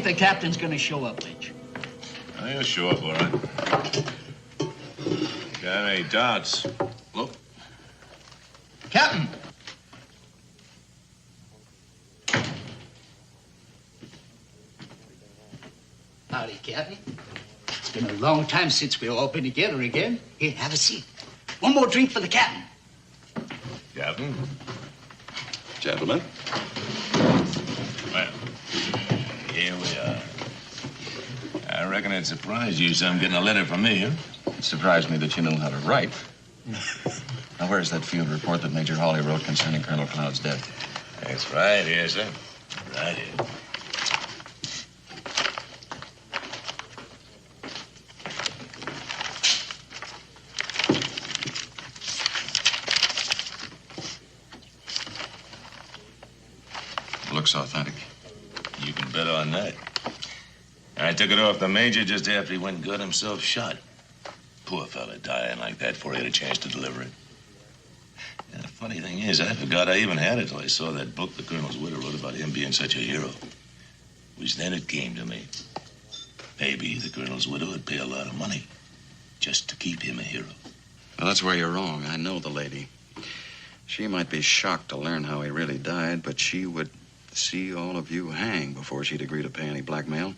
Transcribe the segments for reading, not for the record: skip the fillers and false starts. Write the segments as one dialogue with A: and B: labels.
A: think the captain's gonna show up, Lynch?
B: Oh, he'll show up, all right. Got any doubts? Look.
A: Captain! Howdy, Captain. It's been a long time since we've all been together again. Here, have a seat. One more drink for the captain.
B: Captain?
C: Gentlemen.
B: Well, here we are. I reckon it surprised you some getting a letter from me, huh?
C: It surprised me that you know how to write. Now, where's that field report that Major Hawley wrote concerning Colonel Cloud's death?
B: That's right here, sir. Right here.
C: Looks authentic.
B: You can bet on that. I took it off the major just after he went and got himself shot. Poor fella dying like that before he had a chance to deliver it. And the funny thing is, I forgot I even had it till I saw that book the colonel's widow wrote about him being such a hero. It was then it came to me. Maybe the colonel's widow would pay a lot of money just to keep him a hero.
C: Well, that's where you're wrong. I know the lady. She might be shocked to learn how he really died, but she would see all of you hang before she'd agree to pay any blackmail.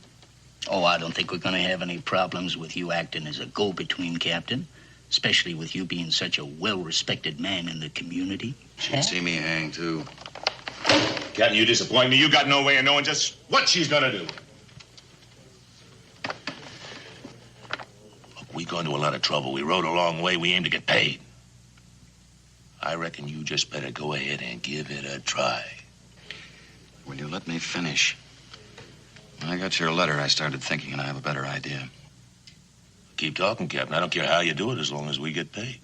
A: Oh, I don't think we're gonna have any problems with you acting as a go-between, Captain. Especially with you being such a well-respected man in the community.
C: She'd see me hang, too.
B: Captain, you disappoint me. You got no way of knowing just what she's gonna do. Look, we gone to a lot of trouble. We rode a long way. We aim to get paid. I reckon you just better go ahead and give it a try.
C: Will you let me finish? When I got your letter, I started thinking, and I have a better idea.
B: Keep talking, Captain. I don't care how you do it as long as we get paid.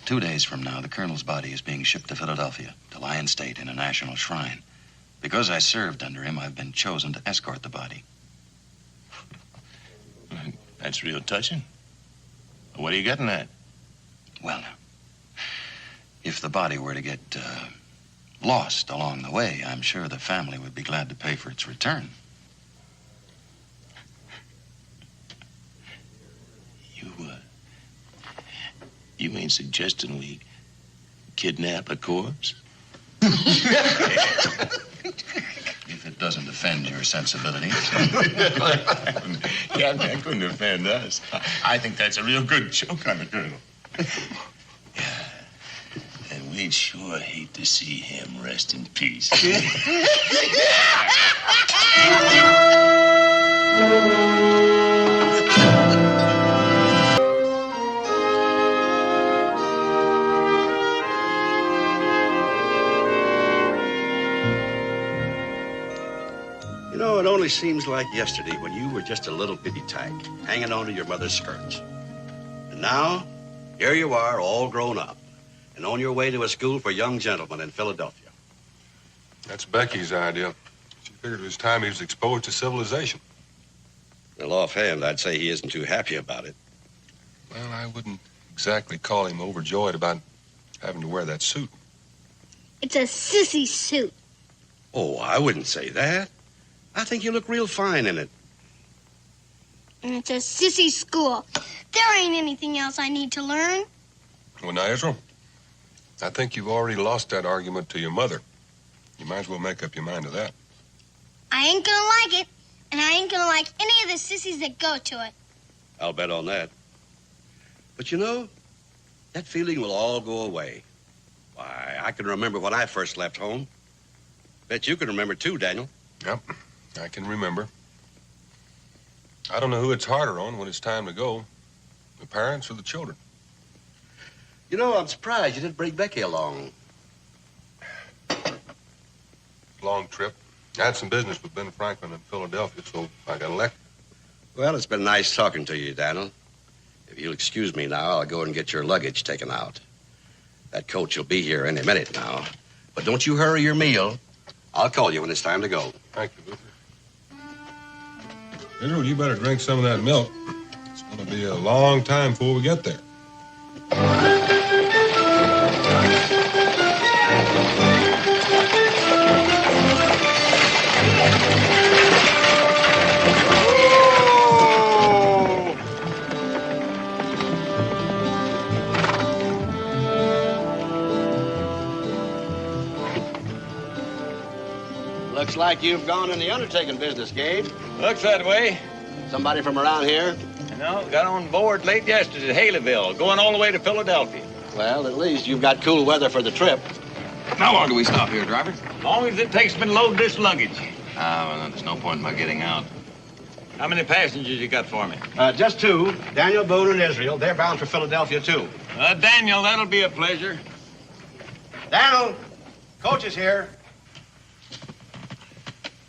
C: 2 days from now, the colonel's body is being shipped to Philadelphia to lie in state in a national shrine. Because I served under him, I've been chosen to escort the body.
B: That's real touching. What are you getting at?
C: Well, now, if the body were to get lost along the way, I'm sure the family would be glad to pay for its return.
B: You ain't suggesting we kidnap a corpse?
C: If it doesn't offend your sensibilities.
B: Captain, that couldn't offend us. I think that's a real good joke on the colonel. Yeah. And we'd sure hate to see him rest in peace.
D: You know, it only seems like yesterday when you were just a little bitty tyke, hanging on to your mother's skirts. And now, here you are, all grown up, and on your way to a school for young gentlemen in Philadelphia.
E: That's Becky's idea. She figured it was time he was exposed to civilization.
D: Well, offhand, I'd say he isn't too happy about it.
E: Well, I wouldn't exactly call him overjoyed about having to wear that suit.
F: It's a sissy suit.
D: Oh, I wouldn't say that. I think you look real fine in it.
F: And it's a sissy school. There ain't anything else I need to learn.
E: Well, now, Israel, I think you've already lost that argument to your mother. You might as well make up your mind to that.
F: I ain't gonna like it, and I ain't gonna like any of the sissies that go to it.
D: I'll bet on that. But you know, that feeling will all go away. Why, I can remember when I first left home. Bet you can remember too, Daniel.
E: Yep, I can remember. I don't know who it's harder on when it's time to go, the parents or the children.
D: You know, I'm surprised you didn't bring Becky along.
E: Long trip. I had some business with Ben Franklin in Philadelphia, so I got elected.
D: Well, it's been nice talking to you, Daniel. If you'll excuse me now, I'll go and get your luggage taken out. That coach will be here any minute now. But don't you hurry your meal. I'll call you when it's time to go.
E: Thank you, Luther. Israel, you better drink some of that milk. It's going to be a long time before we get there.
D: Looks like you've gone in the undertaking business, Gabe.
G: Looks that way.
D: Somebody from around here?
G: No, got on board late yesterday at Haleyville, going all the way to Philadelphia.
D: Well, at least you've got cool weather for the trip.
C: How long do we stop here, driver?
G: As long as it takes me to load this luggage.
C: Well, there's no point in my getting out.
G: How many passengers you got for me?
D: Just two. Daniel, Boone, and Israel. They're bound for Philadelphia, too.
G: Daniel, that'll be a pleasure.
D: Daniel, coach is here.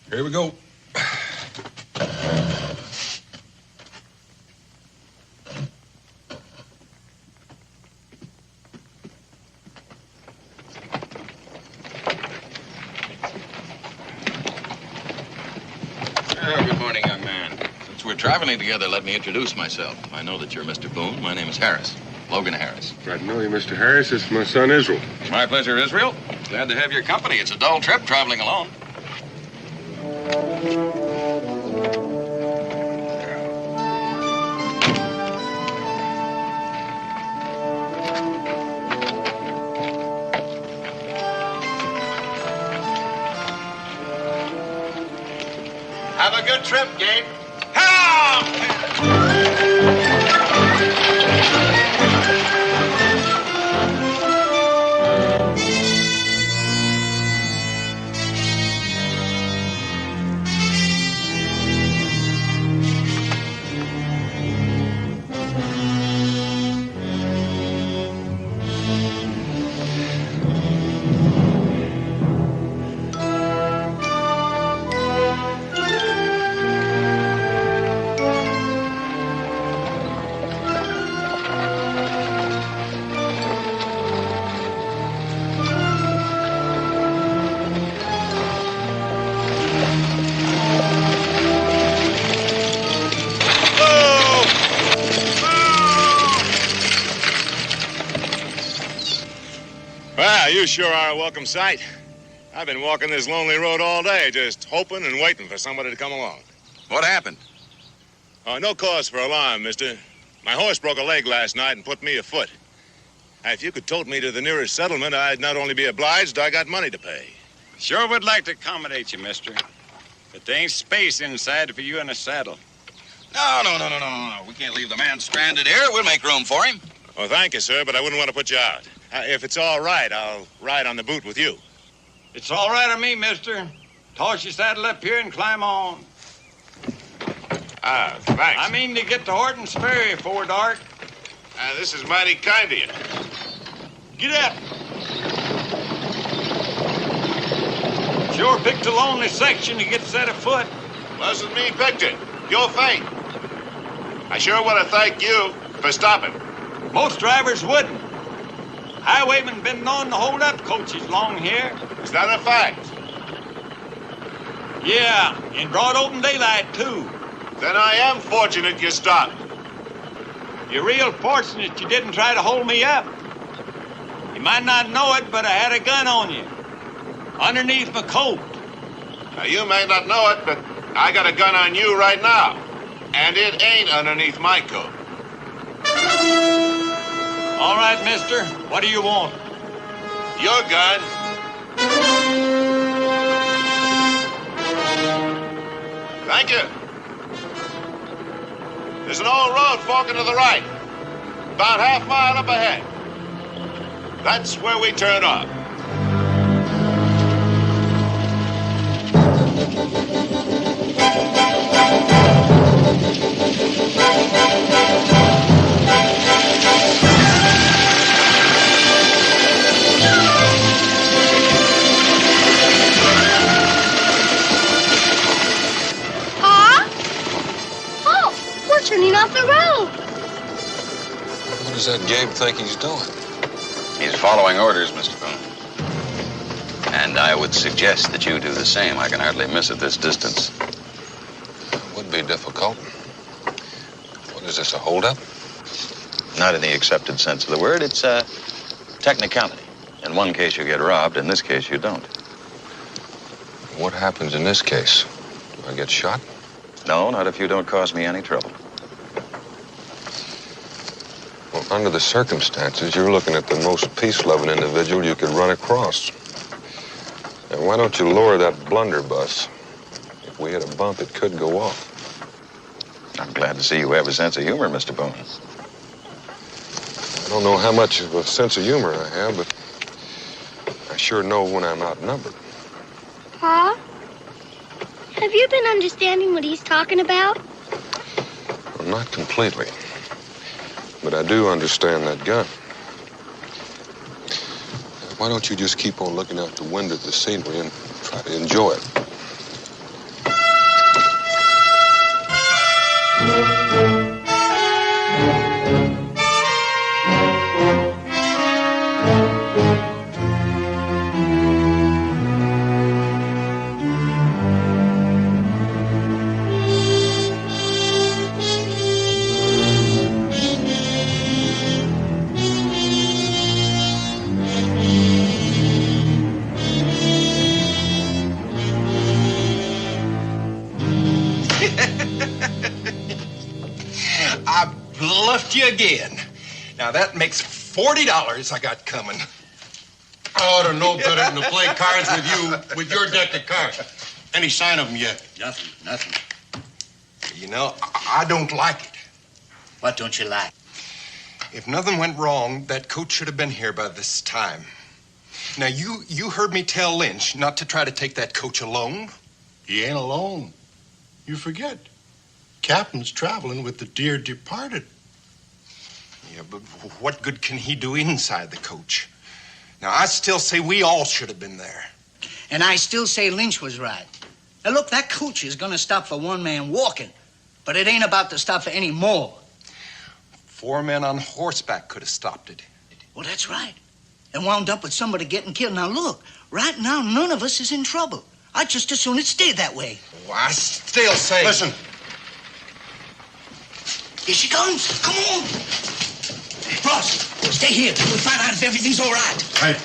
E: Here we go.
C: Good morning, young man. Since we're traveling together, let me introduce myself. I know that you're Mr. Boone. My name is Harris. Logan Harris.
E: Glad to know you, Mr. Harris. This is my son, Israel.
C: My pleasure, Israel. Glad to have your company. It's a dull trip traveling alone.
D: Have a good trip, Gabe.
B: Well, you sure are a welcome sight. I've been walking this lonely road all day, just hoping and waiting for somebody to come along.
C: What happened?
B: No cause for alarm, mister. My horse broke a leg last night and put me a foot. If you could tote me to the nearest settlement, I'd not only be obliged, I got money to pay.
G: Sure would like to accommodate you, mister. But there ain't space inside for you in a saddle.
C: No. We can't leave the man stranded here. We'll make room for him.
B: Well, thank you, sir, but I wouldn't want to put you out. If it's all right, I'll ride on the boot with you.
G: It's all right on me, mister. Toss your saddle up here and climb on.
B: Thanks.
G: I mean to get to Horton's Ferry before dark.
B: This is mighty kind of you.
G: Get up. Sure picked a lonely section to get set afoot.
B: Wasn't me picked it. Your fate. I sure want to thank you for stopping.
G: Most drivers wouldn't. Highwaymen been known to hold up coaches long here.
B: Is that a fact?
G: Yeah, in broad open daylight, too.
B: Then I am fortunate you stopped.
G: You're real fortunate you didn't try to hold me up. You might not know it, but I had a gun on you. Underneath my coat.
B: Now, you may not know it, but I got a gun on you right now. And it ain't underneath my coat.
G: All right, mister. What do you want?
B: Your gun. Thank you. There's an old road forking to the right. About half mile up ahead. That's where we turn off.
F: Turning off the road.
E: What does that Gabe think he's doing?
C: He's following orders, Mr. Boone. And I would suggest that you do the same. I can hardly miss at this distance.
E: It would be difficult. What is this, a holdup?
C: Not in the accepted sense of the word. It's a technicality. In one case, you get robbed. In this case, you don't.
E: What happens in this case? Do I get shot?
C: No, not if you don't cause me any trouble.
E: Well, under the circumstances, you're looking at the most peace-loving individual you could run across. And why don't you lower that blunderbuss? If we hit a bump, it could go off.
C: I'm glad to see you have a sense of humor, Mr. Boone.
E: I don't know how much of a sense of humor I have, but I sure know when I'm outnumbered.
F: Pa? Have you been understanding what he's talking about?
E: Well, not completely. But I do understand that gun. Why don't you just keep on looking out the window at the scenery and try to enjoy it?
H: I bluffed you again. Now that makes $40 I got coming.
I: I ought to know better than to play cards with you with your deck of cards. Any sign of them yet?
A: Nothing.
H: You know, I don't like it.
A: What don't you like?
H: If nothing went wrong, that coach should have been here by this time. Now, you heard me tell Lynch not to try to take that coach alone.
I: He ain't alone. You forget. Captain's traveling with the dear departed.
H: Yeah, but what good can he do inside the coach? Now, I still say we all should have been there.
A: And I still say Lynch was right. Now, look, that coach is going to stop for one man walking, but it ain't about to stop for any more.
H: 4 men on horseback could have stopped it.
A: Well, that's right. And wound up with somebody getting killed. Now, look, right now, none of us is in trouble. I'd just as soon it stayed that way.
H: Oh, I still say...
I: Listen.
A: Here she comes. Come on. Ross, stay here. We'll find out if everything's all right.
I: Right.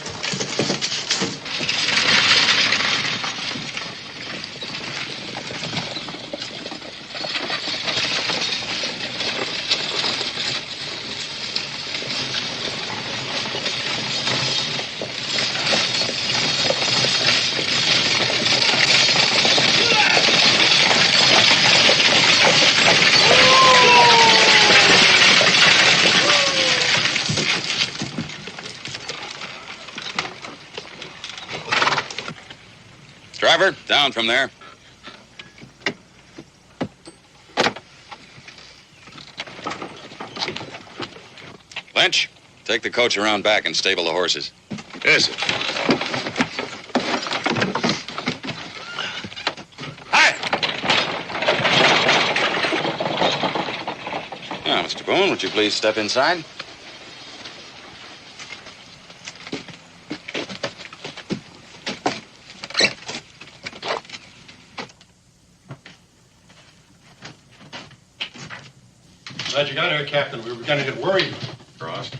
C: Driver, down from there. Lynch, take the coach around back and stable the horses.
B: Yes, sir.
C: Now, Mr. Boone, would you please step inside?
I: Glad you got here, Captain. We were beginning to get worried.
E: Frost.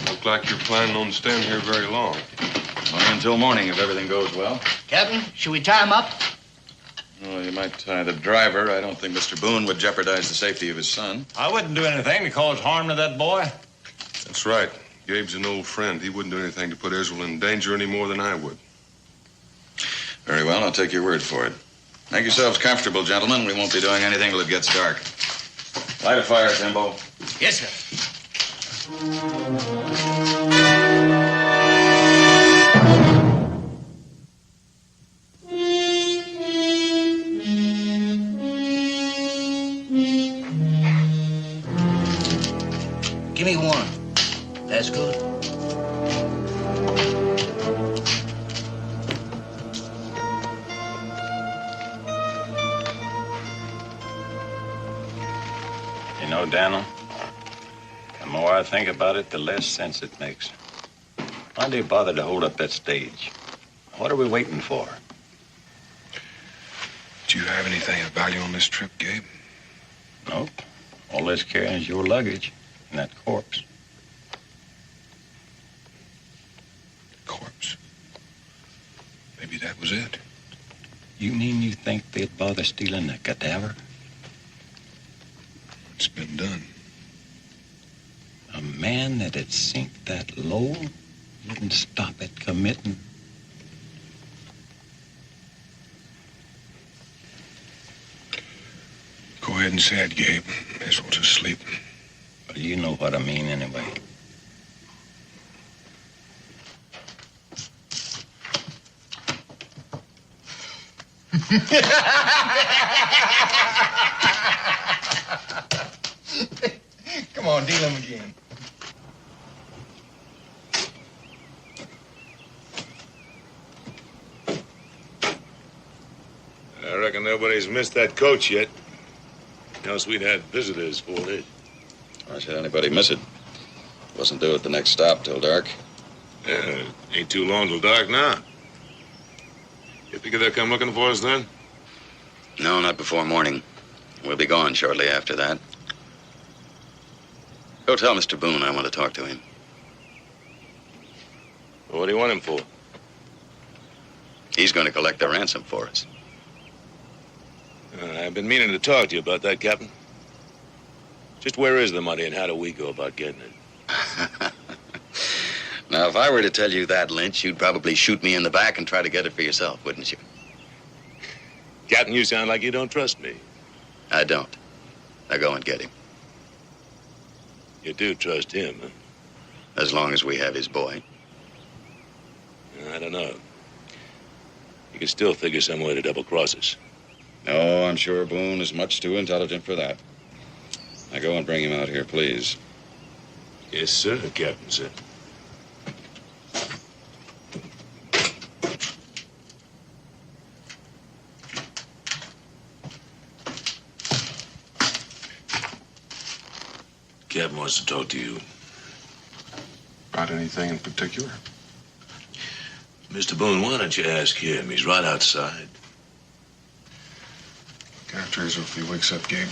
E: Look like you're planning on staying here very long.
C: Only until morning, if everything goes well.
A: Captain, should we tie him up?
C: Well, you might tie the driver. I don't think Mr. Boone would jeopardize the safety of his son.
G: I wouldn't do anything to cause harm to that boy.
E: That's right. Gabe's an old friend. He wouldn't do anything to put Israel in danger any more than I would.
C: Very well, I'll take your word for it. Make yourselves comfortable, gentlemen. We won't be doing anything till it gets dark. Light a fire, Timbo.
A: Yes, sir. Give me one. That's good.
G: You know, Daniel, the more I think about it, the less sense it makes. Why do you bother to hold up that stage? What are we waiting for?
E: Do you have anything of value on this trip, Gabe?
G: Nope. All this carrying is your luggage and that corpse.
E: Corpse. Maybe that was it.
G: You mean you think they'd bother stealing a cadaver?
E: It's been done.
G: A man that'd sink that low wouldn't stop at committing
E: ahead and say it, Gabe. May as well just sleep.
C: Well, you know what I mean anyway.
H: Come on, deal him again.
B: I reckon nobody's missed that coach yet. Else we'd had visitors for it.
C: Why should anybody miss it? Wasn't due at the next stop till dark.
B: Yeah, ain't too long till dark now. You figure they'll come looking for us then?
C: No, not before morning. We'll be gone shortly after that. Go tell Mr. Boone I want to talk to him.
B: Well, what do you want him for?
C: He's going to collect the ransom for us.
B: I've been meaning to talk to you about that, Captain. Just where is the money and how do we go about getting it?
C: Now, if I were to tell you that, Lynch, you'd probably shoot me in the back and try to get it for yourself, wouldn't you?
B: Captain, you sound like you don't trust me.
C: I don't. Now go and get him.
B: You do trust him, huh?
C: As long as we have his boy.
B: I don't know. You can still figure some way to double-cross us.
C: No, I'm sure Boone is much too intelligent for that. Now go and bring him out here, please.
B: Yes, sir, Captain, sir. Captain wants to talk to you.
E: About anything in particular?
B: Mr. Boone, why don't you ask him? He's right outside.
E: After his if he wakes up, Gabe.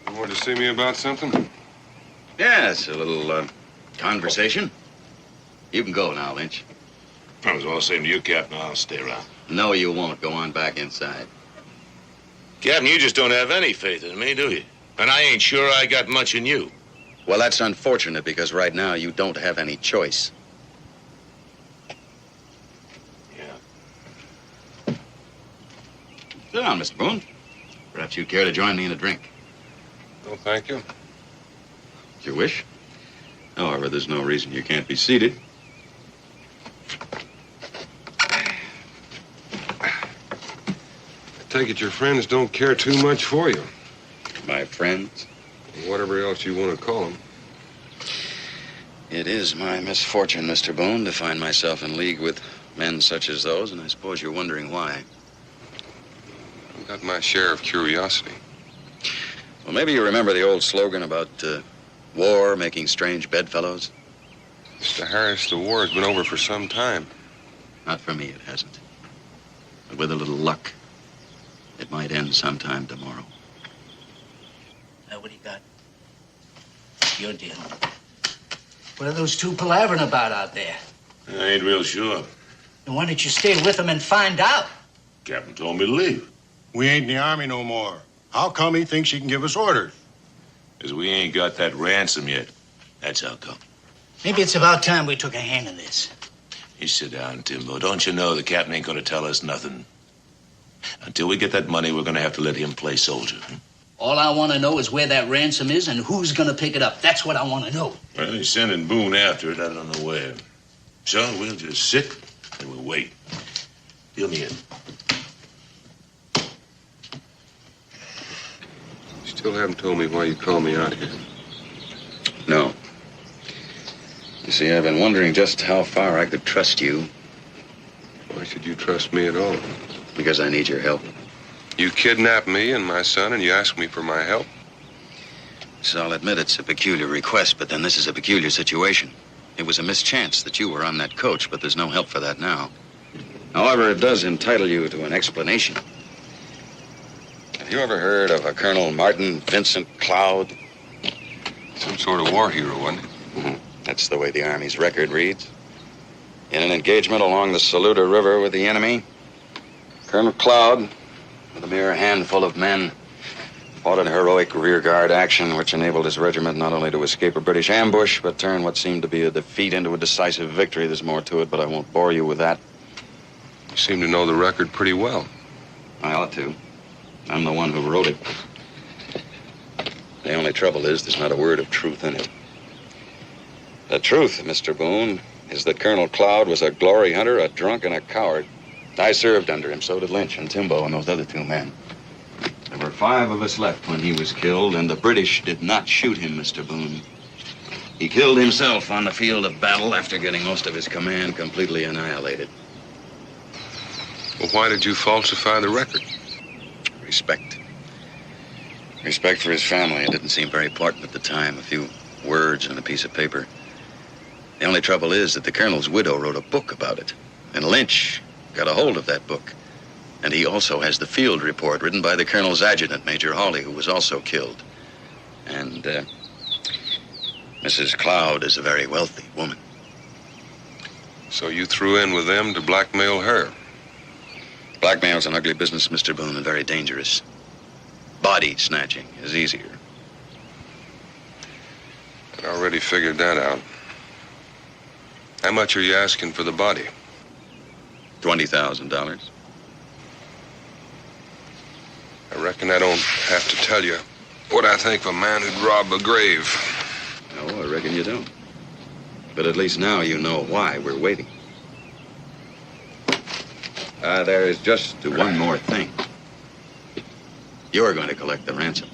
I: You wanted to see me about something?
C: Yes, a little conversation. You can go now, Lynch.
B: I was all same to you, Captain. I'll stay around.
C: No, you won't. Go on back inside.
B: Captain, you just don't have any faith in me, do you? And I ain't sure I got much in you.
C: Well, that's unfortunate because right now you don't have any choice.
B: Yeah.
C: Sit down, Mr. Boone. Perhaps you'd care to join me in a drink.
I: No, thank you.
C: If you wish. However, there's no reason you can't be seated.
I: I take it your friends don't care too much for you.
C: My friends?
I: Whatever else you want to call them.
C: It is my misfortune, Mr. Boone, to find myself in league with men such as those, and I suppose you're wondering why.
I: I've got my share of curiosity.
C: Well, maybe you remember the old slogan about war making strange bedfellows?
I: Mr. Harris, the war has been over for some time.
C: Not for me, it hasn't. But with a little luck, it might end sometime tomorrow.
A: Now, what do you got? Your deal. What are those two palavering about out there?
B: I ain't real sure.
A: And why don't you stay with them and find out?
B: Captain told me to leave.
I: We ain't in the Army no more. How come he thinks he can give us orders?
B: 'Cause we ain't got that ransom yet. That's how come.
A: Maybe it's about time we took a hand in this.
B: You sit down, Timbo. Don't you know the captain ain't gonna tell us nothing? Until we get that money, we're gonna have to let him play soldier.
A: All I want to know is where that ransom is and who's going to pick it up. That's what I want to know.
B: Well, he's sending Boone after it. I don't know where. So we'll just sit and we'll wait. Fill me in.
I: You still haven't told me why you called me out here.
C: No. You see, I've been wondering just how far I could trust you.
I: Why should you trust me at all?
C: Because I need your help.
I: You kidnapped me and my son, and you asked me for my help?
C: So I'll admit it's a peculiar request, but then this is a peculiar situation. It was a mischance that you were on that coach, but there's no help for that now. However, it does entitle you to an explanation. Have you ever heard of a Colonel Martin Vincent Cloud?
I: Some sort of war hero, wasn't he?
C: That's the way the Army's record reads. In an engagement along the Saluda River with the enemy, Colonel Cloud with a mere handful of men, fought a heroic rearguard action which enabled his regiment not only to escape a British ambush, but turn what seemed to be a defeat into a decisive victory. There's more to it, but I won't bore you with that.
E: You seem to know the record pretty well.
C: I ought to. I'm the one who wrote it. The only trouble is there's not a word of truth in it. The truth, Mr. Boone, is that Colonel Cloud was a glory hunter, a drunk, and a coward. I served under him, so did Lynch and Timbo and those other two men. There were 5 of us left when he was killed, and the British did not shoot him, Mr. Boone. He killed himself on the field of battle after getting most of his command completely annihilated.
E: Well, why did you falsify the record?
C: Respect. Respect for his family. It didn't seem very important at the time. A few words on a piece of paper. The only trouble is that the colonel's widow wrote a book about it, and Lynch got a hold of that book. And he also has the field report written by the colonel's adjutant, Major Hawley, who was also killed. And, Mrs. Cloud is a very wealthy woman.
E: So you threw in with them to blackmail her?
C: Blackmail's an ugly business, Mr. Boone, and very dangerous. Body snatching is easier.
E: I already figured that out. How much are you asking for the body?
C: $20,000.
E: I reckon I don't have to tell you what I think of a man who'd rob a grave.
C: No, I reckon you don't. But at least now you know why we're waiting. There is just one more thing. You're going to collect the ransom.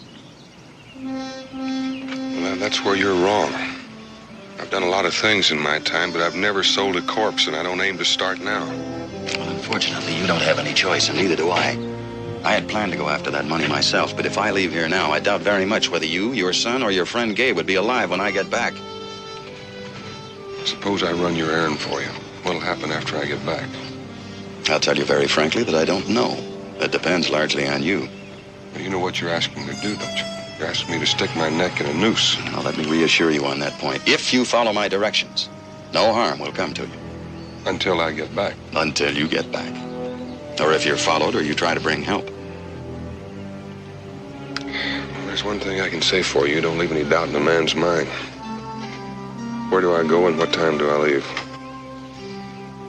E: Well, that's where you're wrong. I've done a lot of things in my time, but I've never sold a corpse, and I don't aim to start now.
C: Well, unfortunately, you don't have any choice, and neither do I. I had planned to go after that money myself, but if I leave here now, I doubt very much whether you, your son, or your friend Gabe would be alive when I get back.
E: Suppose I run your errand for you. What'll happen after I get back?
C: I'll tell you very frankly that I don't know. It depends largely on you.
E: Well, you know what you're asking me to do, don't you? You're asking me to stick my neck in a noose.
C: Now, let me reassure you on that point. If you follow my directions, no harm will come to you.
E: Until I get back.
C: Until you get back. Or if you're followed or you try to bring help.
E: Well, there's one thing I can say for you. Don't leave any doubt in a man's mind. Where do I go and what time do I leave?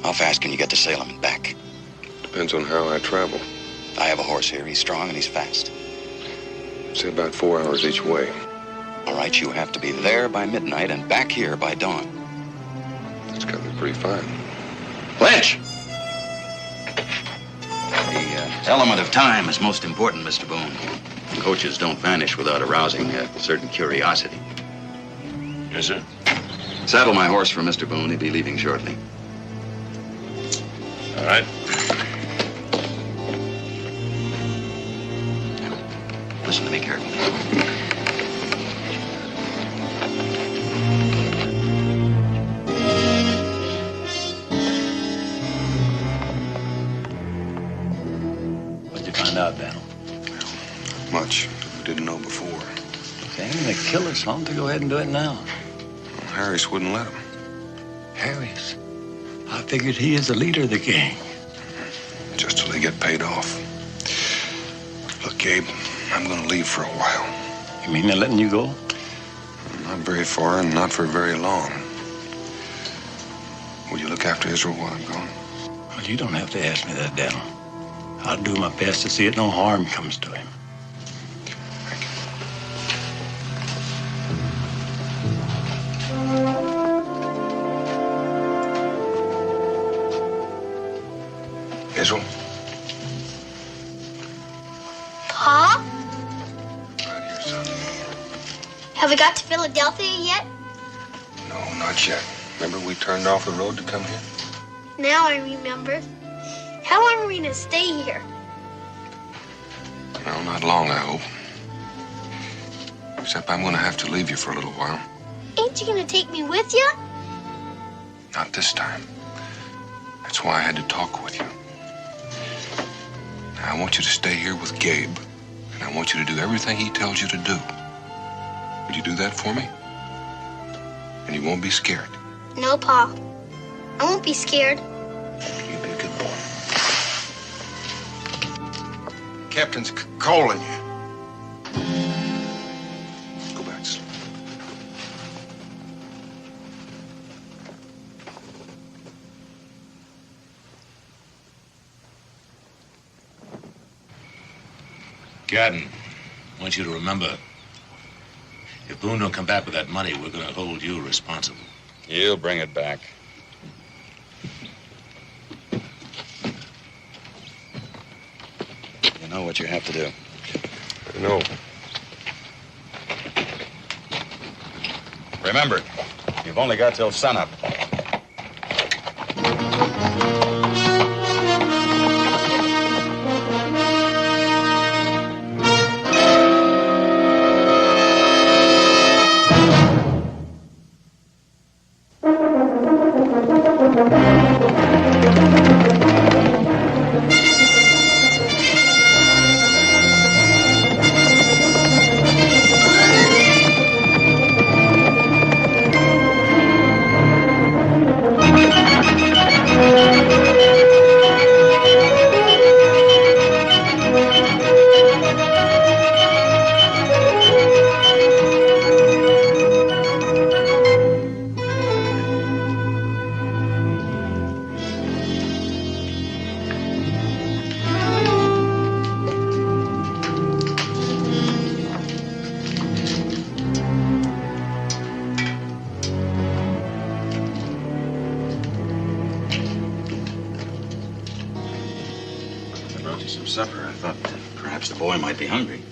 C: How fast can you get to Salem and back?
E: Depends on how I travel.
C: I have a horse here. He's strong and he's fast.
E: Say about 4 hours each way.
C: All right, you have to be there by midnight and back here by dawn.
E: That's got me pretty fine.
C: Lynch! The element of time is most important, Mr. Boone. Coaches don't vanish without arousing a certain curiosity.
B: Yes, sir.
C: Saddle my horse for Mr. Boone. He'll be leaving shortly.
B: All right.
C: Listen to me carefully.
A: What'd you find out, Daniel?
E: Much we didn't know before.
A: Okay, the killers want to go ahead and do it now.
E: Well, Harris wouldn't let him.
A: Harris. I figured he is the leader of the gang.
E: Just till they get paid off. Look, Gabe, I'm gonna leave for a while.
A: You mean they're letting you go?
E: Not very far and not for very long. Will you look after Israel while I'm gone?
A: Well, you don't have to ask me that, Daniel. I'll do my best to see that no harm comes to him.
E: Israel?
F: Pa?
E: Right here, son.
F: Have we got to Philadelphia yet?
E: No, not yet. Remember we turned off the road to come here?
F: Now I remember. How long are we going to stay here?
E: Well, not long, I hope. Except I'm gonna have to leave you for a little while.
F: Ain't you going to take me with you?
E: Not this time. That's why I had to talk with you. Now, I want you to stay here with Gabe, and I want you to do everything he tells you to do. Will you do that for me? And you won't be scared.
F: No, Pa. I won't be scared.
E: You be a good boy.
H: Captain's calling you.
E: Go back to sleep.
B: Captain, I want you to remember, if Boone don't come back with that money, we're going to hold you responsible.
C: You'll bring it back. You know what you have to do.
E: No.
C: Remember, you've only got till sunup. Some supper. I thought perhaps the boy might be hungry.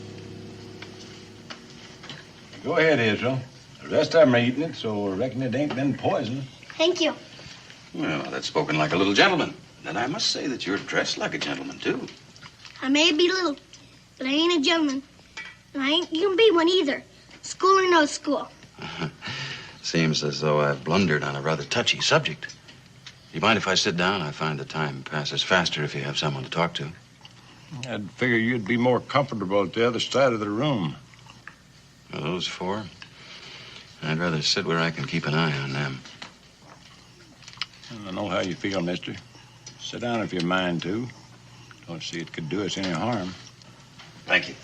J: Go ahead, Israel. The rest of them are eating it, so I reckon it ain't been poisoned.
F: Thank you.
C: Well, that's spoken like a little gentleman. And I must say that you're dressed like a gentleman, too.
F: I may be little, but I ain't a gentleman. And I ain't gonna be one either. School or no school.
C: Seems as though I've blundered on a rather touchy subject. You mind if I sit down? I find the time passes faster if you have someone to talk to.
J: I'd figure you'd be more comfortable at the other side of the room.
C: Well, those four? I'd rather sit where I can keep an eye on them.
J: I know how you feel, mister. Sit down if you mind to. Don't see it could do us any harm.
C: Thank you.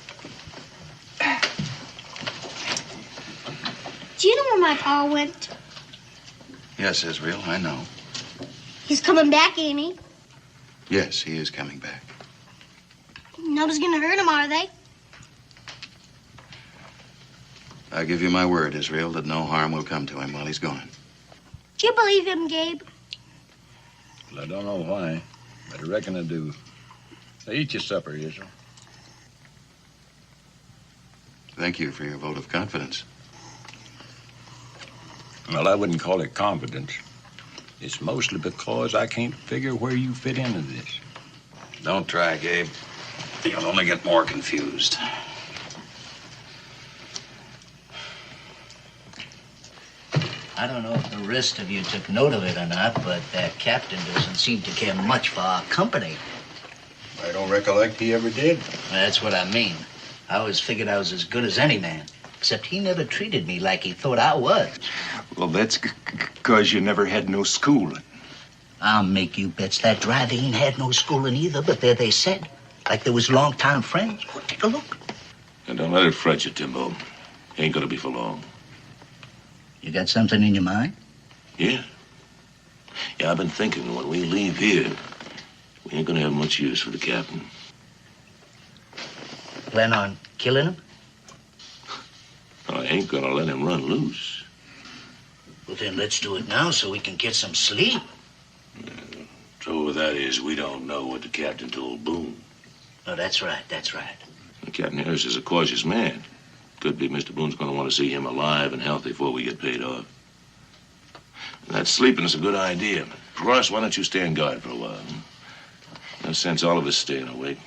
F: Do you know where my pa went?
C: Yes, Israel, I know.
F: He's coming back, ain't he?
C: Yes, he is coming back.
F: Nobody's gonna hurt him, are they?
C: I give you my word, Israel, that no harm will come to him while he's gone.
F: Do you believe him, Gabe?
J: Well, I don't know why, but I reckon I do. Now, eat your supper, Israel.
C: Thank you for your vote of confidence.
J: Well, I wouldn't call it confidence. It's mostly because I can't figure where you fit into this.
C: Don't try, Gabe. You'll only get more confused.
A: I don't know if the rest of you took note of it or not, but that captain doesn't seem to care much for our company.
I: I don't recollect he ever did.
A: That's what I mean. I always figured I was as good as any man, except he never treated me like he thought I was.
I: Well, that's because you never had no schooling.
A: I'll make you bets that driver ain't had no schooling either, but there they said. Like they was long-time friends. Well, take a look.
B: And don't let it fret you, Timbo. Ain't gonna be for long.
A: You got something in your mind?
B: Yeah. Yeah, I've been thinking when we leave here, we ain't gonna have much use for the captain.
A: Plan on killing him?
B: I ain't gonna let him run loose.
A: Well, then let's do it now so we can get some sleep.
B: Trouble with that is we don't know what the captain told Boone.
A: Oh, that's right, that's right.
B: Captain Harris is a cautious man. Could be Mr. Boone's going to want to see him alive and healthy before we get paid off. And that sleeping is a good idea. Ross, why don't you stay on guard for a while? No sense all of us staying awake.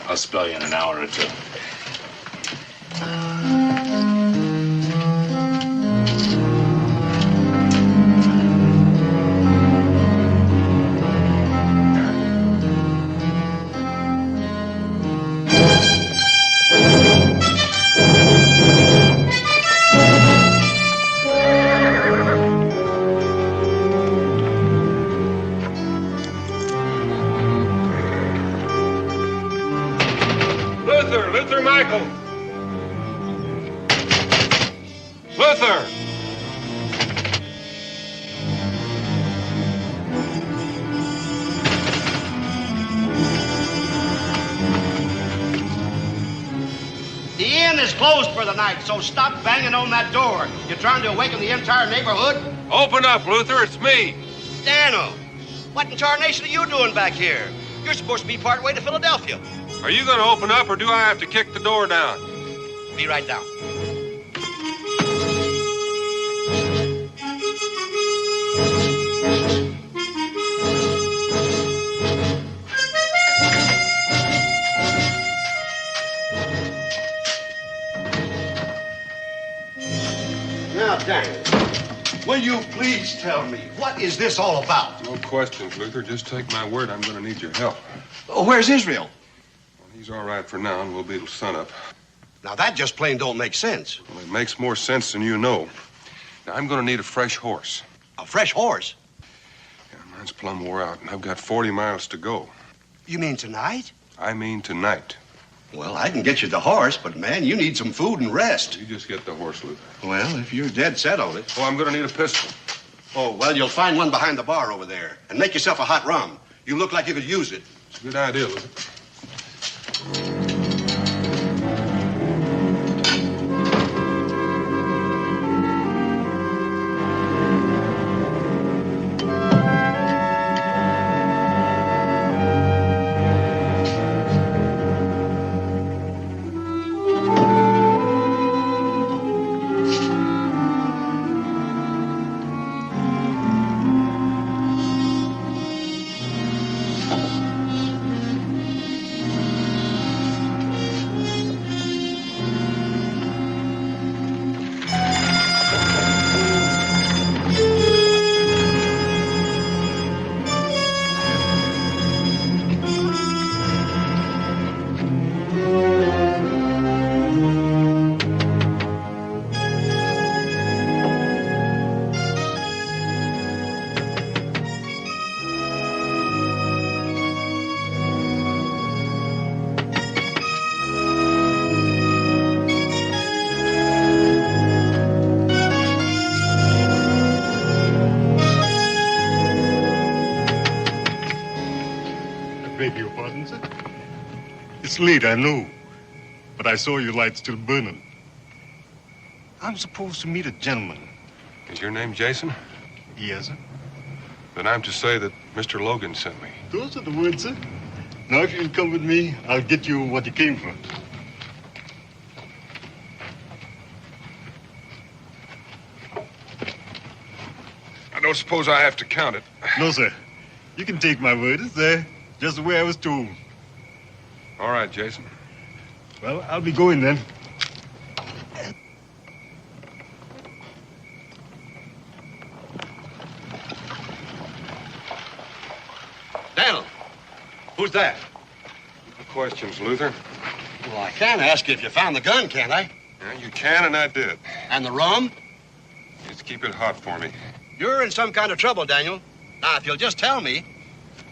B: I'll spell you in an hour or two.
E: Luther!
D: The inn is closed for the night, so stop banging on that door. You're trying to awaken the entire neighborhood?
E: Open up, Luther. It's me.
D: Daniel, what in tarnation are you doing back here? You're supposed to be part way to Philadelphia.
E: Are you going to open up, or do I have to kick the door down?
D: Be right down. Now, Daniel, will you please tell me, what is this all about?
E: No questions, Luther. Just take my word I'm going to need your help.
D: Oh, where's Israel?
E: Well, he's all right for now, and we'll be till sunup.
D: Now, that just plain don't make sense.
E: Well, it makes more sense than you know. Now, I'm going to need a fresh horse.
D: A fresh horse?
E: Yeah, mine's plumb wore out, and I've got 40 miles to go.
D: You mean tonight?
E: I mean tonight.
D: Well, I can get you the horse, but, man, you need some food and rest.
E: You just get the horse, Luther.
D: Well, if you're dead set on it.
E: Oh, I'm going to need a pistol.
D: Oh, well, you'll find one behind the bar over there. And make yourself a hot rum. You look like you could use it.
E: It's a good idea, Luther.
I: Beg your pardon, sir. It's late, I know, but I saw your light still burning. I'm supposed to meet a gentleman.
E: Is your name Jason?
I: Yes, sir.
E: Then I'm to say that Mr. Logan sent me.
I: Those are the words, sir. Now, if you'll come with me, I'll get you what you came for.
E: I don't suppose I have to count it.
I: No, sir. You can take my word. It's there, just the way I was told.
E: All right, Jason.
I: Well, I'll be going then.
D: Daniel, who's that?
E: No questions, Luther.
D: Well, I can ask you if you found the gun, can't I?
E: Yeah, you can, and I did.
D: And the rum?
E: Just keep it hot for me.
D: You're in some kind of trouble, Daniel. Now, if you'll just tell me.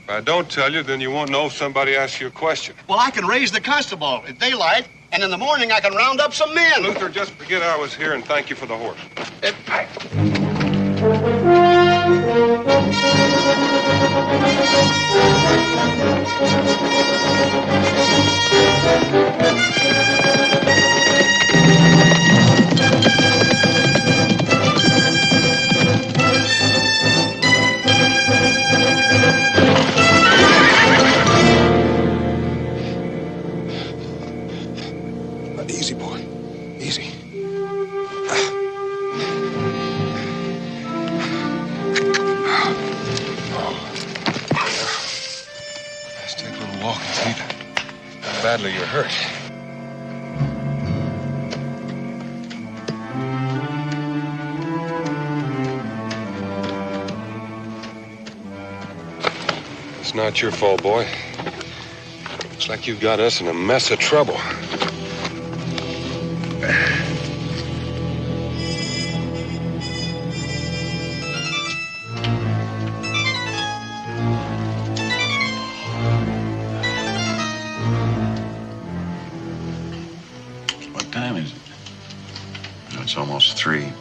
E: If I don't tell you, then you won't know if somebody asks you a question.
D: Well, I can raise the constable at daylight, and in the morning I can round up some men.
E: Luther, just forget I was here and thank you for the horse.
H: Easy, boy. Easy.
E: Let's take a little walk and see how badly you're hurt. It's not your fault, boy. Looks like you've got us in a mess of trouble.
J: What time is it?
C: It's almost 3.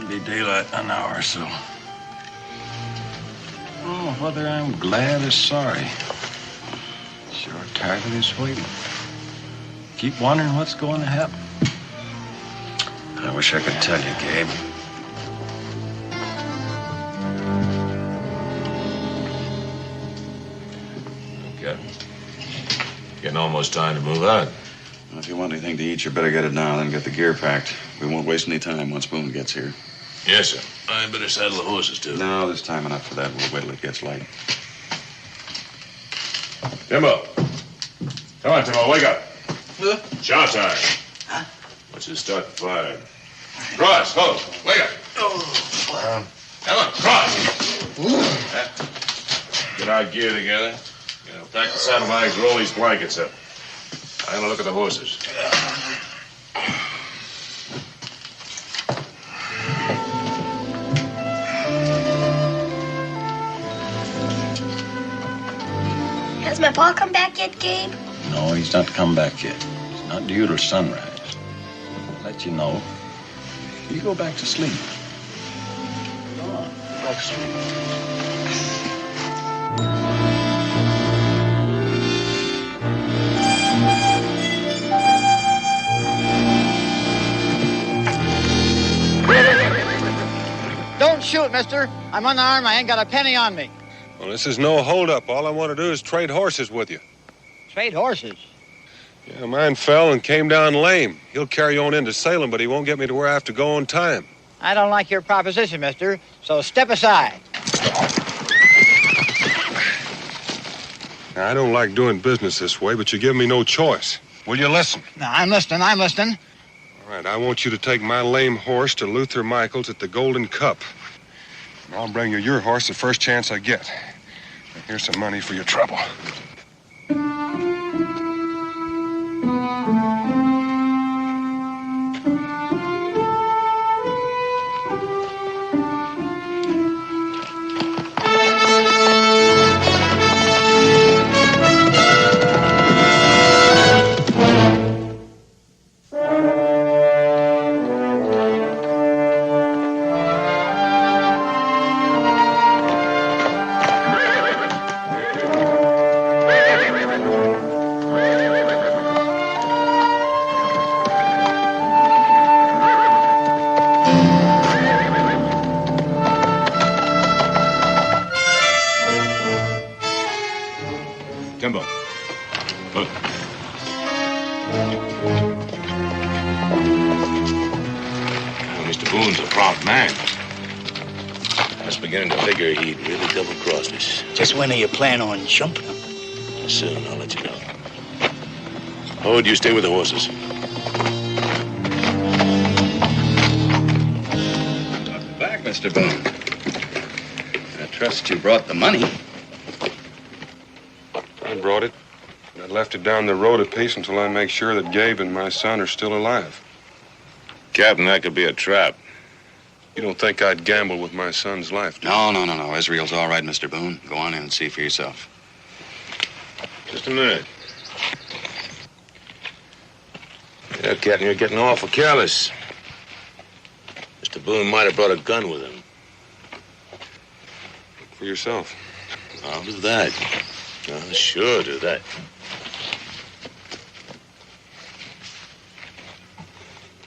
J: Monday daylight in an hour or so. Oh, whether I'm glad or sorry. Sure tired of this waiting. Keep wondering what's going to happen.
C: I wish I could tell you, Gabe.
B: Okay. Getting almost time to move out.
C: Well, if you want anything to eat, you better get it now, then get the gear packed. We won't waste any time once Boone gets here.
B: Yes, sir. I better saddle the horses, too.
C: No, there's time enough for that. We'll wait till it gets light.
B: Timbo. Come on, Timbo, wake up. Chow time. Huh? Let's just start the fire. Cross, ho, wake up. Come on, cross. Get our gear together. Pack the saddlebags, roll these blankets up. I'm gonna look at the horses.
F: Has my pa come back yet, Gabe?
J: No, he's not come back yet. He's not due till sunrise. I'll let you know. You go back to sleep. Go on, go back to sleep.
K: Don't shoot, mister. I'm unarmed. I ain't got a penny on me.
I: Well, this is no holdup. All I want to do is trade horses with you.
K: Trade horses?
I: Yeah, mine fell and came down lame. He'll carry on into Salem, but he won't get me to where I have to go on time.
K: I don't like your proposition, mister, so step aside.
I: Now, I don't like doing business this way, but you give me no choice. Will you listen?
K: Now, I'm listening.
I: All right, I want you to take my lame horse to Luther Michaels at the Golden Cup. And I'll bring you your horse the first chance I get. And here's some money for your trouble.
B: Timbo. Look. Well, Mr. Boone's a prompt man. I was beginning to figure he'd really double-crossed us.
A: Just when do you plan on jumping him?
B: Soon, I'll let you know. Hode, you stay with the horses.
C: Welcome back, Mr. Boone. I trust you brought the money.
I: I brought it. I left it down the road a piece until I make sure that Gabe and my son are still alive.
B: Captain, that could be a trap.
I: You don't think I'd gamble with my son's life, do you?
C: No. Israel's all right, Mr. Boone. Go on in and see for yourself.
B: Just a minute. Yeah, Captain, you're getting awful careless. Mr. Boone might have brought a gun with him.
I: Look for yourself.
B: I'll do that. I'll sure do that.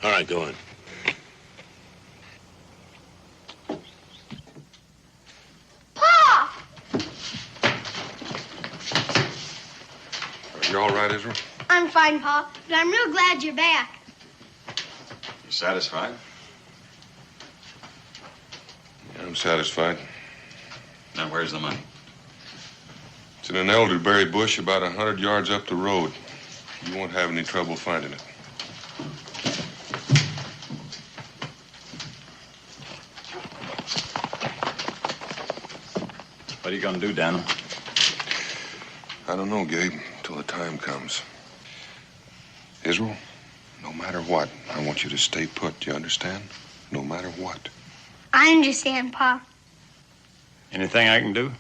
B: All right, go on.
F: Pa!
I: You all right, Israel?
F: I'm fine, Pa, but I'm real glad you're back.
C: You satisfied?
I: Yeah, I'm satisfied.
C: Now, where's the money?
I: It's in an elderberry bush about 100 yards up the road. You won't have any trouble finding it.
J: What are you gonna do, Daniel?
I: I don't know, Gabe, until the time comes. Israel, no matter what, I want you to stay put. Do you understand? No matter what.
F: I understand, Pa.
J: Anything I can do?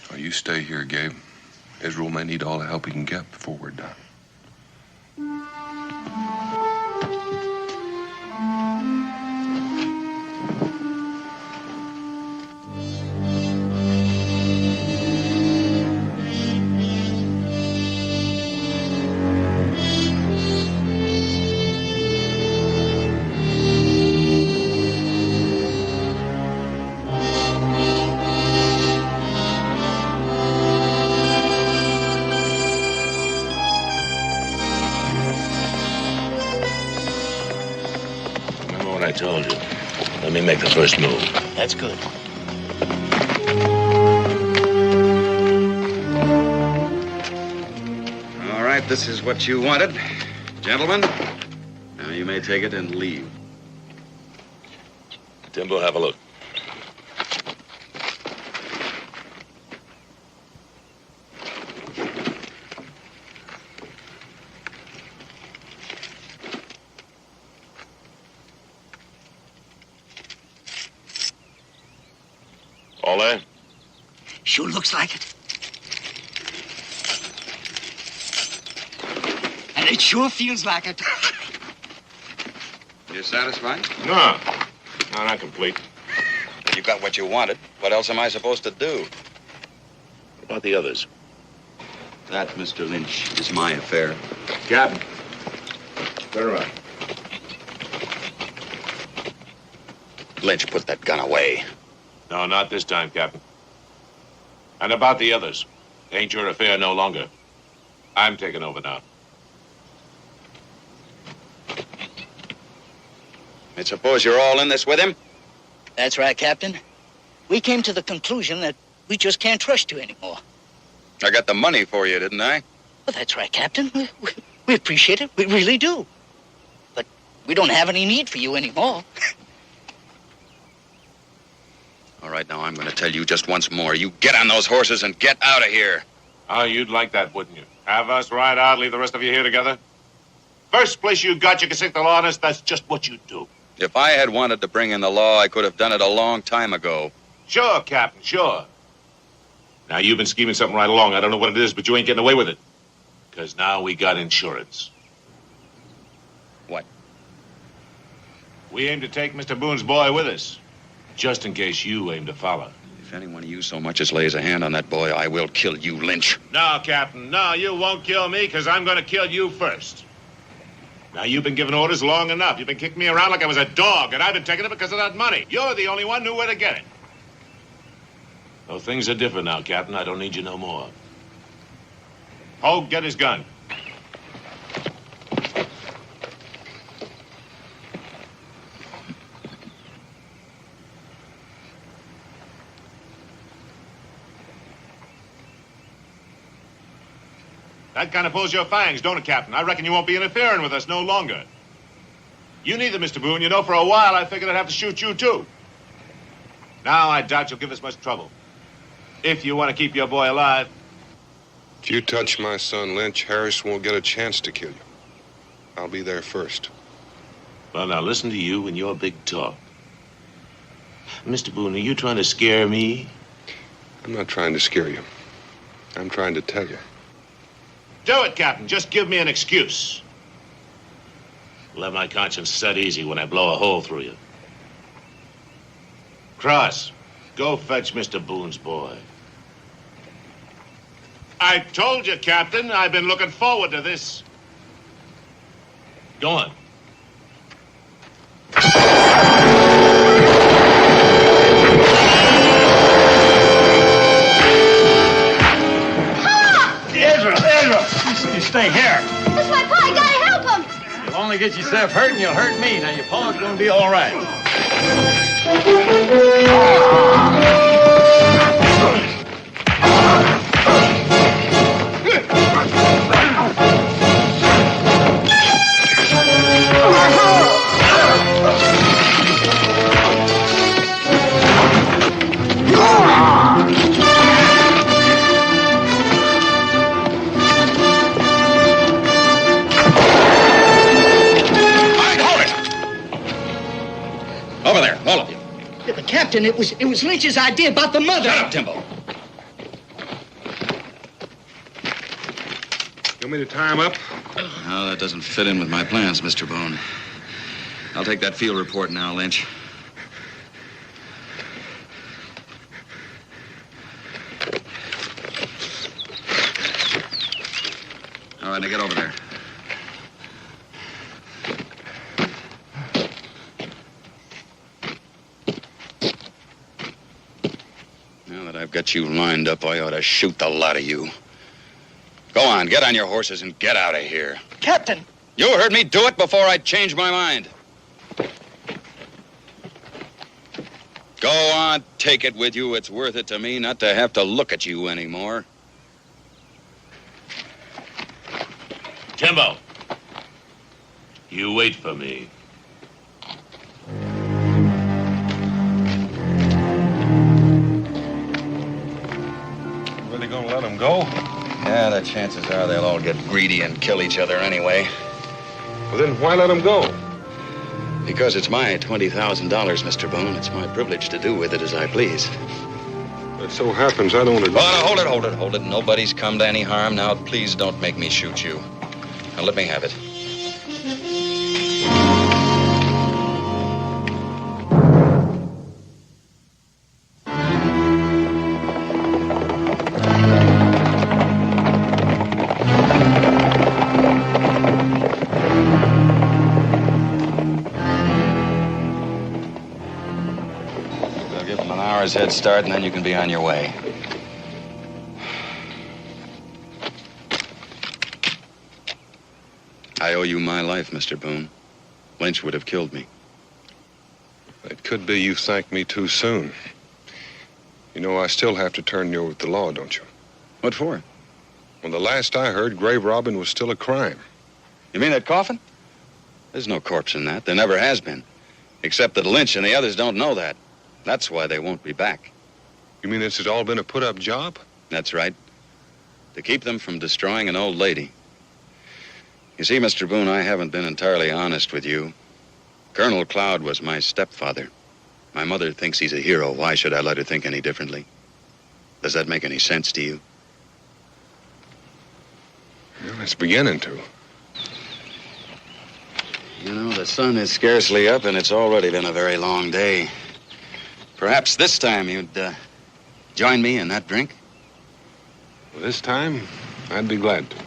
I: Well, you stay here, Gabe. Israel may need all the help he can get before we're done.
B: it. Let me make the first move.
A: That's good.
C: All right, this is what you wanted. Gentlemen, now you may take it and leave.
B: Timbo, have a look. All there?
A: Sure looks like it. And it sure feels like it.
C: You satisfied?
B: No. No, not complete.
C: You got what you wanted. What else am I supposed to do?
B: What about the others?
C: That, Mr. Lynch, is my affair.
B: Captain. Turn around.
C: Lynch, put that gun away.
B: No, not this time, Captain. And about the others. Ain't your affair no longer. I'm taking over now.
C: I suppose you're all in this with him?
A: That's right, Captain. We came to the conclusion that we just can't trust you anymore.
C: I got the money for you, didn't I?
A: Well, that's right, Captain. We appreciate it. We really do. But we don't have any need for you anymore.
C: All right, now I'm going to tell you just once more. You get on those horses and get out of here.
B: Oh, you'd like that, wouldn't you? Have us ride out, leave the rest of you here together? First place you got, you can sink the law on us. That's just what you do.
C: If I had wanted to bring in the law, I could have done it a long time ago.
B: Sure, Captain, sure. Now, you've been scheming something right along. I don't know what it is, but you ain't getting away with it. Because now we got insurance.
C: What?
B: We aim to take Mr. Boone's boy with us. Just in case you aim to follow.
C: If anyone of you so much as lays a hand on that boy, I will kill you, Lynch.
B: No, Captain, no, you won't kill me, because I'm going to kill you first. Now, you've been giving orders long enough. You've been kicking me around like I was a dog, and I've been taking it because of that money. You're the only one who knew where to get it. Though things are different now, Captain. I don't need you no more. Hogue, get his gun. That kind of pulls your fangs, don't it, Captain? I reckon you won't be interfering with us no longer. You neither, Mr. Boone. You know, for a while I figured I'd have to shoot you, too. Now I doubt you'll give us much trouble. If you want to keep your boy alive.
I: If you touch my son, Lynch, Harris won't get a chance to kill you. I'll be there first.
B: Well, now, listen to you and your big talk. Mr. Boone, are you trying to scare me?
I: I'm not trying to scare you. I'm trying to tell you.
B: Do it, Captain. Just give me an excuse. Let my conscience set easy when I blow a hole through you. Cross, go fetch Mr. Boone's boy. I told you, Captain, I've been looking forward to this. Go on.
K: You stay here.
F: That's my pa. I gotta help him.
K: You'll only get yourself hurt and you'll hurt me. Now, your pa's gonna be all right.
C: Over there, all of you.
A: Yeah, but Captain, it was Lynch's idea about the mother.
C: Shut up, Timbo.
I: You want me to tie him up?
C: No, that doesn't fit in with my plans, Mr. Boone. I'll take that field report now, Lynch. All right, now get over there. Now that I've got you lined up, I ought to shoot the lot of you. Go on, get on your horses and get out of here.
A: Captain!
C: You heard me do it before I changed my mind. Go on, take it with you. It's worth it to me not to have to look at you anymore.
B: Timbo, you wait for me.
I: Really gonna let him go?
C: Yeah, the chances are they'll all get greedy and kill each other anyway.
I: Well, then why let him go?
C: Because it's my $20,000, Mr. Boone. It's my privilege to do with it as I please.
I: It so happens I don't agree.
C: Oh, no, hold it. Nobody's come to any harm. Now, please don't make me shoot you. Now, let me have it. They'll give them an hour's head start, and then you can be on your way. I owe you my life, Mr. Boone. Lynch would have killed me.
I: It could be you thanked me too soon. You know, I still have to turn you over to the law, don't you?
C: What for?
I: Well, the last I heard, grave robbing was still a crime.
C: You mean that coffin? There's no corpse in that. There never has been. Except that Lynch and the others don't know that. That's why they won't be back.
I: You mean this has all been a put-up job?
C: That's right. To keep them from destroying an old lady. You see, Mr. Boone, I haven't been entirely honest with you. Colonel Cloud was my stepfather. My mother thinks he's a hero. Why should I let her think any differently? Does that make any sense to you?
I: Well, it's beginning to.
C: You know, the sun is scarcely up, and it's already been a very long day. Perhaps this time you'd join me in that drink?
I: Well, this time, I'd be glad to.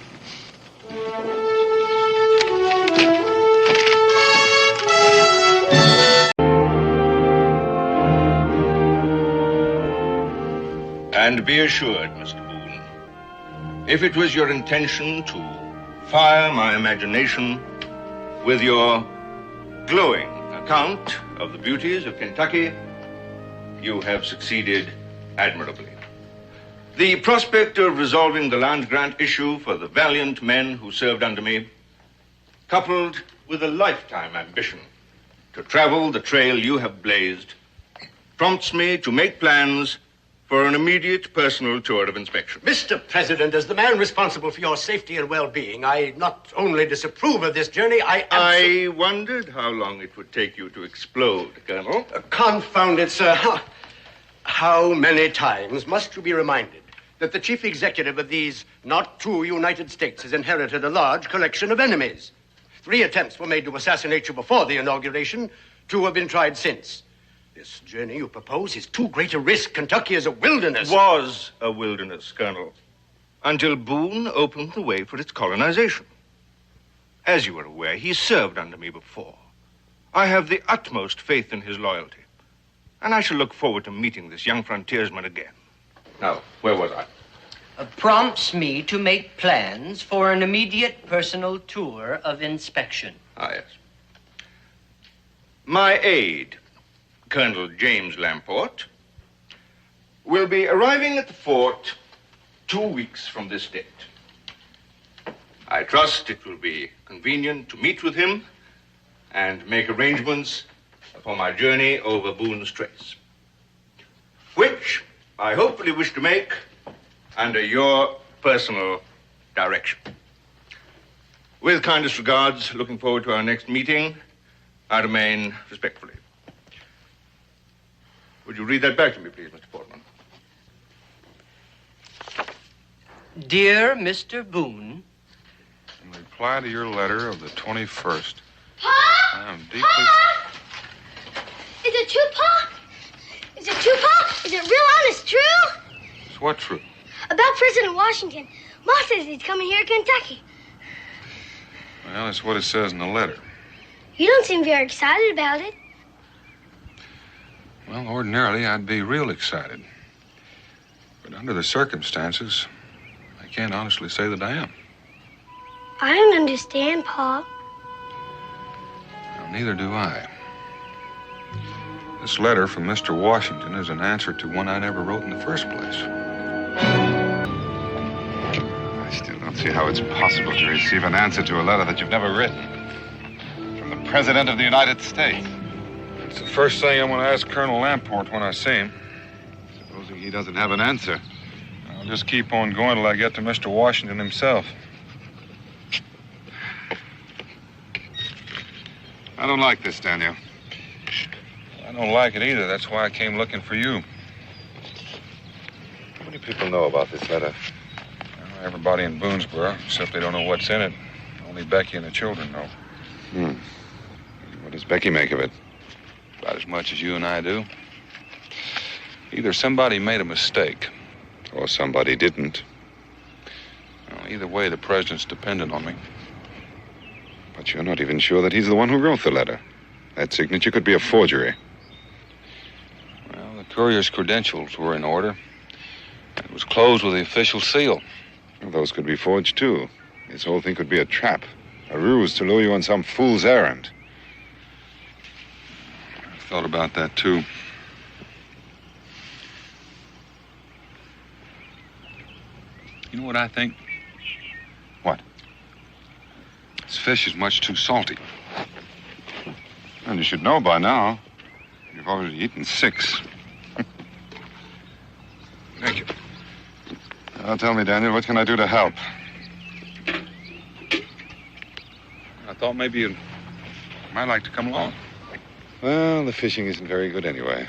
G: And be assured, Mr. Boone, if it was your intention to fire my imagination with your glowing account of the beauties of Kentucky, you have succeeded admirably. The prospect of resolving the land grant issue for the valiant men who served under me, coupled with a lifetime ambition to travel the trail you have blazed, prompts me to make plans for an immediate personal tour of inspection.
L: Mr. President, as the man responsible for your safety and well-being, I not only disapprove of this journey,
G: I wondered how long it would take you to explode, Colonel.
L: Confound it, sir. How many times must you be reminded that the chief executive of these not true United States has inherited a large collection of enemies? 3 attempts were made to assassinate you before the inauguration. 2 have been tried since. This journey you propose is too great a risk. Kentucky is a wilderness.
G: Was a wilderness, Colonel, until Boone opened the way for its colonization. As you are aware, he served under me before. I have the utmost faith in his loyalty, and I shall look forward to meeting this young frontiersman again. Now, where was I?
M: Prompts me to make plans for an immediate personal tour of inspection.
G: Ah, yes. My aide, Colonel James Lamport, will be arriving at the fort 2 weeks from this date. I trust it will be convenient to meet with him and make arrangements for my journey over Boone's Trace, which I hopefully wish to make under your personal direction. With kindest regards, looking forward to our next meeting, I remain respectfully. Would you read that back to me, please, Mr. Portman?
M: Dear Mr. Boone.
I: In reply to your letter of the 21st,
F: Pa?
I: I am deeply...
F: Pa? Is it true, Pa? Is it true, Pa? Is it real honest true?
I: It's what true?
F: About President Washington. Ma says he's coming here to Kentucky.
I: Well, that's what it says in the letter.
F: You don't seem very excited about it.
I: Well, ordinarily, I'd be real excited. But under the circumstances, I can't honestly say that I am.
F: I don't understand, Pa.
I: Well, neither do I. This letter from Mr. Washington is an answer to one I never wrote in the first place.
N: I still don't see how it's possible to receive an answer to a letter that you've never written. From the President of the United States.
I: It's the first thing I'm going to ask Colonel Lamport when I see him.
N: Supposing he doesn't have an answer.
I: I'll just keep on going till I get to Mr. Washington himself.
N: I don't like this, Daniel.
I: I don't like it either. That's why I came looking for you.
N: How many people know about this letter?
I: Well, everybody in Boonesboro, except they don't know what's in it. Only Becky and the children know.
N: What does Becky make of it?
I: About as much as you and I do. Either somebody made a mistake.
N: Or somebody didn't.
I: Well, either way, the president's dependent on me.
N: But you're not even sure that he's the one who wrote the letter. That signature could be a forgery.
I: Well, the courier's credentials were in order. It was closed with the official seal.
N: Well, those could be forged, too. This whole thing could be a trap. A ruse to lure you on some fool's errand.
I: I thought about that, too. You know what I think?
N: What?
I: This fish is much too salty.
N: And you should know by now. You've already eaten 6.
I: Thank you.
N: Now tell me, Daniel, what can I do to help?
I: I thought maybe you might like to come along.
N: Well, the fishing isn't very good anyway.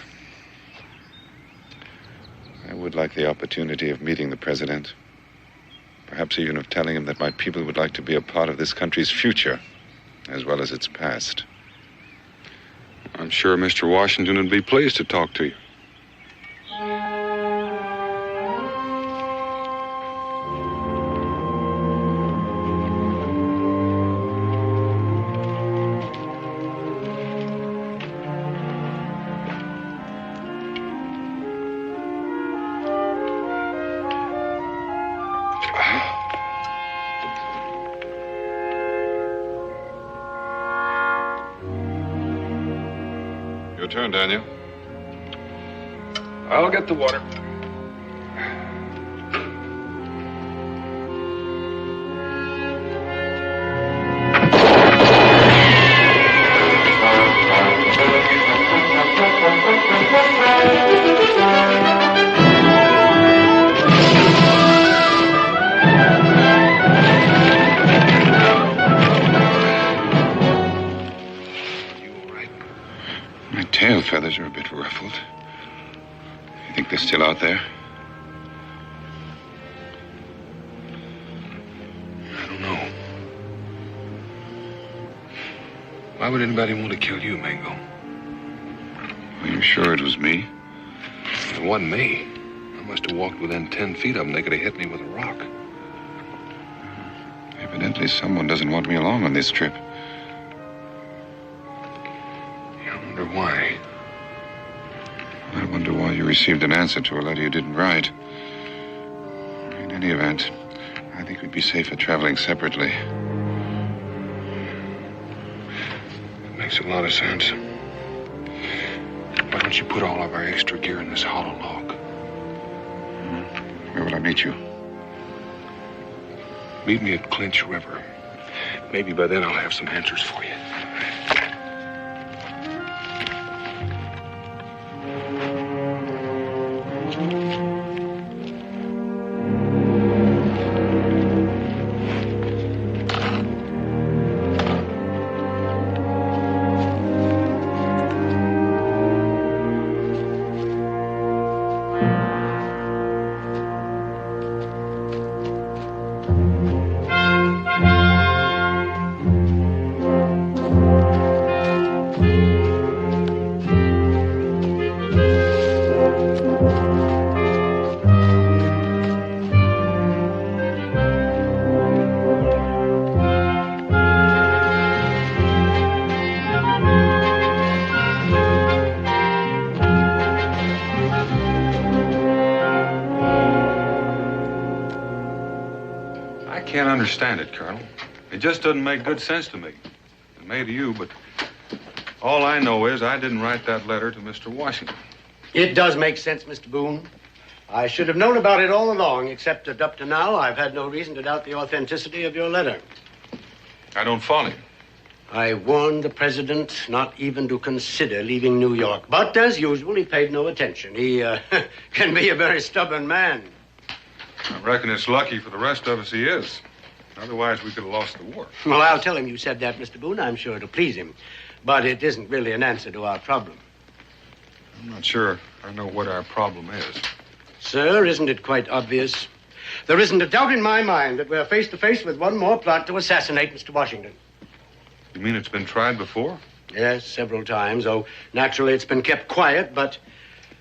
N: I would like the opportunity of meeting the president. Perhaps even of telling him that my people would like to be a part of this country's future, as well as its past.
I: I'm sure Mr. Washington would be pleased to talk to you.
N: Your turn, Daniel.
I: I'll get the water.
N: My tail feathers are a bit ruffled. You think they're still out there?
I: I don't know. Why would anybody want to kill you, Mango?
N: Are you sure it was me?
I: It wasn't me. I must have walked within 10 feet of them. They could have hit me with a rock.
N: Evidently, someone doesn't want me along on this trip.
I: I wonder why.
N: I wonder why you received an answer to a letter you didn't write. In any event, I think we'd be safer traveling separately.
I: It makes a lot of sense. Why don't you put all of our extra gear in this hollow log?
N: Where will I meet you?
I: Meet me at Clinch River. Maybe by then I'll have some answers for you. I can't understand it, Colonel. It just doesn't make good sense to me. It may to you, but All I know is I didn't write that letter to Mr. Washington.
L: It does make sense, Mr. Boone. I should have known about it all along, except that up to now, I've had no reason to doubt the authenticity of your letter.
I: I don't follow you.
L: I warned the president not even to consider leaving New York. But, as usual, he paid no attention. He can be a very stubborn man.
I: I reckon it's lucky for the rest of us he is. Otherwise, we could have lost the war.
L: Well, I'll tell him you said that, Mr. Boone. I'm sure it'll please him. But it isn't really an answer to our problem.
I: I'm not sure I know what our problem is.
L: Sir, isn't it quite obvious? There isn't a doubt in my mind that we're face to face with one more plot to assassinate Mr. Washington.
I: You mean it's been tried before?
L: Yes, several times. Oh, naturally, it's been kept quiet, but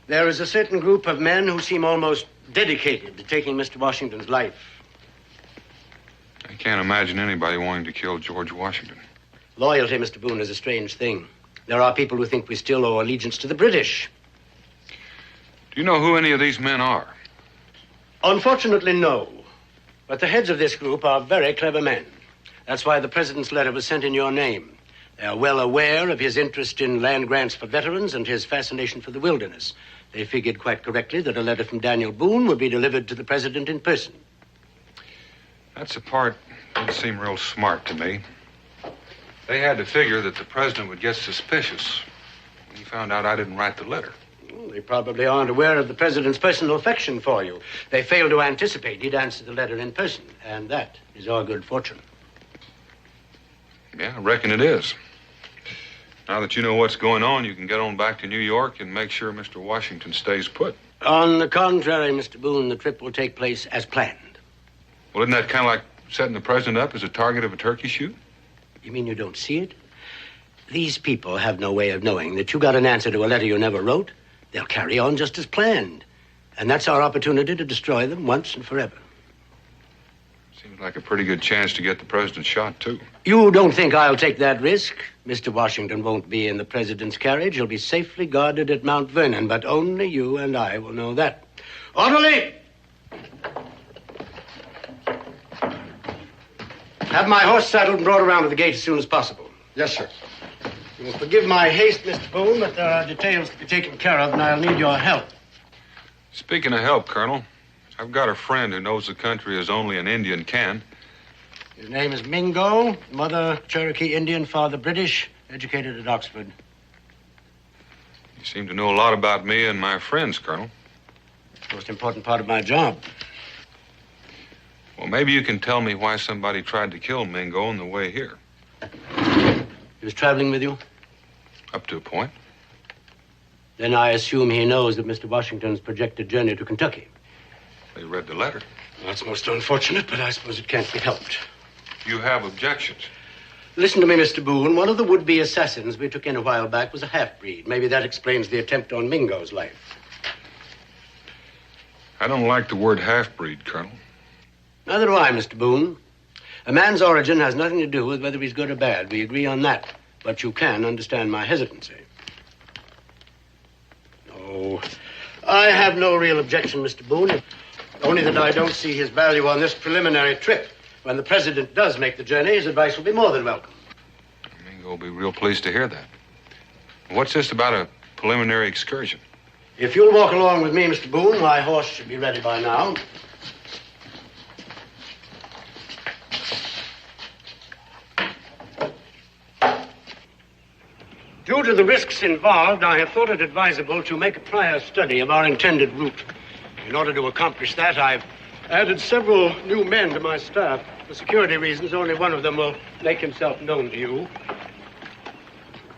L: there is a certain group of men who seem almost dedicated to taking Mr. Washington's life.
I: I can't imagine anybody wanting to kill George Washington.
L: Loyalty, Mr. Boone, is a strange thing. There are people who think we still owe allegiance to the British.
I: Do you know who any of these men are?
L: Unfortunately, no. But the heads of this group are very clever men. That's why the president's letter was sent in your name. They are well aware of his interest in land grants for veterans and his fascination for the wilderness. They figured quite correctly that a letter from Daniel Boone would be delivered to the president in person.
I: That's the part that doesn't seem real smart to me. They had to figure that the president would get suspicious when he found out I didn't write the letter.
L: Well, they probably aren't aware of the president's personal affection for you. They failed to anticipate he'd answer the letter in person, and that is our good fortune.
I: Yeah, I reckon it is. Now that you know what's going on, you can get on back to New York and make sure Mr. Washington stays put.
L: On the contrary, Mr. Boone, the trip will take place as planned.
I: Well, isn't that kind of like setting the president up as a target of a turkey shoot?
L: You mean you don't see it? These people have no way of knowing that you got an answer to a letter you never wrote. They'll carry on just as planned. And that's our opportunity to destroy them once and forever.
I: Seems like a pretty good chance to get the president shot, too.
L: You don't think I'll take that risk? Mr. Washington won't be in the president's carriage. He'll be safely guarded at Mount Vernon, but only you and I will know that. Orderly! Have my horse saddled and brought around to the gate as soon as possible.
H: Yes, sir.
L: You will forgive my haste, Mr. Boone, but there are details to be taken care of, and I'll need your help.
I: Speaking of help, Colonel, I've got a friend who knows the country as only an Indian can.
L: His name is Mingo, mother Cherokee Indian, father British, educated at Oxford.
I: You seem to know a lot about me and my friends, Colonel.
L: Most important part of my job.
I: Well, maybe you can tell me why somebody tried to kill Mingo on the way here.
L: He was traveling with you?
I: Up to a point.
L: Then I assume he knows of Mr. Washington's projected journey to Kentucky.
I: They read the letter.
L: That's most unfortunate, but I suppose it can't be helped.
I: You have objections?
L: Listen to me, Mr. Boone. One of the would-be assassins we took in a while back was a half-breed. Maybe that explains the attempt on Mingo's life.
I: I don't like the word half-breed, Colonel.
L: Neither do I, Mr. Boone. A man's origin has nothing to do with whether he's good or bad. We agree on that. But you can understand my hesitancy. Oh, I have no real objection, Mr. Boone. Only that I don't see his value on this preliminary trip. When the president does make the journey, his advice will be more than welcome.
I: Mingo will be real pleased to hear that. What's this about a preliminary excursion?
L: If you'll walk along with me, Mr. Boone, my horse should be ready by now. Due to the risks involved, I have thought it advisable to make a prior study of our intended route. In order to accomplish that, I've added several new men to my staff. For security reasons, only one of them will make himself known to you.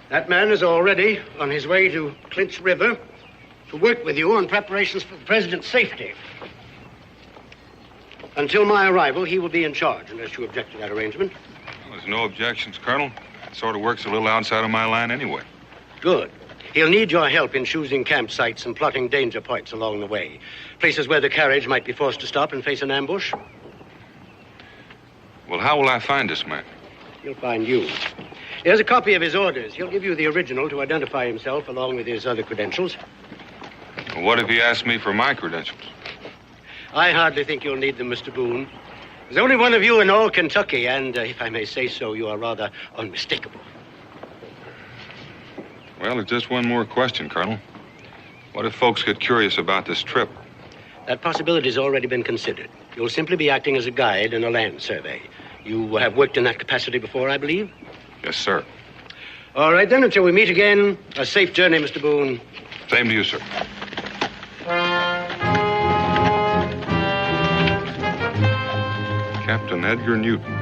L: That man is already on his way to Clinch River to work with you on preparations for the president's safety. Until my arrival, he will be in charge, unless you object to that arrangement.
I: Well, there's no objections, Colonel. It sort of works a little outside of my line anyway.
L: Good. He'll need your help in choosing campsites and plotting danger points along the way. Places where the carriage might be forced to stop and face an ambush.
I: Well, how will I find this man?
L: He'll find you. Here's a copy of his orders. He'll give you the original to identify himself along with his other credentials.
I: Well, what if he asks me for my credentials?
L: I hardly think you'll need them, Mr. Boone. There's only one of you in all Kentucky, and if I may say so, you are rather unmistakable.
I: Well, it's just one more question, Colonel. What if folks get curious about this trip?
L: That possibility has already been considered. You'll simply be acting as a guide in a land survey. You have worked in that capacity before, I believe?
I: Yes, sir.
L: All right, then, until we meet again, a safe journey, Mr. Boone.
I: Same to you, sir. Captain Edgar Newton.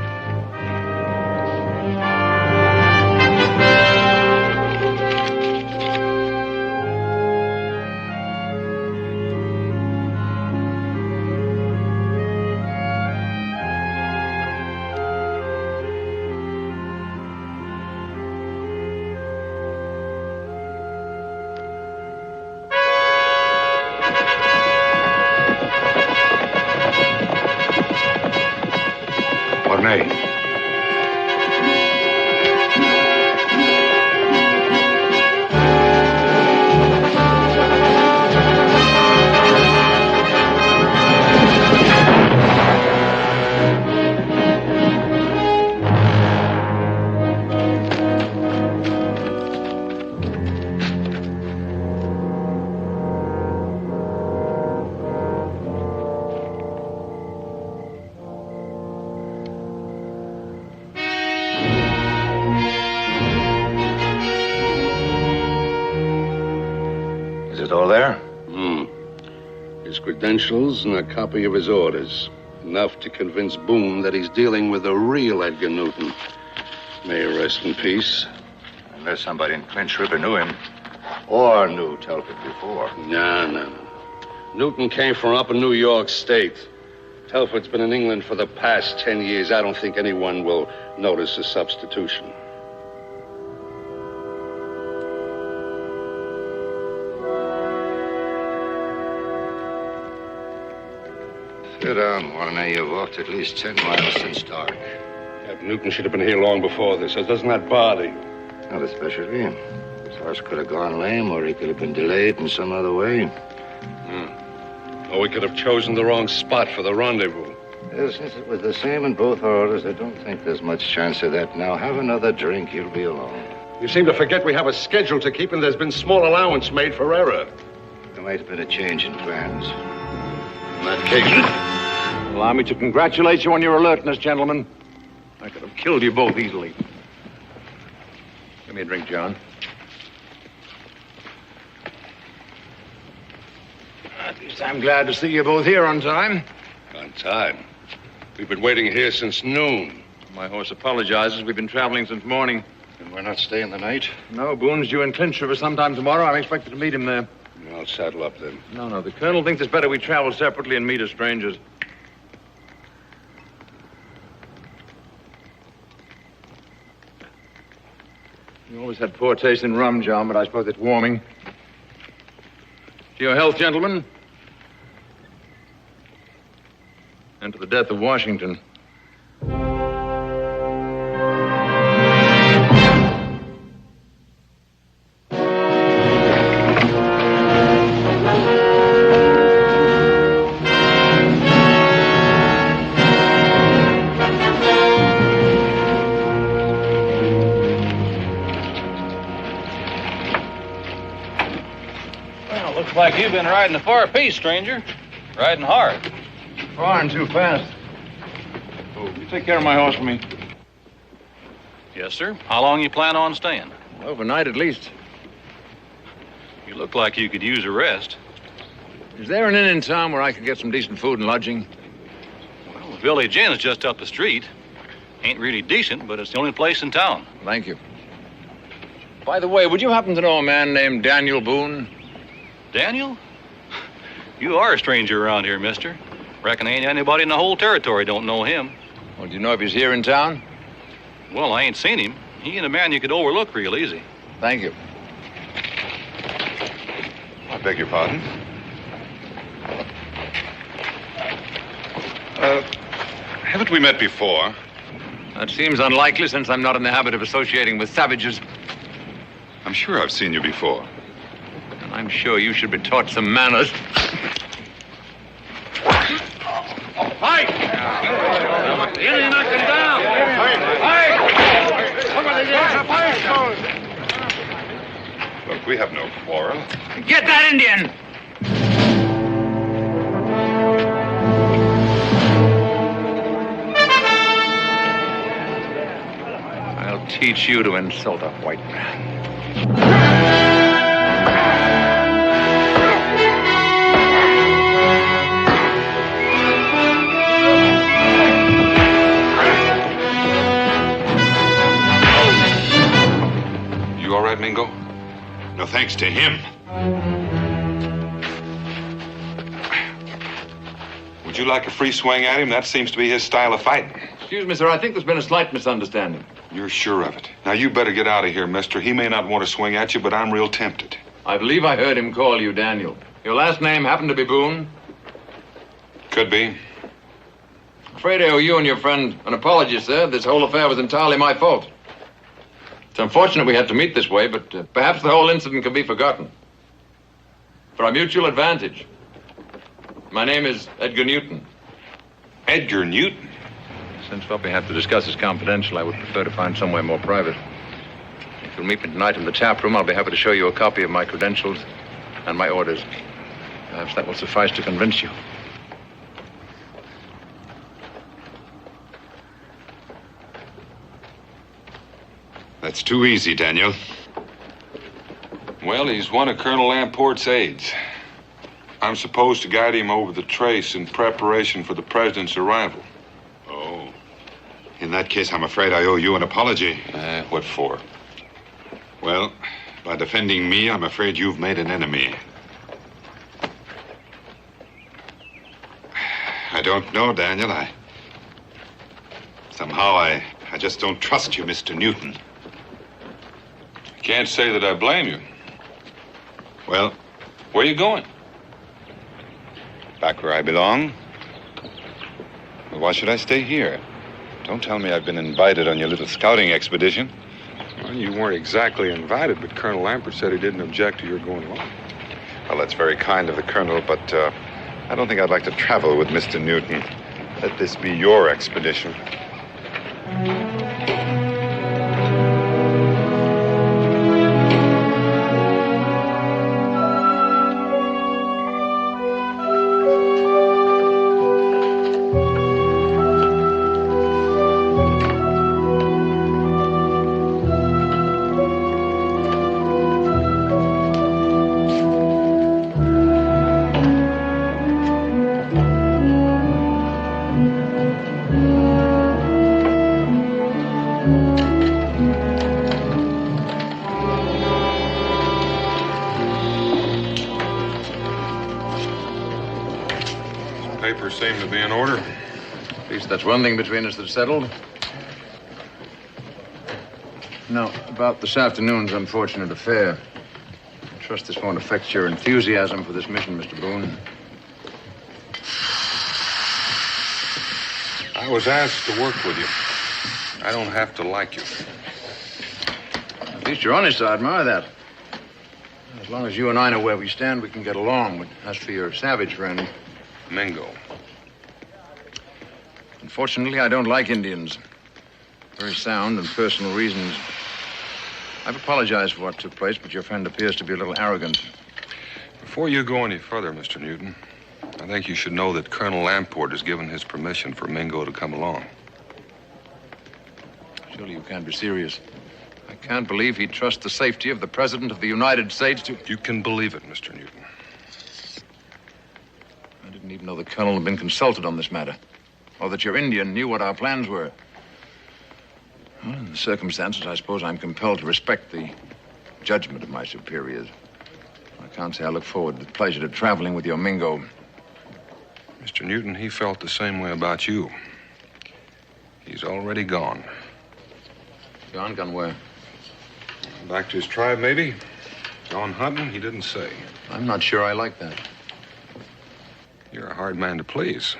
O: Credentials and a copy of his orders. Enough to convince Boone that he's dealing with the real Edgar Newton. May he rest in peace.
G: Unless somebody in Clinch River knew him. Or knew Telford before.
O: No. Newton came from up in New York State. Telford's been in England for the past 10 years. I don't think anyone will notice a substitution.
G: Sit down, Warner. You've walked at least 10 miles since dark.
O: Captain Newton should have been here long before this. So doesn't that bother you?
G: Not especially. His horse could have gone lame, or he could have been delayed in some other way.
O: Or we could have chosen the wrong spot for the rendezvous.
G: Well, since it was the same in both orders, I don't think there's much chance of that now. Have another drink. You'll be alone.
O: You seem to forget we have a schedule to keep, and there's been small allowance made for error.
G: There might have been a change in plans.
O: In that case...
P: Allow me to congratulate you on your alertness, gentlemen. I could have killed you both easily. Give me a drink, John. At least I'm glad to see you both here on time.
O: On time? We've been waiting here since noon.
P: My horse apologizes. We've been traveling since morning.
O: And we're not staying the night?
P: No, Boone's due in Clinch River sometime tomorrow. I'm expected to meet him there.
O: I'll saddle up then.
P: No. The colonel thinks it's better we travel separately and meet as strangers. You always had poor taste in rum, John, but I suppose it's warming. To your health, gentlemen. And to the death of Washington.
Q: Looks like you've been riding a far piece, stranger. Riding hard.
P: Far and too fast. Oh, you take care of my horse for me.
Q: Yes, sir. How long you plan on staying?
P: Overnight at least.
Q: You look like you could use a rest.
P: Is there an inn in town where I could get some decent food and lodging?
Q: Well, the Village Inn's just up the street. Ain't really decent, but it's the only place in town.
P: Thank you. By the way, would you happen to know a man named Daniel Boone?
Q: Daniel? You are a stranger around here, mister. Reckon ain't anybody in the whole territory don't know him.
P: Well, do you know if he's here in town?
Q: Well, I ain't seen him. He ain't a man you could overlook real easy.
P: Thank you.
I: I beg your pardon? Haven't we met before?
P: That seems unlikely since I'm not in the habit of associating with savages.
I: I'm sure I've seen you before.
P: And I'm sure you should be taught some manners.
O: Fight! The Indian knocked him down! Fight! Look at the fight!
N: We have no quarrel.
P: Get that Indian! I'll teach you to insult a white man.
I: You all right, Mingo?
N: No thanks to him.
I: Would you like a free swing at him? That seems to be his style of fighting.
P: Excuse me, sir. I think there's been a slight misunderstanding.
I: You're sure of it? Now, you better get out of here, mister. He may not want to swing at you, but I'm real tempted.
P: I believe I heard him call you Daniel. Your last name happened to be Boone?
I: Could be.
P: Afraid I owe you and your friend an apology, sir. This whole affair was entirely my fault. It's unfortunate we had to meet this way, but perhaps the whole incident can be forgotten. For our mutual advantage. My name is Edgar Newton.
I: Edgar Newton?
P: Since what we have to discuss is confidential, I would prefer to find somewhere more private. If you'll meet me tonight in the tap room, I'll be happy to show you a copy of my credentials and my orders. Perhaps that will suffice to convince you.
N: That's too easy, Daniel.
I: Well, he's one of Colonel Lamport's aides. I'm supposed to guide him over the trace in preparation for the president's arrival.
N: Oh. In that case, I'm afraid I owe you an apology.
I: What for?
N: Well, by defending me, I'm afraid you've made an enemy. I don't know, Daniel. Somehow I just don't trust you, Mr. Newton.
I: I can't say that I blame you.
N: Well,
I: where are you going?
N: Back where I belong. Well, why should I stay here? Don't tell me I've been invited on your little scouting expedition.
I: Well, you weren't exactly invited, but Colonel Lampert said he didn't object to your going along.
N: Well, that's very kind of the Colonel, but I don't think I'd like to travel with Mr. Newton. Let this be your expedition.
I: Papers seem to be in order.
P: At least that's one thing between us that's settled. Now, about this afternoon's unfortunate affair. I trust this won't affect your enthusiasm for this mission, Mr. Boone.
I: I was asked to work with you. I don't have to like you.
P: At least you're honest, I admire that. As long as you and I know where we stand, we can get along. But as for your savage friend...
I: Mingo.
P: Unfortunately, I don't like Indians. Very sound and personal reasons. I've apologized for what took place, but your friend appears to be a little arrogant.
I: Before you go any further, Mr. Newton, I think you should know that Colonel Lamport has given his permission for Mingo to come along.
P: Surely you can't be serious. I can't believe he'd trust the safety of the President of the United States to...
I: You can believe it, Mr. Newton.
P: I didn't even know the Colonel had been consulted on this matter, or that your Indian knew what our plans were. Well, in the circumstances, I suppose I'm compelled to respect the judgment of my superiors. I can't say I look forward with pleasure to traveling with your Mingo.
I: Mr. Newton, he felt the same way about you. He's already gone.
P: Gone? Gone where?
I: Back to his tribe, maybe. Gone hunting, he didn't say.
P: I'm not sure I like that.
I: You're a hard man to please.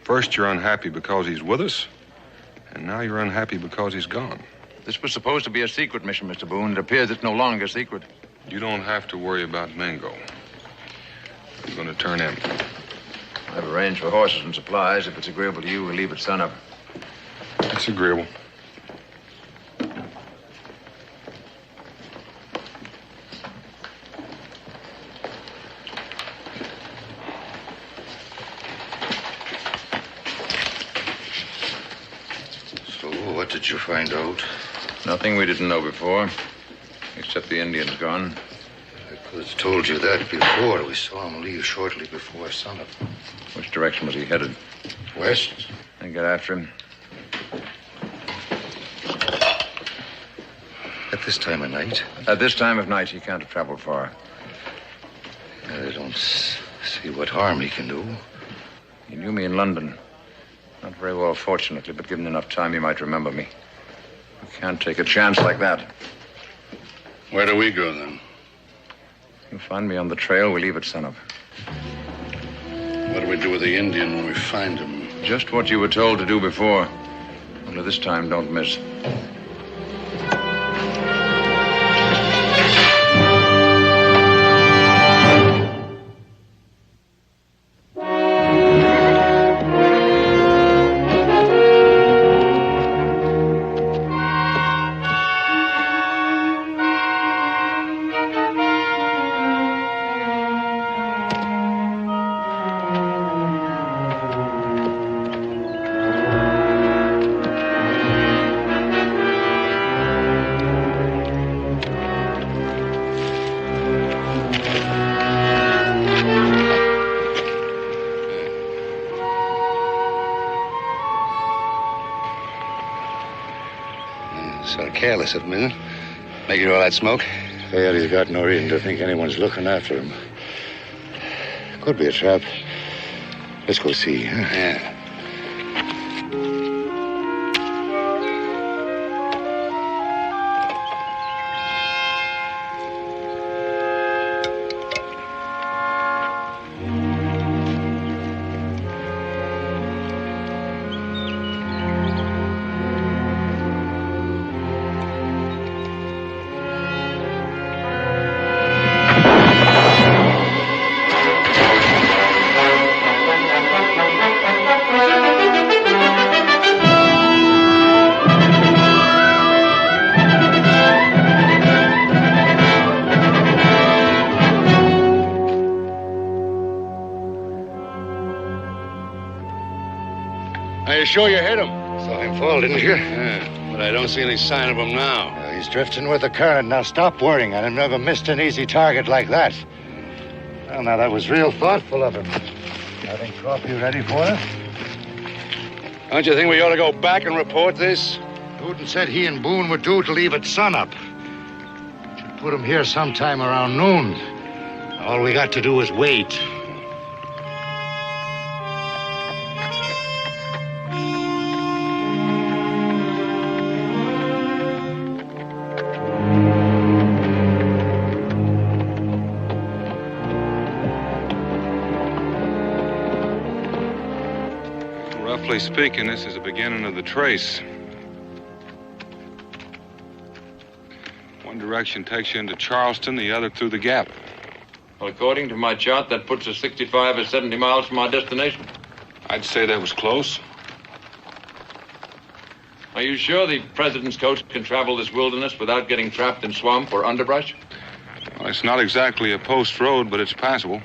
I: First, you're unhappy because he's with us, and now you're unhappy because he's gone.
P: This was supposed to be a secret mission, Mr. Boone. It appears it's no longer secret.
I: You don't have to worry about Mingo. I'm going to turn in.
P: I've arranged for horses and supplies. If it's agreeable to you, we'll leave at sunup.
I: It's agreeable.
O: What did you find out?
P: Nothing we didn't know before, except the Indian's gone.
O: I could have told you that before. We saw him leave shortly before sunup.
P: Which direction was he headed?
O: West.
P: Then get after him.
O: At this time of night?
P: At this time of night, he can't have traveled far.
O: I don't see what harm he can do.
P: He knew me in London. Not very well, fortunately, but given enough time, he might remember me. You can't take a chance like that.
O: Where do we go, then?
P: You find me on the trail, we leave at sunup.
O: What do we do with the Indian when we find him?
P: Just what you were told to do before. Only this time, don't miss.
O: Sort of careless of him, isn't it? Making all that smoke.
R: Well, he's got no reason to think anyone's looking after him. Could be a trap. Let's go see, huh?
O: Yeah. Are you sure you hit him?
R: Saw him fall, didn't you?
O: Yeah, but I don't see any sign of him now.
R: He's drifting with the current. Now stop worrying. I've never missed an easy target like that. Well, now that was real thoughtful of him. I think coffee ready for us?
O: Don't you think we ought to go back and report this?
R: Newton said he and Boone were due to leave at sunup. Should put him here sometime around noon. All we got to do is wait.
I: Roughly speaking, this is the beginning of the trace. One direction takes you into Charleston, the other through the Gap.
P: Well, according to my chart, that puts us 65 or 70 miles from our destination.
I: I'd say that was close.
P: Are you sure the president's coach can travel this wilderness without getting trapped in swamp or underbrush?
I: Well, it's not exactly a post road, but it's passable.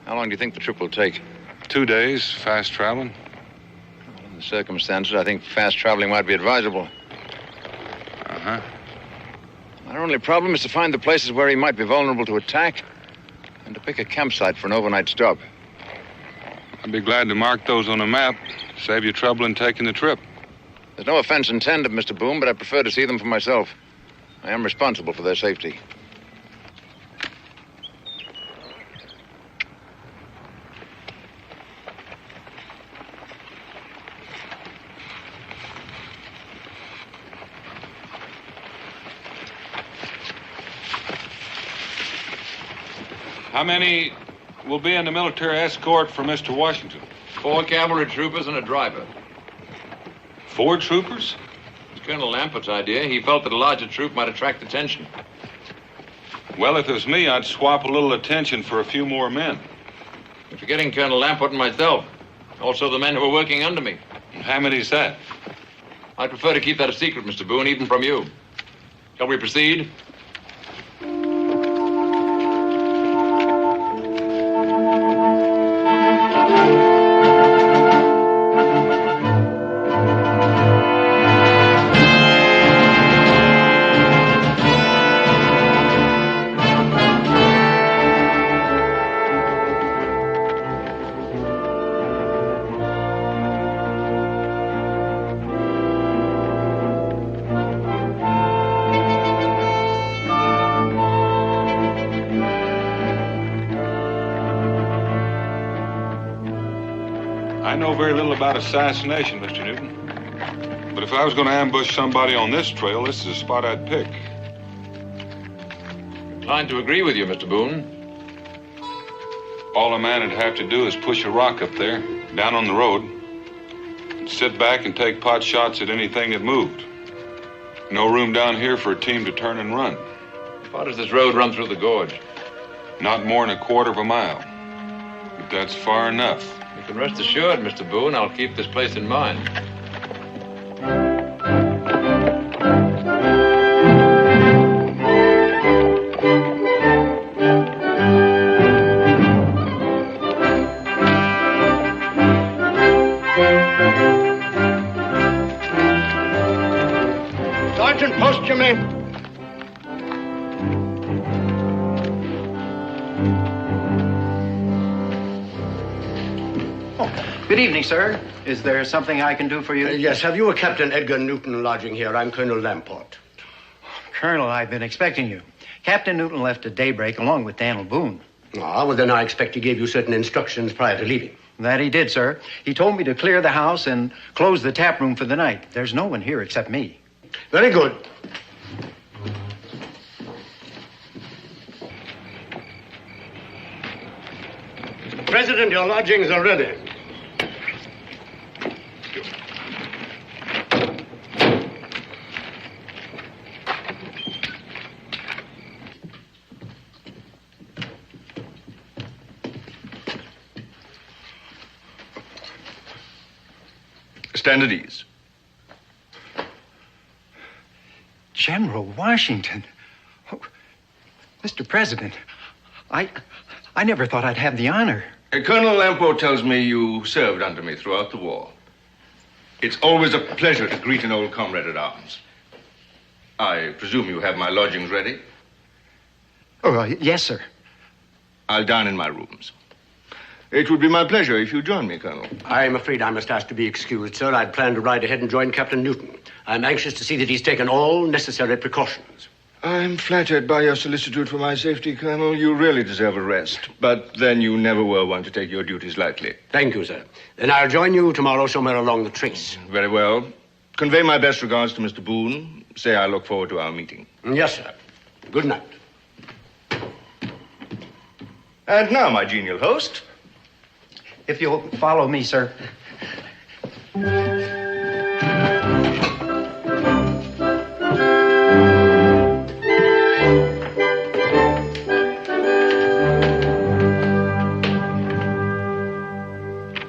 P: How long do you think the trip will take?
I: 2 days, fast traveling.
P: In the circumstances, I think fast traveling might be advisable.
I: Uh-huh.
P: Our only problem is to find the places where he might be vulnerable to attack and to pick a campsite for an overnight stop.
I: I'd be glad to mark those on a map. Save you trouble in taking the trip.
P: There's no offense intended, Mr. Boone, but I prefer to see them for myself. I am responsible for their safety.
I: How many will be in the military escort for Mr. Washington?
P: 4 cavalry troopers and a driver.
I: 4 troopers?
P: It's Colonel Lampert's idea. He felt that a larger troop might attract attention.
I: Well, if it was me, I'd swap a little attention for a few more men.
P: You're forgetting Colonel Lampert and myself. Also the men who are working under me.
I: How many's that?
P: I'd prefer to keep that a secret, Mr. Boone, even from you. Shall we proceed?
I: I know very little about assassination, Mr. Newton. But if I was going to ambush somebody on this trail, this is a spot I'd pick.
P: Inclined to agree with you, Mr. Boone.
I: All a man would have to do is push a rock up there, down on the road, and sit back and take pot shots at anything that moved. No room down here for a team to turn and run.
P: How far does this road run through the gorge?
I: Not more than a quarter of a mile. But that's far enough.
P: You can rest assured, Mr. Boone, I'll keep this place in mind.
L: Sergeant, post your men.
K: Good evening, sir. Is there something I can do for you?
L: Yes, have you a Captain Edgar Newton lodging here? I'm Colonel Lamport.
K: Colonel, I've been expecting you. Captain Newton left at daybreak along with Daniel Boone.
L: Ah, well, then I expect he gave you certain instructions prior to leaving.
K: That he did, sir. He told me to clear the house and close the tap room for the night. There's no one here except me.
L: Very good. Mr. President, your lodgings are ready.
G: Stand at ease.
K: General Washington. Oh, Mr. President, I never thought I'd have the honor.
G: Colonel Lamport tells me you served under me throughout the war. It's always a pleasure to greet an old comrade at arms. I presume you have my lodgings ready?
K: Oh, yes, sir.
G: I'll dine in my rooms. It would be my pleasure if you join me, Colonel.
L: I'm afraid I must ask to be excused, sir. I'd planned to ride ahead and join Captain Newton. I'm anxious to see that he's taken all necessary precautions.
G: I'm flattered by your solicitude for my safety, Colonel. You really deserve a rest. But then you never were one to take your duties lightly.
L: Thank you, sir. Then I'll join you tomorrow somewhere along the trace.
G: Very well. Convey my best regards to Mr. Boone. Say I look forward to our meeting.
L: Yes, sir. Good night.
G: And now, my genial host.
K: If you'll follow me, sir.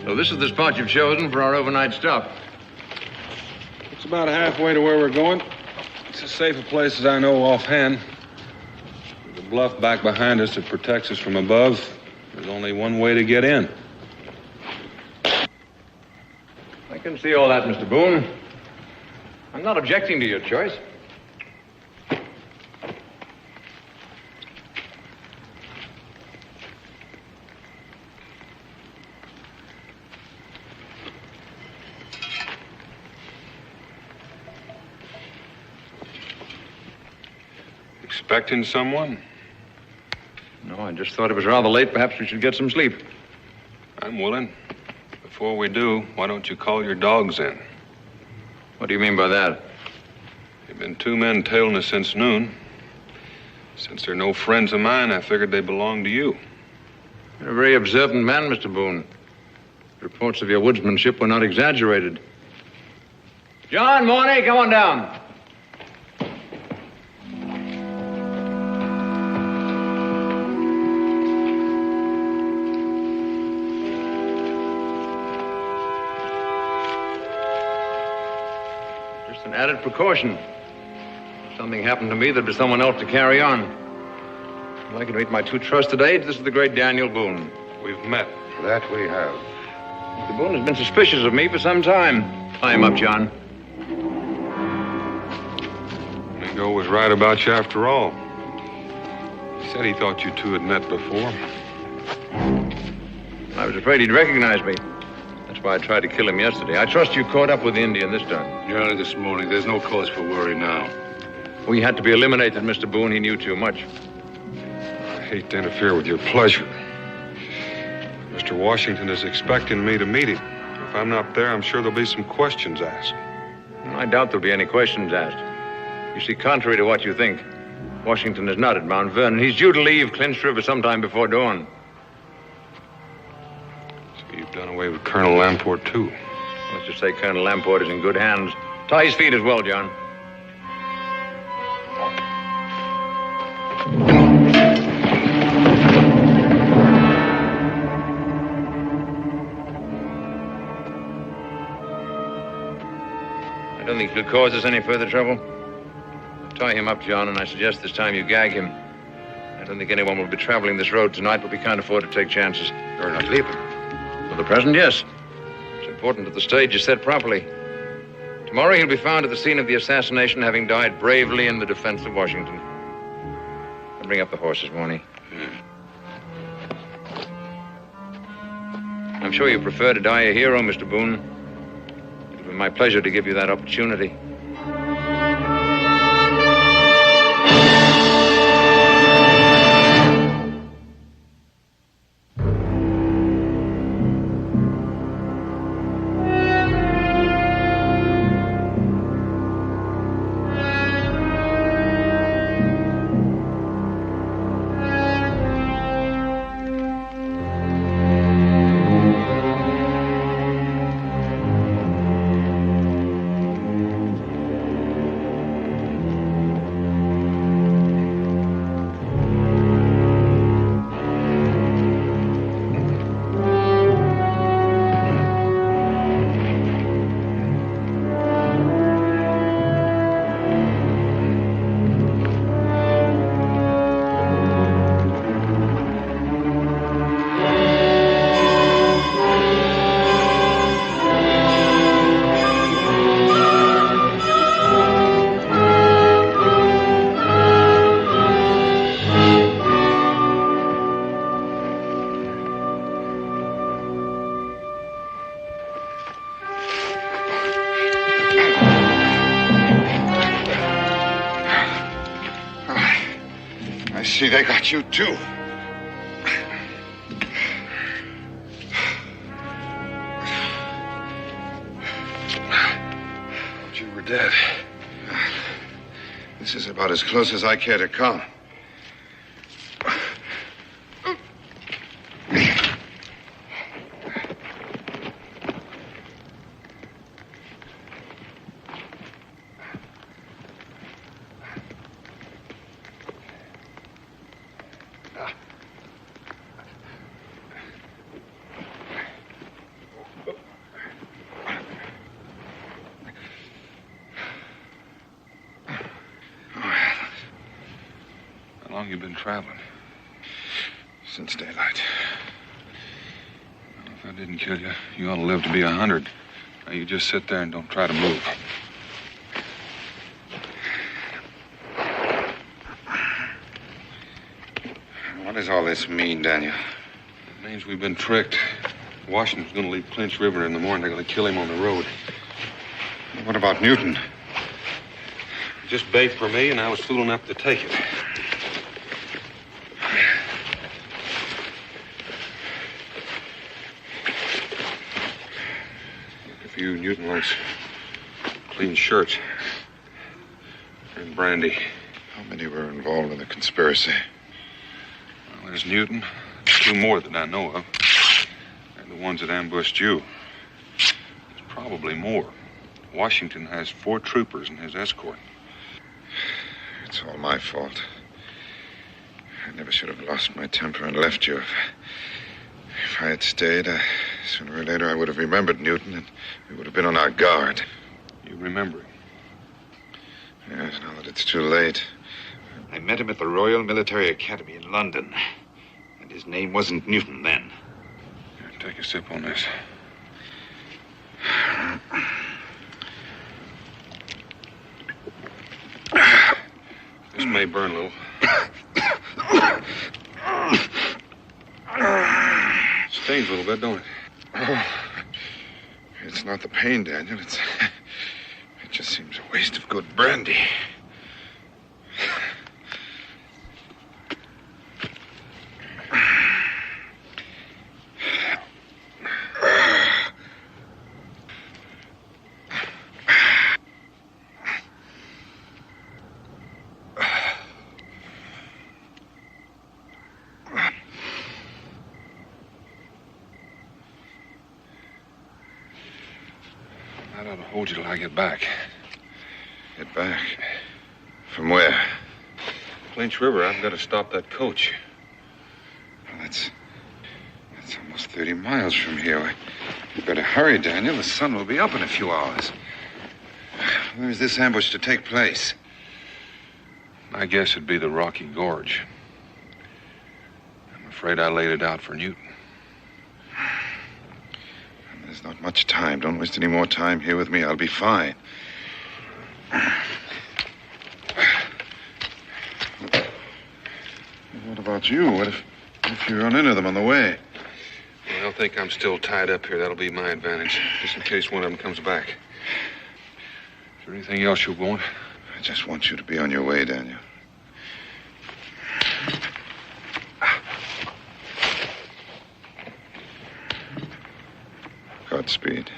P: So this is the spot you've chosen for our overnight stop.
I: It's about halfway to where we're going. It's as safe a place as I know offhand. With a bluff back behind us that protects us from above. There's only one way to get in.
P: I can see all that, Mr. Boone. I'm not objecting to your choice.
I: Expecting someone?
P: No, I just thought it was rather late. Perhaps we should get some sleep.
I: I'm willing. Before we do, why don't you call your dogs in?
P: What do you mean by that?
I: There've been two men tailing us since noon. Since they're no friends of mine, I figured they belonged to you.
P: You're a very observant man, Mr. Boone. Reports of your woodsmanship were not exaggerated. John, Mornay, come on down. Just an added precaution. If something happened to me, there'd be someone else to carry on. I'd like you to meet my two trusted aides. This is the great Daniel Boone.
I: We've met.
R: That we have.
P: Mr. Boone has been suspicious of me for some time. Tie him up, John.
I: Mingo was right about you after all. He said he thought you two had met before.
P: I was afraid he'd recognize me. That's why I tried to kill him yesterday. I trust you caught up with the Indian this time.
O: Early this morning. There's no cause for worry now.
P: We had to be eliminated, Mr. Boone. He knew too much.
I: I hate to interfere with your pleasure. Mr. Washington is expecting me to meet him. If I'm not there, I'm sure there'll be some questions asked.
P: I doubt there'll be any questions asked. You see, contrary to what you think, Washington is not at Mount Vernon. He's due to leave Clinch River sometime before dawn.
I: So you've done away with Colonel Lamport, too?
P: Let's just say Colonel Lamport is in good hands. Tie his feet as well, John. I don't think he'll cause us any further trouble. Tie him up, John, and I suggest this time you gag him. I don't think anyone will be traveling this road tonight, but we can't afford to take chances.
C: You're not leaving.
P: For the present, yes. It's important that the stage is set properly. Tomorrow he'll be found at the scene of the assassination, having died bravely in the defense of Washington. I'll bring up the horses, won't he? I'm sure you prefer to die a hero, Mr. Boone. It'll be my pleasure to give you that opportunity.
N: See, they got you, too. Thought you were dead. This is about as close as I care to come.
I: How long you been traveling?
N: Since daylight.
I: Well, if I didn't kill you, you ought to live to be 100. Now, you just sit there and don't try to move.
N: What does all this mean, Daniel?
I: It means we've been tricked. Washington's going to leave Clinch River in the morning. They're going to kill him on the road.
N: What about Newton?
I: Just bait for me, and I was fool enough to take it. If you, Newton likes clean shirts and brandy.
N: How many were involved in the conspiracy?
I: Well, there's Newton. 2 more that I know of. They're the ones that ambushed you. There's probably more. Washington has 4 troopers in his escort.
N: It's all my fault. I never should have lost my temper and left you. If I had stayed, sooner or later I would have remembered Newton, and we would have been on our guard.
I: You remember him?
N: Yes, now that it's too late. I met him at the Royal Military Academy in London. And his name wasn't Newton then.
I: Here, take a sip on this. This may burn a little. Stings a little bit, don't it?
N: Oh, it's not the pain, Daniel. It just seems a waste of good brandy.
E: I'll hold you till I get back.
N: Get back? From where?
E: Lynch River. I've got to stop that coach.
N: Well, that's almost 30 miles from here. You better hurry, Daniel. The sun will be up in a few hours. Where is this ambush to take place?
E: I guess it'd be the Rocky Gorge. I'm afraid I laid it out for Newton.
N: There's not much time. Don't waste any more time here with me. I'll be fine. What about you? What if you run into them on the way?
E: Well, they'll think I'm still tied up here. That'll be my advantage, just in case one of them comes back. Is there anything else you want?
N: I just want you to be on your way, Daniel. Godspeed.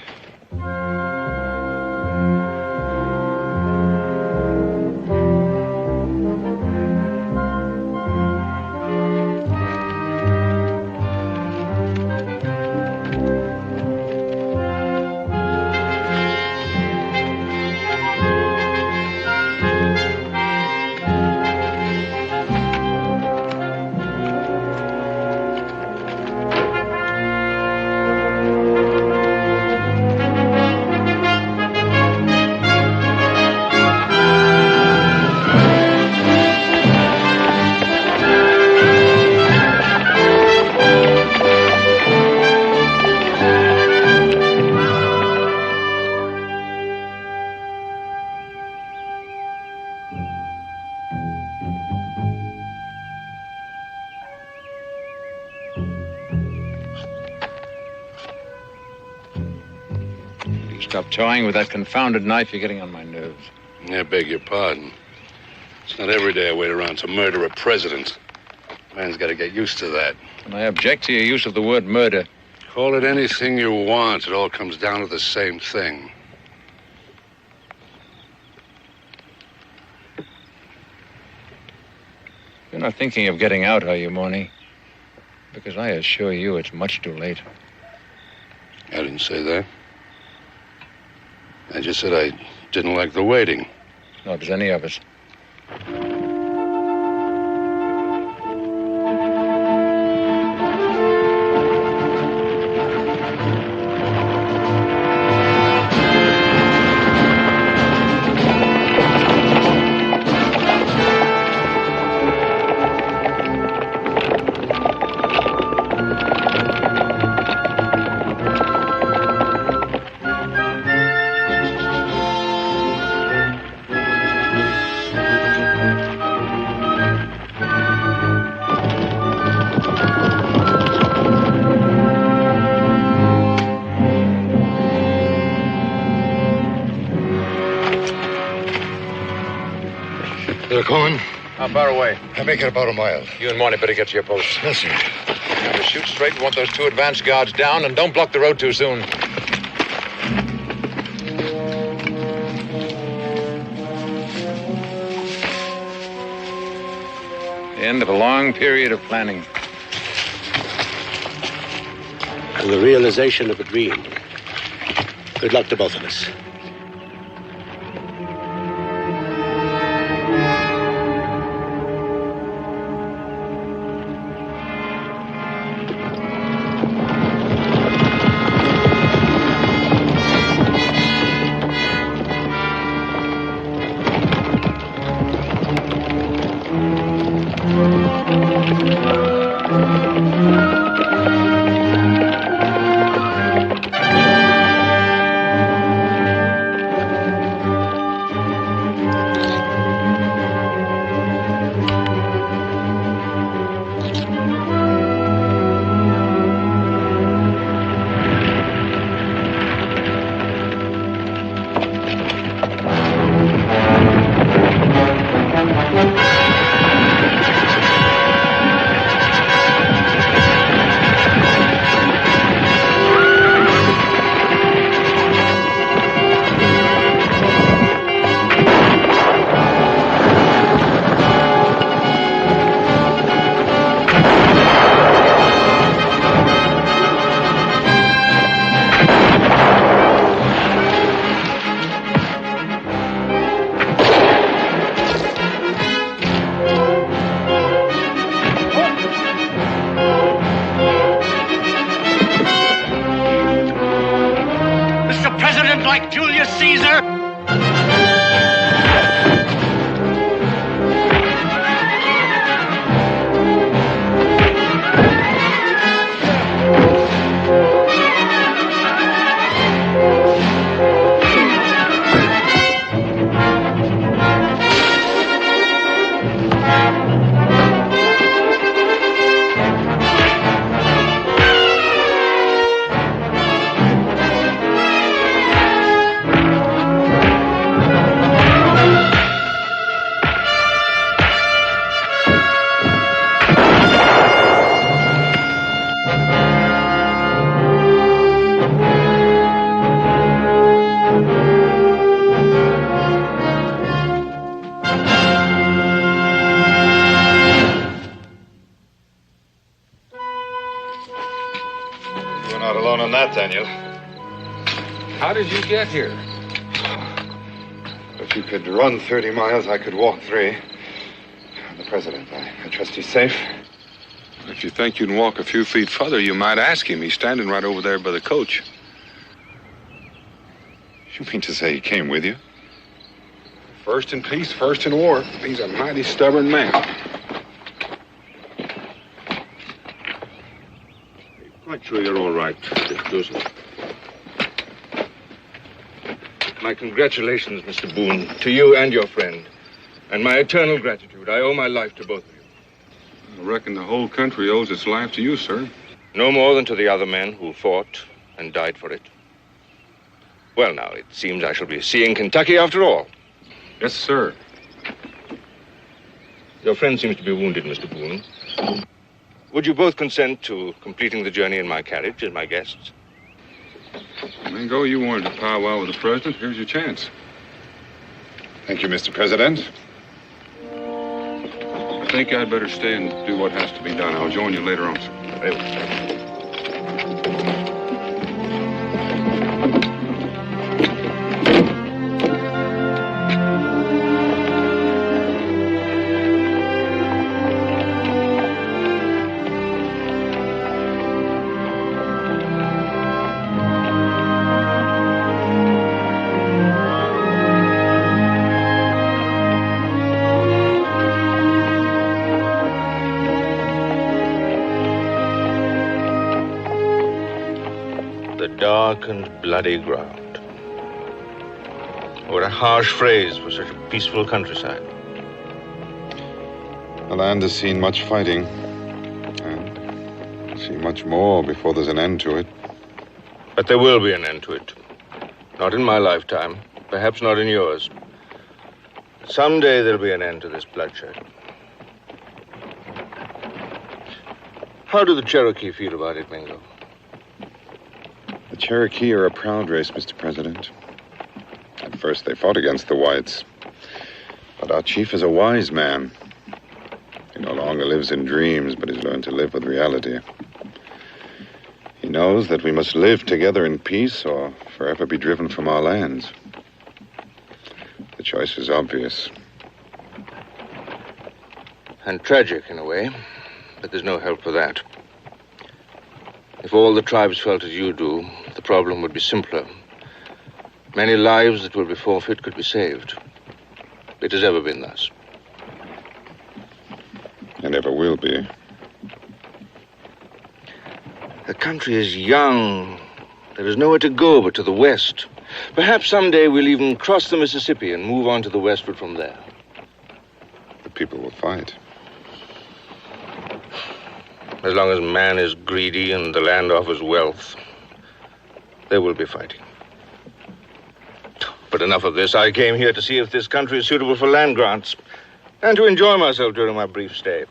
P: Stop toying with that confounded knife. You're getting on my nerves.
O: I beg your pardon. It's not every day I wait around to murder a president. Man's got to get used to that.
P: And I object to your use of the word murder.
O: Call it anything you want. It all comes down to the same thing.
P: You're not thinking of getting out, are you, Morny? Because I assure you it's much too late.
O: I didn't say that. I just said I didn't like the waiting.
P: Nor does any of us.
R: They're coming.
P: How far away?
R: I make it about a mile.
P: You and Morny better get to your posts.
R: Yes, sir.
P: Now, to shoot straight, we want those two advance guards down, and don't block the road too soon. The end of a long period of planning.
D: And the realization of a dream. Good luck to both of us.
N: not alone on that, Daniel.
E: How did you get here?
N: If you could run 30 miles, I could walk 3. The President, I trust he's safe.
E: If you think you can walk a few feet further, you might ask him. He's standing right over there by the coach.
N: You mean to say he came with you?
E: First in peace, first in war. He's a mighty stubborn man.
G: Quite sure you're all right, Mr. Joseph. My congratulations, Mr. Boone, to you and your friend. And my eternal gratitude. I owe my life to both of you.
E: I reckon the whole country owes its life to you, sir.
G: No more than to the other men who fought and died for it. Well, now, it seems I shall be seeing Kentucky after all.
E: Yes, sir.
G: Your friend seems to be wounded, Mr. Boone. Would you both consent to completing the journey in my carriage as my guests?
E: Mingo, you wanted to powwow with the President. Here's your chance.
N: Thank you, Mr. President.
E: I think I'd better stay and do what has to be done. I'll join you later on, sir.
G: Very well. Dark and bloody ground. What a harsh phrase for such a peaceful countryside.
N: The land has seen much fighting, and will see much more before there's an end to it.
G: But there will be an end to it. Not in my lifetime, perhaps not in yours. Someday there'll be an end to this bloodshed. How do the Cherokee feel about it, Mingo?
N: The Cherokee are a proud race, Mr. President. At first, they fought against the whites. But our chief is a wise man. He no longer lives in dreams, but he's learned to live with reality. He knows that we must live together in peace or forever be driven from our lands. The choice is obvious.
G: And tragic, in a way. But there's no help for that. If all the tribes felt as you do, the problem would be simpler. Many lives that will be forfeit could be saved. It has ever been thus.
N: And ever will be.
G: The country is young. There is nowhere to go but to the west. Perhaps someday we'll even cross the Mississippi and move on to the westward from there.
N: The people will fight.
G: As long as man is greedy and the land offers wealth, there will be fighting. But enough of this. I came here to see if this country is suitable for land grants and to enjoy myself during my brief stay.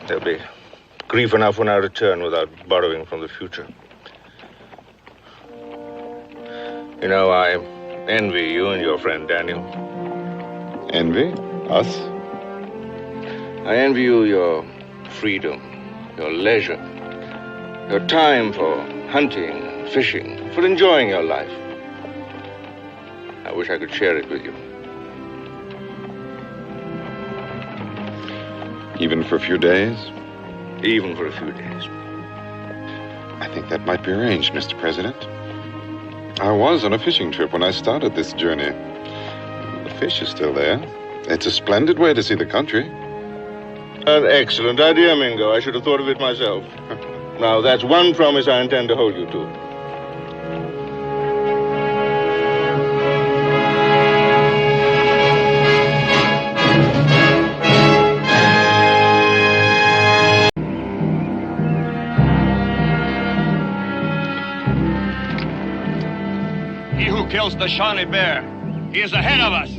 G: There'll be grief enough when I return without borrowing from the future. You know, I envy you and your friend Daniel.
N: Envy? Us?
G: I envy you your freedom, your leisure, your time for hunting, fishing, for enjoying your life. I wish I could share it with you.
N: Even for a few days?
G: Even for a few days.
N: I think that might be arranged, Mr. President. I was on a fishing trip when I started this journey. The fish is still there. It's a splendid way to see the country.
G: An excellent idea, Mingo. I should have thought of it myself. Now, that's one promise I intend to hold you to.
S: He who kills the Shawnee Bear, he is ahead of us.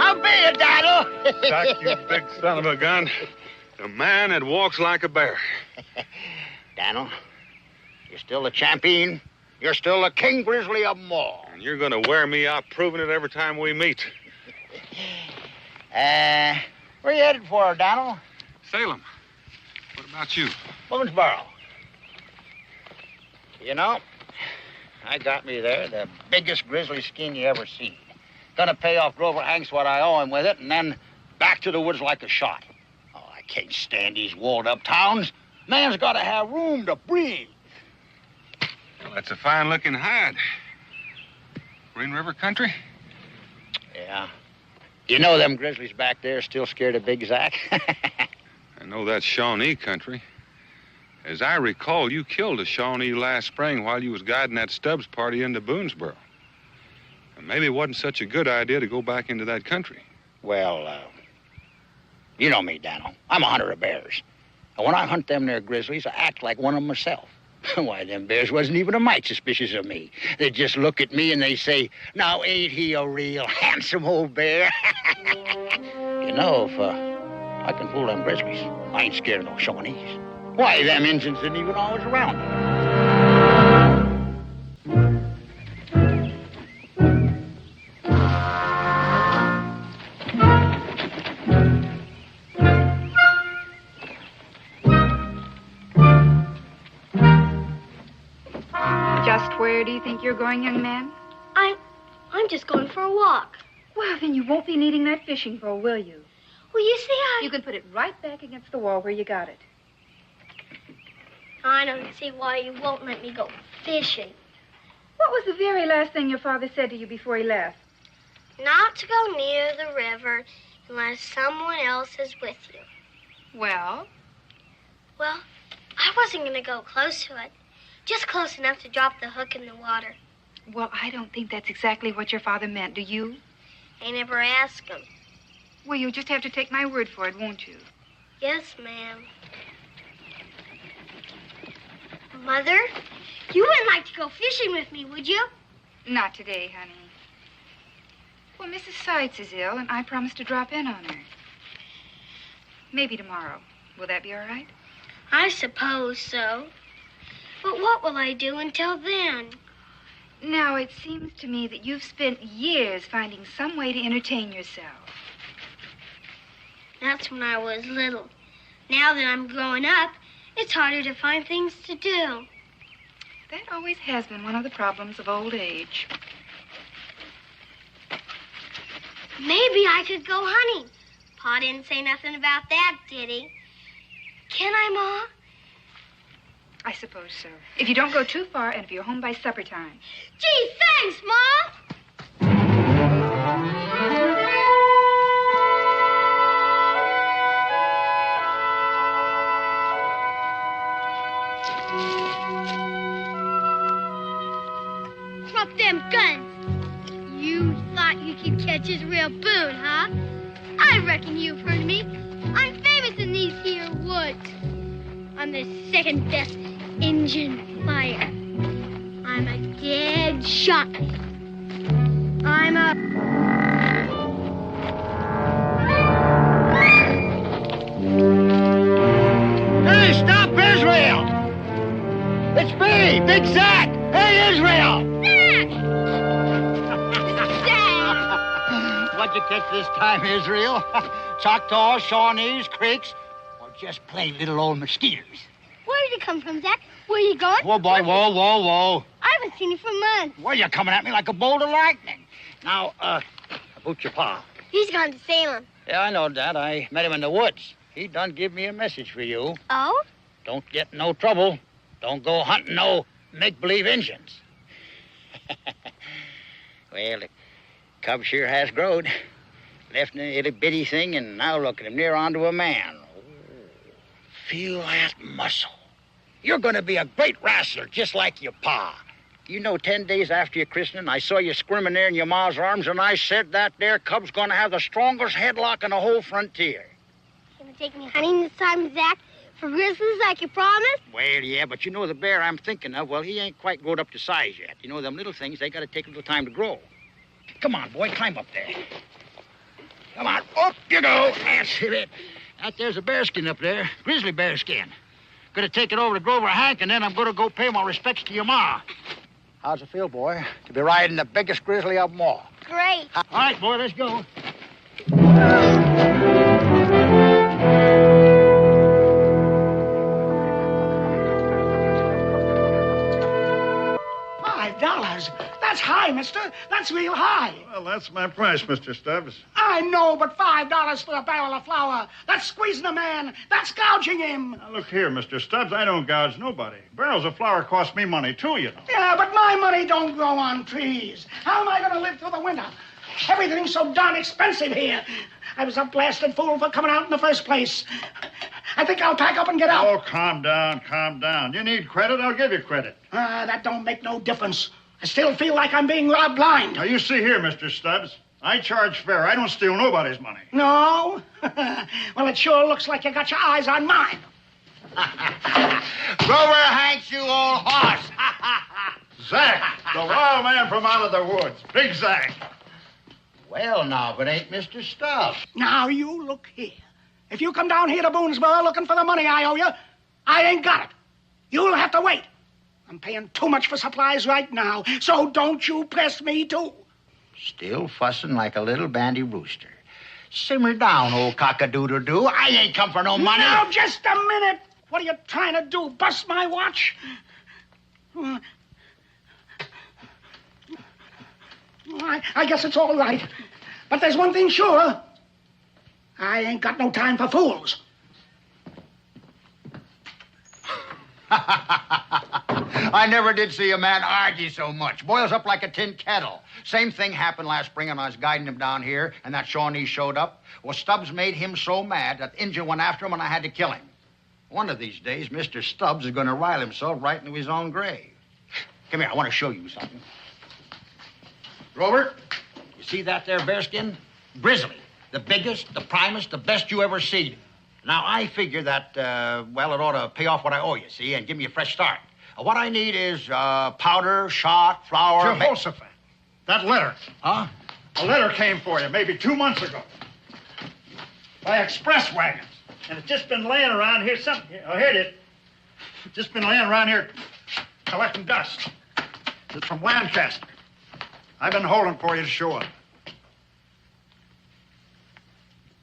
T: I'll be you, Donald.
I: Doc, you big son of a gun. A man that walks like a bear.
T: Donald, you're still the champion. You're still the king grizzly of them all.
I: And you're gonna wear me out proving it every time we meet.
T: Where you headed for, Donald?
I: Salem. What about you?
T: Boonesboro. You know, I got me there the biggest grizzly skin you ever seen. Gonna pay off Grover Hanks what I owe him with it, and then back to the woods like a shot. Oh, I can't stand these walled-up towns. Man's gotta have room to breathe.
I: Well, that's a fine-looking hide. Green River country?
T: Yeah. You know them grizzlies back there still scared of Big Zack?
I: I know that's Shawnee country. As I recall, you killed a Shawnee last spring while you was guiding that Stubbs party into Boonesboro. And maybe it wasn't such a good idea to go back into that country.
T: Well, you know me, Donald. I'm a hunter of bears. And when I hunt them there grizzlies, I act like one of them myself. Why, them bears wasn't even a mite suspicious of me. They just look at me and they say, now ain't he a real handsome old bear? You know, if I can fool them grizzlies, I ain't scared of no Shawnees. Why, them Indians didn't even always around
U: Just where do you think you're going, young man?
F: I'm just going for a walk.
U: Well, then you won't be needing that fishing pole, will you?
F: Well, you see,
U: You can put it right back against the wall where you got it.
F: I don't see why you won't let me go fishing.
U: What was the very last thing your father said to you before he left?
F: Not to go near the river unless someone else is with you.
U: Well?
F: Well, I wasn't going to go close to it. Just close enough to drop the hook in the water.
U: Well, I don't think that's exactly what your father meant, do you?
F: I never asked him.
U: Well, you'll just have to take my word for it, won't you?
F: Yes, ma'am. Mother, you wouldn't like to go fishing with me, would you?
U: Not today, honey. Well, Mrs. Seitz is ill, and I promised to drop in on her. Maybe tomorrow. Will that be all right?
F: I suppose so. But what will I do until then?
U: Now, it seems to me that you've spent years finding some way to entertain yourself.
F: That's when I was little. Now that I'm growing up, it's harder to find things to do.
U: That always has been one of the problems of old age.
F: Maybe I could go hunting. Pa didn't say nothing about that, did he? Can I, Ma?
U: I suppose so. If you don't go too far and if you're home by supper time.
F: Gee, thanks, Ma! Drop them guns. You thought you could catch this real Boone, huh? I reckon you've heard of me. I'm famous in these here woods. I'm the second best Injun fire. I'm a dead shot. I'm a...
T: Hey, stop Israel! It's me, Big Zack! Hey, Israel! What'd you catch this time, Israel? Choctaws, Shawnees, Creeks, or just plain little old mosquitoes?
F: Where did you come from, Zack? Where you going?
T: Whoa, boy, whoa, whoa, whoa.
F: I haven't seen you for months.
T: Well, you're coming at me like a bolt of lightning. Now, about your pa.
F: He's gone to Salem.
T: Yeah, I know that. I met him in the woods. He done give me a message for you.
F: Oh?
T: Don't get in no trouble. Don't go hunting no make-believe Injuns. Well, the cub sure has growed. Left in a itty-bitty thing, and now look at him near onto a man. Oh, feel that muscle. You're going to be a great wrestler, just like your pa. You know, 10 days after your christening, I saw you squirming there in your ma's arms, and I said that there cub's going to have the strongest headlock in the whole frontier.
F: You gonna take me hunting this time, Zack? For grizzlies like you promised?
T: Well, yeah, but you know the bear I'm thinking of, well, he ain't quite grown up to size yet. You know, them little things, they got to take a little time to grow. Come on, boy, climb up there. Come on, up you go. That's it. There's a bearskin up there, grizzly bearskin. Gonna take it over to Grover Hank, and then I'm gonna go pay my respects to your ma. How's it feel, boy, to be riding the biggest grizzly of them all?
F: Great.
T: All right, boy, let's go.
J: $5? That's high, mister. That's real high.
V: Well, that's my price, Mr. Stubbs.
J: I know, but $5 for a barrel of flour. That's squeezing a man. That's gouging him.
V: Now, look here, Mr. Stubbs. I don't gouge nobody. Barrels of flour cost me money, too, you know.
J: Yeah, but my money don't grow on trees. How am I going to live through the winter? Everything's so darn expensive here. I was a blasted fool for coming out in the first place. I think I'll pack up and get out.
V: Oh, calm down, calm down. You need credit, I'll give you credit.
J: That don't make no difference. I still feel like I'm being robbed blind.
V: Now, you see here, Mr. Stubbs. I charge fair. I don't steal nobody's money.
J: No? Well, it sure looks like you got your eyes on mine.
T: Grover Hanks, you old horse.
V: Zach, the wild man from out of the woods. Big Zach.
T: Well, now, if it ain't Mr. Stubbs.
J: Now, you look here. If you come down here to Boonesboro looking for the money I owe you, I ain't got it. You'll have to wait. I'm paying too much for supplies right now, so don't you press me, too.
T: Still fussing like a little bandy rooster. Simmer down, old cock-a-doodle-doo. I ain't come for no money.
J: Now, just a minute. What are you trying to do, bust my watch? I guess it's all right. But there's one thing sure. I ain't got no time for fools.
T: I never did see a man argue so much. Boils up like a tin kettle. Same thing happened last spring when I was guiding him down here, and that Shawnee showed up. Well, Stubbs made him so mad that the Injun went after him, and I had to kill him. One of these days, Mr. Stubbs is going to rile himself right into his own grave. Come here, I want to show you something. Grover, you see that there bearskin? Grizzly. The biggest, the primest, the best you ever seen. Now, I figure that, well, it ought to pay off what I owe you, see, and give me a fresh start. What I need is powder, shot, flour...
V: Jehoshaphat, that letter.
T: Huh?
V: A letter came for you maybe 2 months ago. By express wagons. And it's just been laying around here Oh, here it is. It's just been laying around here collecting dust. It's from Lancaster. I've been holding for you to show up.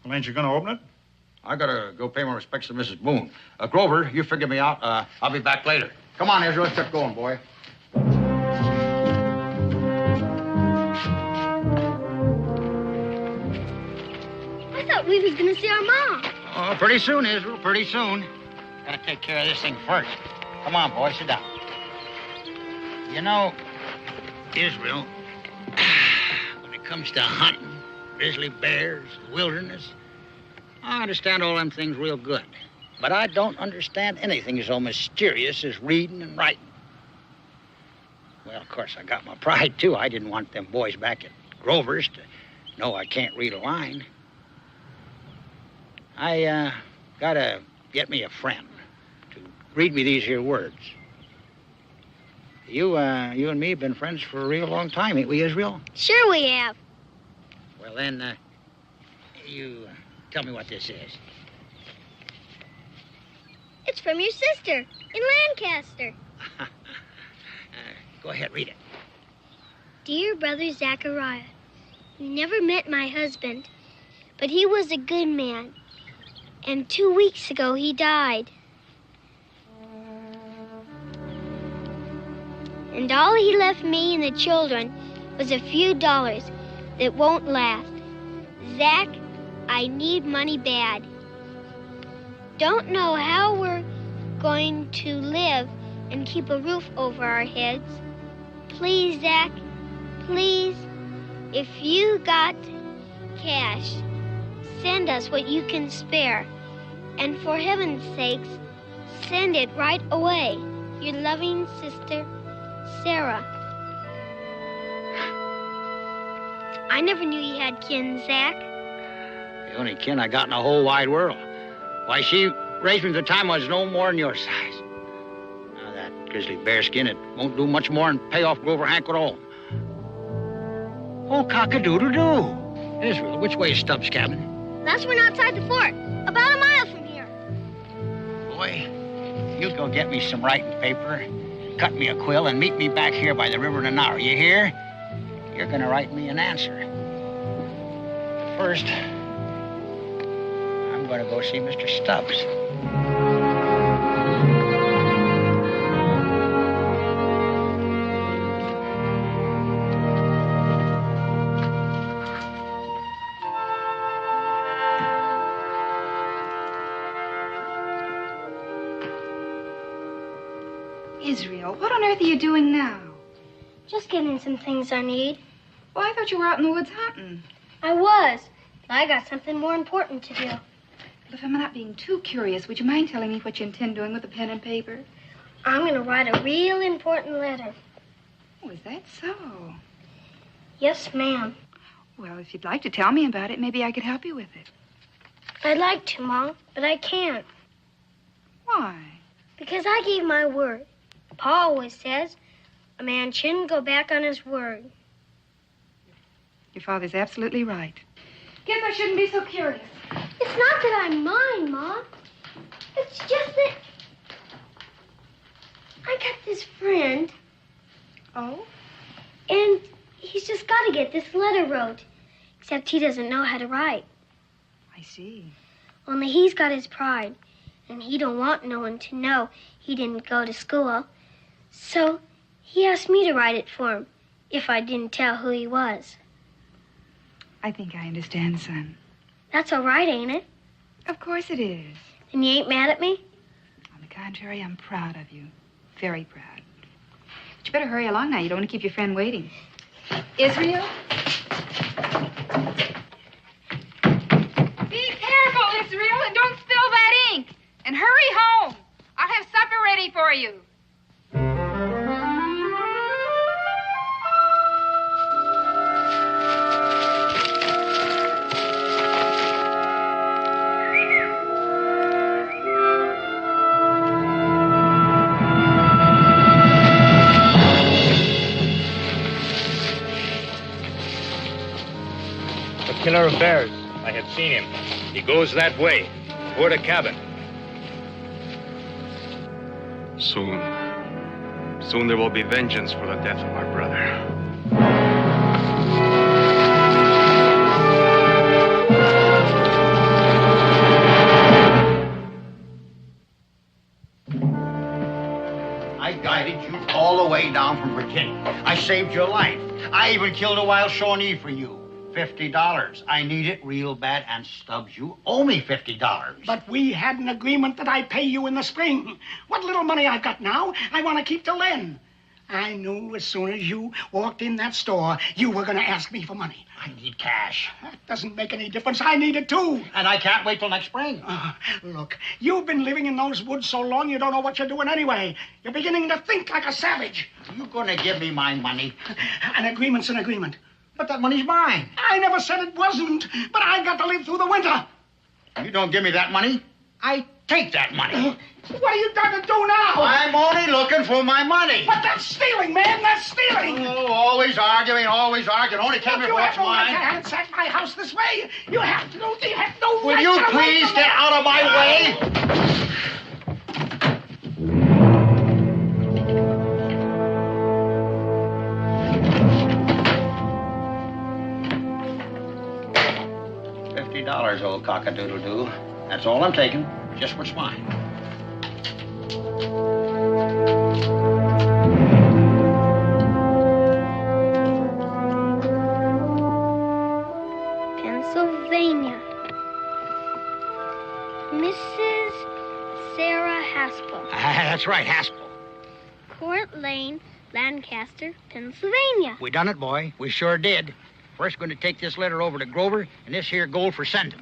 V: Well, ain't you going to open it?
T: I gotta go pay my respects to Mrs. Boone. Grover, you figure me out. I'll be back later. Come on, Ezra, let's get going, boy.
F: I thought we was gonna see our mom.
T: Oh, pretty soon, Israel, pretty soon. Gotta take care of this thing first. Come on, boy, sit down. You know, Israel, when it comes to hunting, grizzly bears, wilderness, I understand all them things real good. But I don't understand anything so mysterious as reading and writing. Well, of course, I got my pride, too. I didn't want them boys back at Grover's to know I can't read a line. I gotta get me a friend to read me these here words. You and me have been friends for a real long time, ain't we, Israel?
F: Sure we have.
T: Well, then, you tell me what this is.
F: It's from your sister in Lancaster.
T: Go ahead, read it.
F: Dear Brother Zachariah, you never met my husband, but he was a good man. And 2 weeks ago, he died. And all he left me and the children was a few dollars that won't last. Zach, I need money bad. Don't know how we're going to live and keep a roof over our heads. Please, Zach, please, if you got cash, send us what you can spare. And for heaven's sakes, send it right away. Your loving sister, Sarah. I never knew you had kin, Zach.
T: The only kin I got in the whole wide world. Why, she raised me at the time I was no more than your size. Now, that grizzly bearskin, it won't do much more than pay off Grover Hank at all. Oh, cock-a-doodle-doo. Israel, which way is Stubbs' cabin?
F: Last one outside the fort, about a mile from here.
T: Boy, you go get me some writing paper, cut me a quill, and meet me back here by the river in an hour. You hear? You're gonna write me an answer. First, I'm gonna go see Mr. Stubbs.
U: Israel, what on earth are you doing now?
F: Just getting some things I need.
U: Well, I thought you were out in the woods hunting.
F: I was, but I got something more important to do.
U: Well, if I'm not being too curious, would you mind telling me what you intend doing with the pen and paper?
F: I'm going to write a real important letter.
U: Oh, is that so?
F: Yes, ma'am.
U: Well, if you'd like to tell me about it, maybe I could help you with it.
F: I'd like to, Mom, but I can't.
U: Why?
F: Because I gave my word. Pa always says a man shouldn't go back on his word.
U: Your father's absolutely right. Guess I shouldn't be so curious.
F: It's not that I'm mine, Ma. It's just that I got this friend.
U: Oh?
F: And he's just got to get this letter wrote. Except he doesn't know how to write.
U: I see.
F: Only he's got his pride. And he don't want no one to know he didn't go to school. So he asked me to write it for him, if I didn't tell who he was.
U: I think I understand, son.
F: That's all right, ain't it?
U: Of course it is.
F: And you ain't mad at me?
U: On the contrary, I'm proud of you. Very proud. But you better hurry along now. You don't want to keep your friend waiting. Israel? Be careful, Israel, and don't spill that ink. And hurry home. I'll have supper ready for you.
S: The killer of bears. I have seen him. He goes that way, toward a cabin.
I: Soon there will be vengeance for the death of my brother.
T: I guided you all the way down from Virginia. I saved your life. I even killed a wild Shawnee for you. $50. I need it real bad, and Stubbs, you owe me $50.
J: But we had an agreement that I'd pay you in the spring. What little money I've got now, I want to keep till then. I knew as soon as you walked in that store, you were going to ask me for money.
T: I need cash.
J: That doesn't make any difference. I need it, too.
T: And I can't wait till next spring.
J: Look, you've been living in those woods so long you don't know what you're doing anyway. You're beginning to think like a savage.
T: You going to give me my money?
J: An agreement's an agreement.
T: But that money's mine.
J: I never said it wasn't, but I got to live through the winter.
T: You don't give me that money, I take that money.
J: What are you going to do now?
T: I'm only looking for my money.
J: But that's stealing, man. That's stealing.
T: Oh, always arguing. Only tell me what's mine.
J: You have to ransack my house this way. You have to go. You have no
T: Will
J: right
T: you
J: to
T: please get out of my way? $50, old cock-a-doodle-doo. That's all I'm taking. Just what's mine.
F: Pennsylvania. Mrs. Sarah Haspel.
T: That's right, Haspel.
F: Court Lane, Lancaster, Pennsylvania.
T: We done it, boy. We sure did. First going to take this letter over to Grover, and this here gold for sending.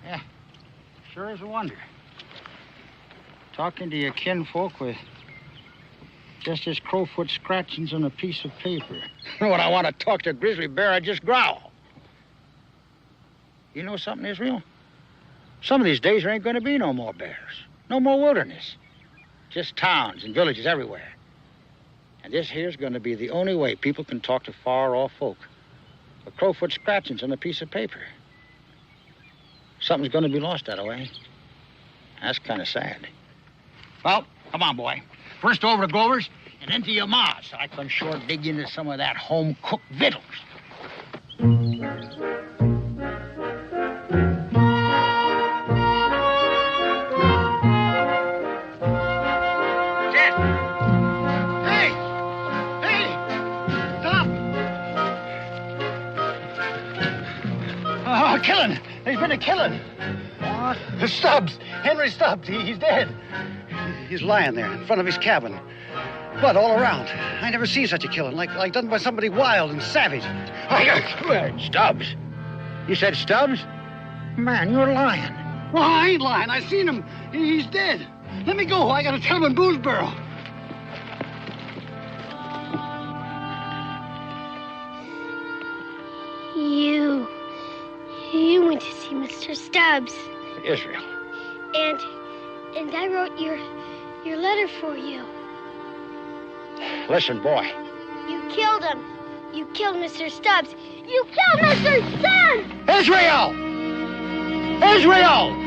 T: Yeah, sure is a wonder. Talking to your kinfolk with just his crowfoot scratchings on a piece of paper. When I want to talk to a grizzly bear, I just growl. You know something, Israel? Some of these days there ain't going to be no more bears. No more wilderness. Just towns and villages everywhere. And this here's going to be the only way people can talk to far-off folk. A crowfoot scratchings on a piece of paper. Something's going to be lost that way. That's kind of sad. Well, come on, boy. First over to Glover's and then to your ma's. So I can sure dig into some of that home-cooked victuals.
J: Killing. There's been a killing. What? Stubbs. Henry Stubbs. He's dead. He's lying there in front of his cabin. Blood all around. I never seen such a killing. Like done by somebody wild and savage.
T: Stubbs? You said Stubbs? Man, you're lying.
J: Well, I ain't lying. I seen him. He's dead. Let me go. I gotta tell him in Boonesboro.
F: You went to see Mr. Stubbs.
T: Israel.
F: And I wrote your letter for you.
T: Listen, boy.
F: You killed him. You killed Mr. Stubbs. You killed Mr. Stubbs!
T: Israel! Israel!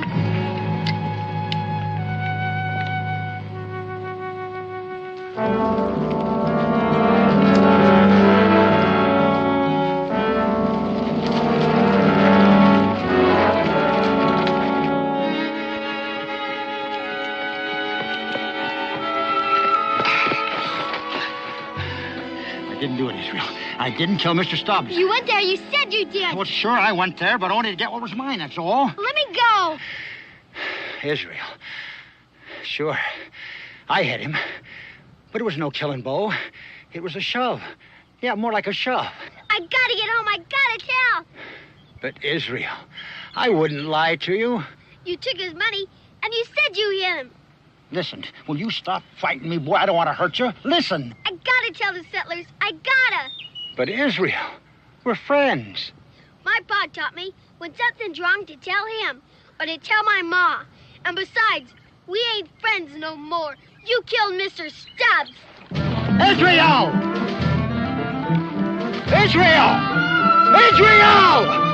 T: I didn't kill Mr. Stubbs.
F: You went there. You said you did.
T: Well, sure, I went there, but only to get what was mine, that's all.
F: Let me go.
T: Israel. Sure, I hit him. But it was no killing, Bo. It was a shove. Yeah, more like a shove.
F: I gotta get home. I gotta tell.
T: But Israel, I wouldn't lie to you.
F: You took his money, and you said you hit him.
T: Listen, will you stop fighting me, boy? I don't want to hurt you. Listen.
F: I gotta tell the settlers. I gotta.
T: But Israel, we're friends.
F: My pa taught me when something's wrong to tell him or to tell my ma. And besides, we ain't friends no more. You killed Mr. Stubbs.
T: Israel! Israel! Israel!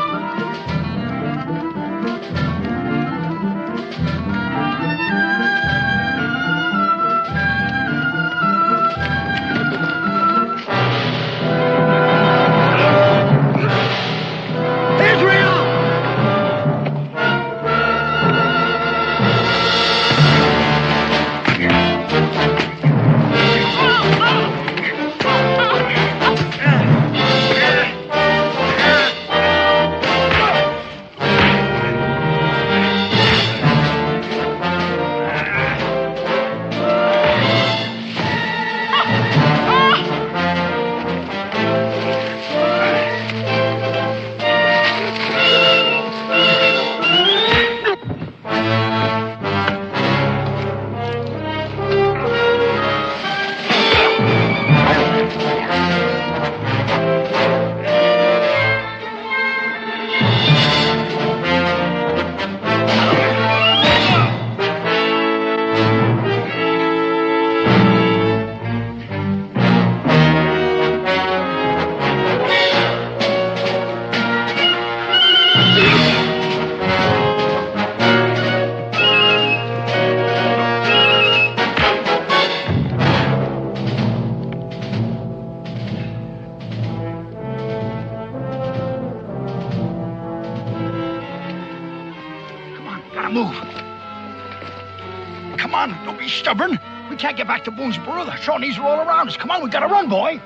T: Stubborn. We can't get back to Boonesboro. The Shawnees are all around us. Come on, we gotta run, boy.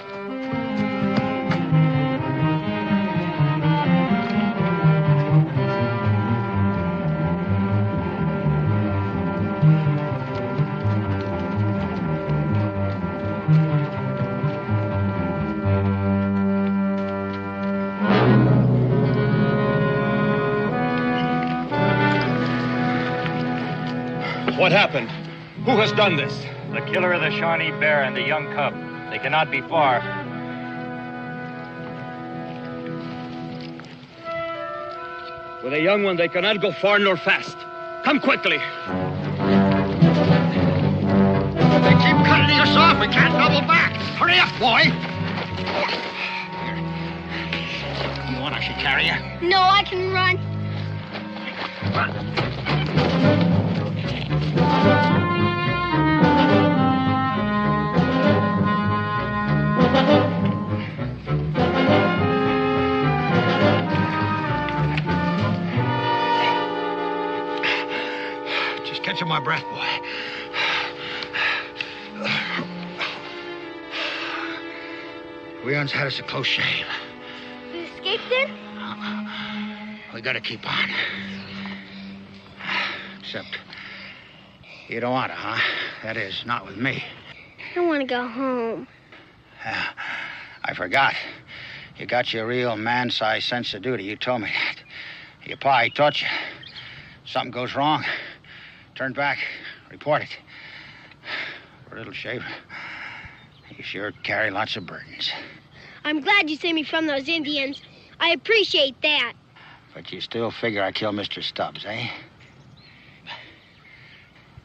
S: What happened? Who has done this?
A: The killer of the Shawnee Bear and the young cub. They cannot be far.
S: With a young one, they cannot go far nor fast. Come quickly.
T: They keep cutting us off. We can't double back. Hurry up, boy. You want I should carry you?
F: No, I can run.
T: Just catching my breath, boy. Leon's had us a close shave.
F: You escaped then?
T: We gotta keep on. Except you don't want to, huh? That is, not with me.
F: I don't want to go home.
T: I forgot. You got your real man-sized sense of duty. You told me that. Your pa, he taught you. Something goes wrong, turn back, report it. For a little shaver, you sure carry lots of burdens.
F: I'm glad you saved me from those Indians. I appreciate that.
T: But you still figure I killed Mr. Stubbs, eh?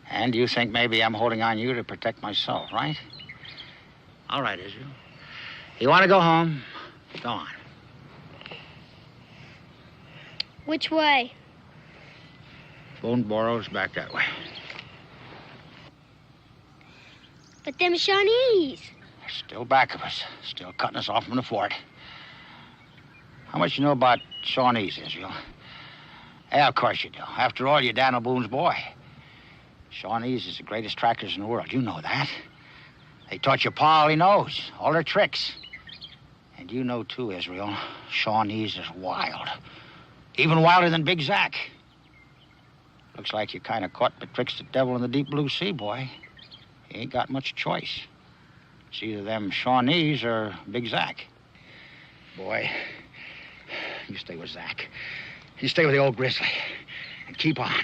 T: And you think maybe I'm holding on you to protect myself, right? All right, Israel. You want to go home? Go on.
F: Which way?
T: Boone Burrows back that way.
F: But them Shawnees.
T: They're still back of us. Still cutting us off from the fort. How much you know about Shawnees, Israel? Yeah, of course you do. After all, you're Daniel Boone's boy. Shawnees is the greatest trackers in the world. You know that. They taught your pa all he knows, all their tricks. And you know, too, Israel, Shawnees is wild. Even wilder than Big Zack. Looks like you're kind of caught betwixt the devil and the deep blue sea, boy. You ain't got much choice. It's either them Shawnees or Big Zack. Boy, you stay with Zack. You stay with the old grizzly. And keep on.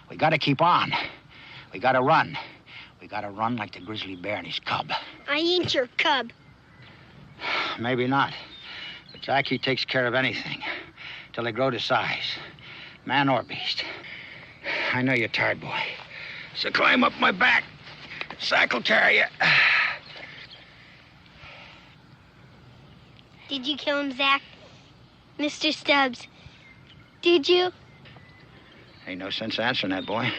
T: We gotta keep on. We gotta run. We gotta run like the grizzly bear and his cub.
F: I ain't your cub.
T: Maybe not. But Zack, he takes care of anything. Till they grow to size. Man or beast. I know you're tired, boy. So climb up my back. Zack will carry you.
F: Did you kill him, Zack? Mr. Stubbs, did you?
T: Ain't no sense answering that, boy.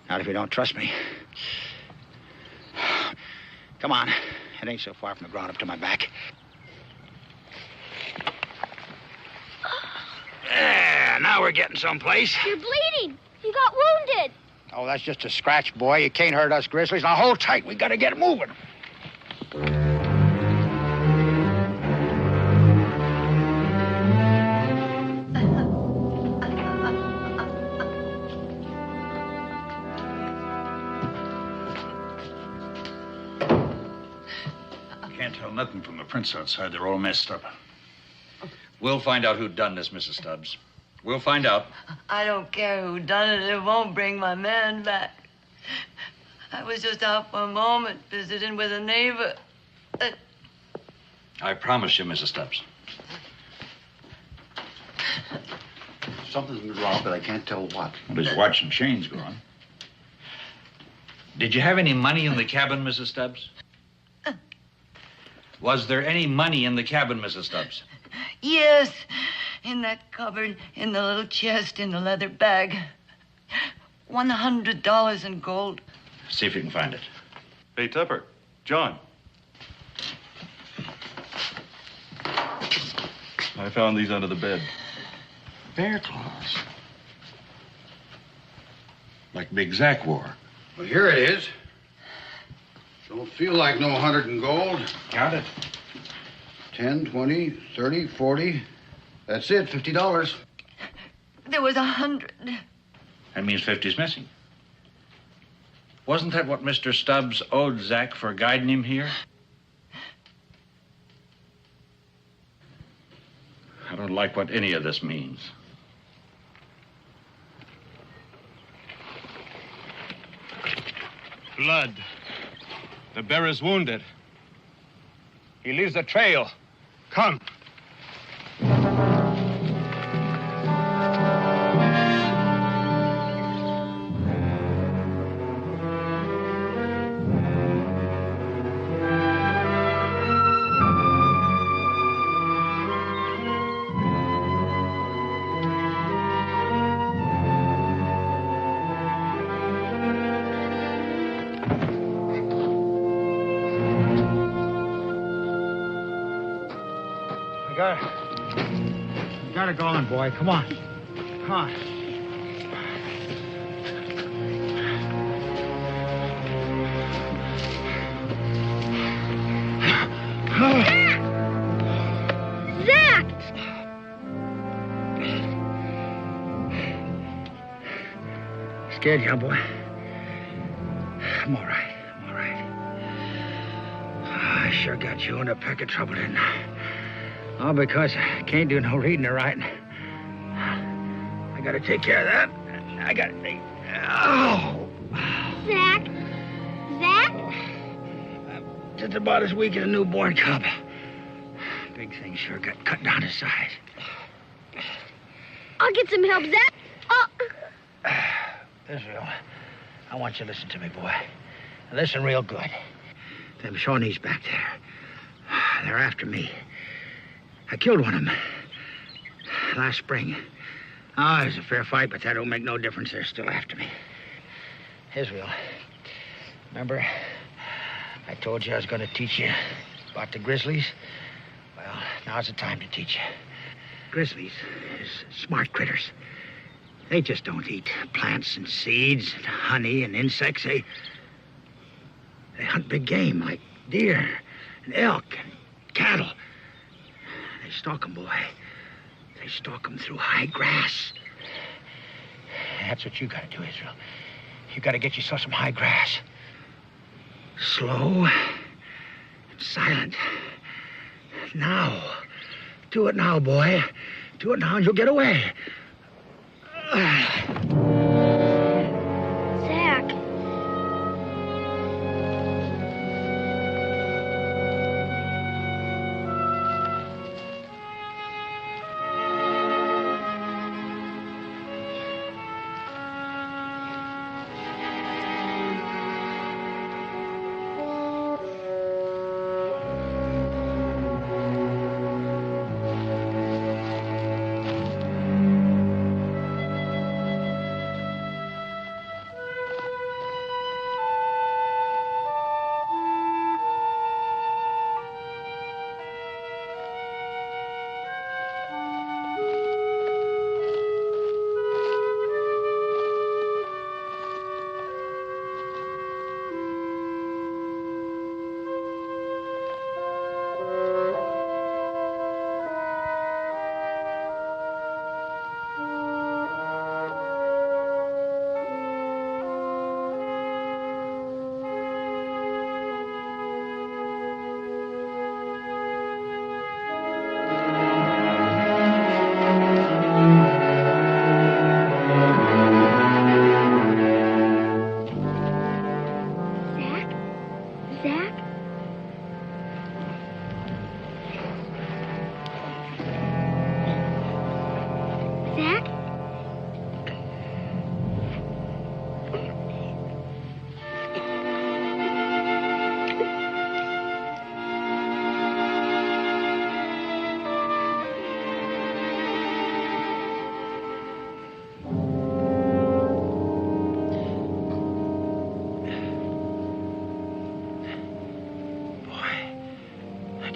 T: Not if you don't trust me. Come on. It ain't so far from the ground up to my back. Yeah, now we're getting someplace.
F: You're bleeding. You got wounded.
T: Oh, that's just a scratch, boy. You can't hurt us grizzlies. Now hold tight. We gotta get moving.
V: Can't tell nothing from the prints outside. They're all messed up.
B: We'll find out who done this, Mrs. Stubbs. We'll find out.
M: I don't care who done it. It won't bring my man back. I was just out for a moment visiting with a neighbor.
B: I promise you, Mrs. Stubbs.
V: Something's wrong, but I can't tell what. Well, his watch and chain's gone. Did you have any money in the cabin, Mrs. Stubbs?
B: Was there any money in the cabin, Mrs. Stubbs?
M: Yes, in that cupboard, in the little chest, in the leather bag. $100 in gold.
V: See if you can find it.
Q: Hey, Tupper. John. I found these under the bed.
V: Bear claws. Like Big Zack wore.
W: Well, here it is. Don't feel like no 100 in gold.
V: Got it.
W: 10, 20, 30, 40. That's it, $50.
M: There was 100.
V: That means 50's missing. Wasn't that what Mr. Stubbs owed Zack for guiding him here? I don't like what any of this means.
S: Blood. The bearer's wounded. He leaves a trail. Come.
T: got it going, boy. Come on. Come on.
F: Zach!
T: Scared, young boy? I'm all right. I'm all right. I sure got you in a peck of trouble, didn't I? All because I can't do no reading or writing. I gotta take care of that. I gotta take... Oh!
F: Zach? Zach?
T: Just about as weak as a newborn cub. Big thing sure got cut down to size.
F: I'll get some help, Zach. Oh.
T: Israel, I want you to listen to me, boy. Listen real good. Them Shawnees back there, they're after me. I killed one of them last spring. Oh, it was a fair fight, but that don't make no difference. They're still after me. Israel, remember I told you I was going to teach you about the grizzlies? Well, now's the time to teach you. Grizzlies is smart critters. They just don't eat plants and seeds and honey and insects. They hunt big game like deer and elk and cattle. They stalk them, boy. They stalk them through high grass. That's what you got to do, Israel. You got to get yourself some high grass. Slow and silent. Now. Do it now, boy. Do it now and you'll get away.
F: Zach.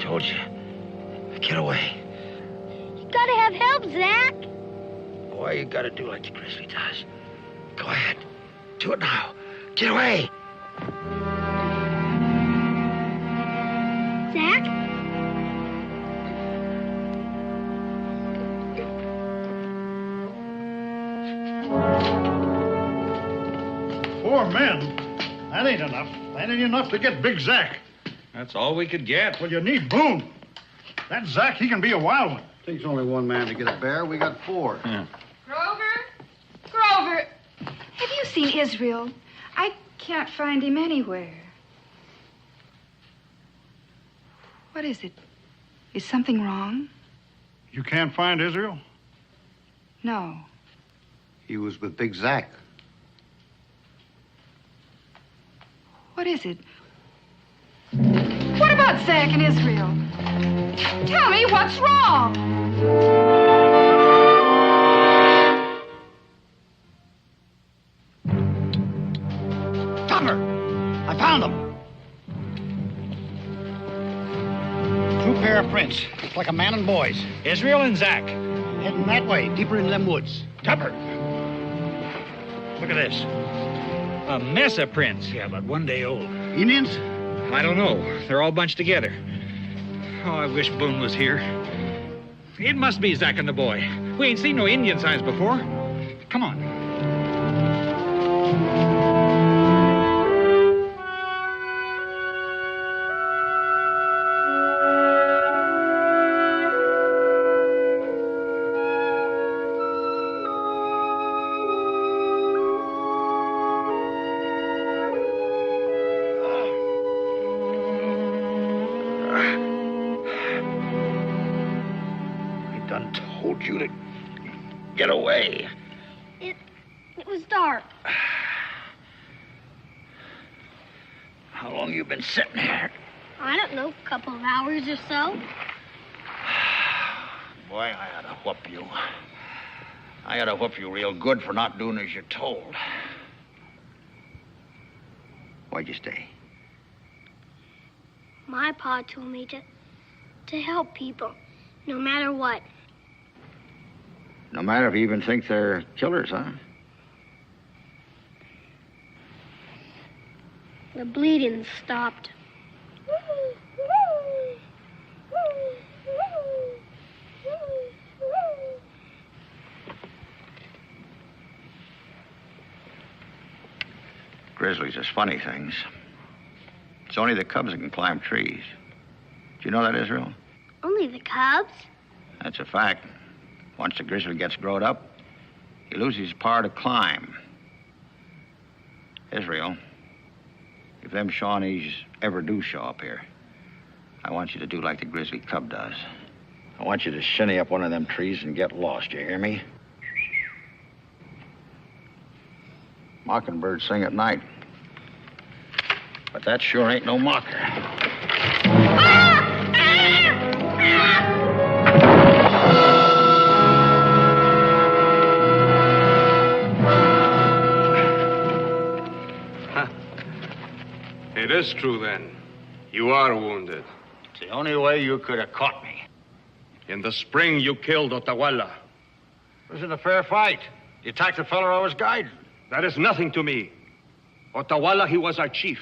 T: told you. Get away.
F: You gotta have help, Zach.
T: Boy, you gotta do like the grizzly does. Go ahead. Do it now. Get away.
F: Zach?
V: Four men? That ain't enough. That ain't enough to get Big Zach.
B: That's all we could get.
V: Well, you need Boone. That Zach, he can be a wild one.
W: Takes only one man to get a bear. We got four.
B: Yeah.
U: Grover, have you seen Israel? I can't find him anywhere. What is it? Is something wrong?
V: You can't find Israel?
U: No.
W: He was with Big Zach.
U: What is it? What about Zach and Israel? Tell me what's wrong.
J: Tucker! I found them. Two
T: pair of prints. It's like a man and boys.
J: Israel and Zach.
T: Heading that way, deeper into them woods.
J: Tupper. Look at this. A mess of prints.
T: Yeah, about 1 day old. Indians?
J: I don't know. They're all bunched together. Oh, I wish Boone was here. It must be Zach and the boy. We ain't seen no Indian signs before. Come on.
T: You to get away.
F: It was dark.
T: How long you been sitting here?
F: I don't know, a couple of hours or so.
T: Boy, I ought to whoop you. I ought to whoop you real good for not doing as you're told. Why'd you stay?
F: My pa told me to help people, no matter what.
T: No matter if you even think they're killers, huh?
F: The bleeding stopped.
T: Grizzlies is funny things. It's only the cubs that can climb trees. Do you know that, Israel?
F: Only the cubs?
T: That's a fact. Once the grizzly gets growed up, he loses his power to climb. Israel, if them Shawnees ever do show up here, I want you to do like the grizzly cub does. I want you to shinny up one of them trees and get lost, you hear me? Mockingbirds sing at night. But that sure ain't no mocker.
I: It is true, then. You are wounded.
T: It's the only way you could have caught me.
I: In the spring, you killed Otawala.
T: It wasn't a fair fight. You attacked the fellow I was guiding.
I: That is nothing to me. Otawala, he was our chief.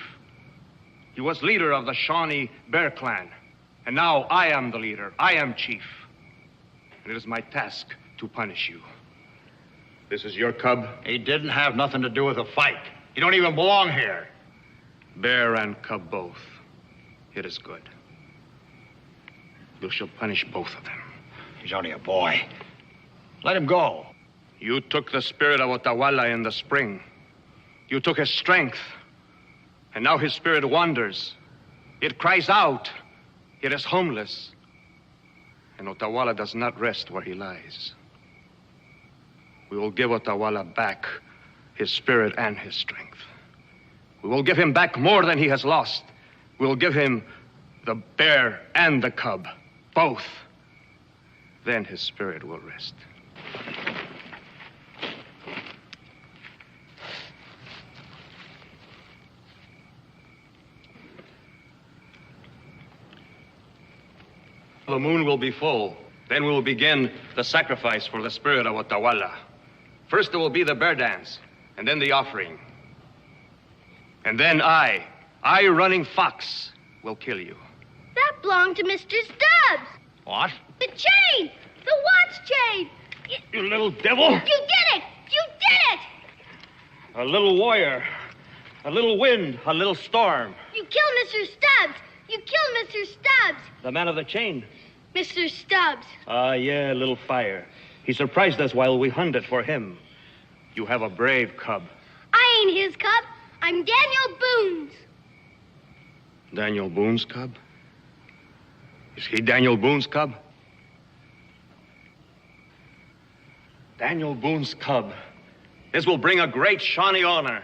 I: He was leader of the Shawnee Bear Clan. And now I am the leader. I am chief. And it is my task to punish you. This is your cub?
T: He didn't have nothing to do with the fight. He don't even belong here.
I: Bear and cub both. It is good. You shall punish both of them.
T: He's only a boy. Let him go.
I: You took the spirit of Otawala in the spring. You took his strength. And now his spirit wanders. It cries out. It is homeless. And Otawala does not rest where he lies. We will give Otawala back his spirit and his strength. We will give him back more than he has lost. We will give him the bear and the cub, both. Then his spirit will rest. The moon will be full. Then we will begin the sacrifice for the spirit of Otawala. First there will be the bear dance, and then the offering. And then I, Running Fox, will kill you.
F: That belonged to Mr. Stubbs.
T: What?
F: The chain! The watch chain!
I: You little devil!
F: You did it! You did it!
I: A little warrior, a little wind, a little storm.
F: You killed Mr. Stubbs! You killed Mr. Stubbs!
I: The man of the chain.
F: Mr. Stubbs.
I: Yeah, a little fire. He surprised us while we hunted for him. You have a brave cub.
F: I ain't his cub. I'm Daniel Boone's.
I: Daniel Boone's cub? Is he Daniel Boone's cub? Daniel Boone's cub. This will bring a great Shawnee honor.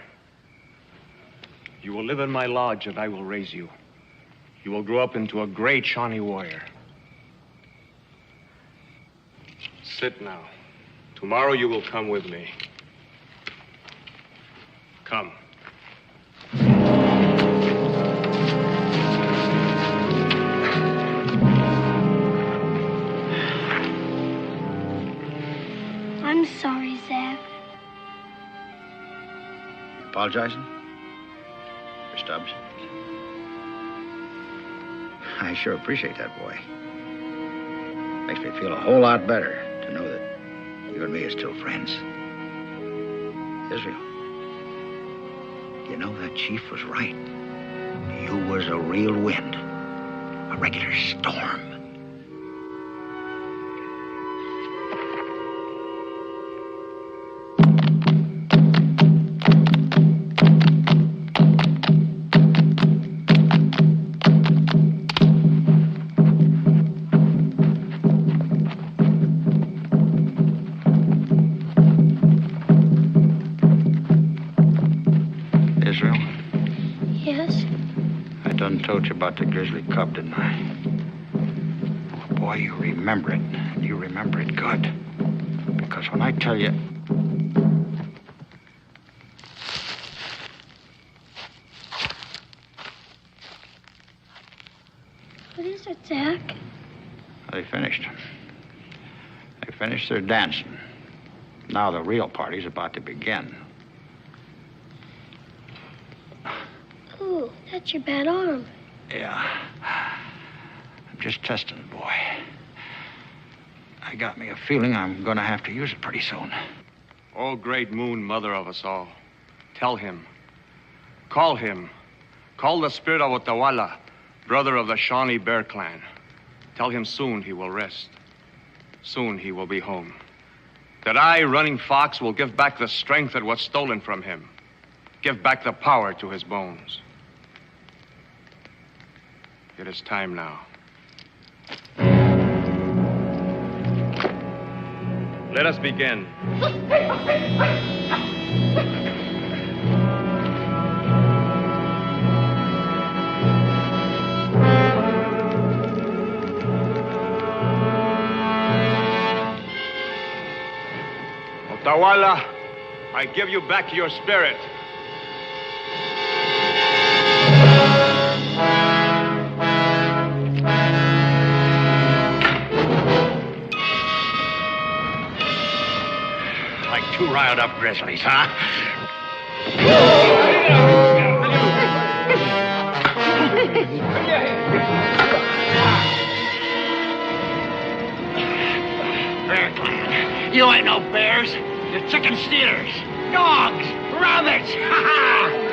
I: You will live in my lodge and I will raise you. You will grow up into a great Shawnee warrior. Sit now. Tomorrow you will come with me. Come.
T: apologizing? For Stubbs? I sure appreciate that, boy. Makes me feel a whole lot better to know that you and me are still friends. Israel, you know that chief was right. You was a real wind. A regular storm. Told you about the grizzly cub, didn't I? Boy, you remember it. And you remember it good. Because when I tell you...
F: What is it, Zach?
T: They finished. They finished their dancing. Now the real party's about to begin.
F: Ooh, that's your bad arm.
T: Yeah. I'm just testing, boy. I got me a feeling I'm gonna have to use it pretty soon.
S: Oh, great moon, mother of us all. Tell him. Call him. Call the spirit of Otawala, brother of the Shawnee Bear clan. Tell him soon he will rest. Soon he will be home. That I, Running Fox, will give back the strength that was stolen from him. Give back the power to his bones. It is time now. Let us begin. Otawala, I give you back your spirit.
T: Two riled up grizzlies, huh? Bear clan. You ain't no bears. You're chicken stealers. Dogs. Rabbits. Ha ha!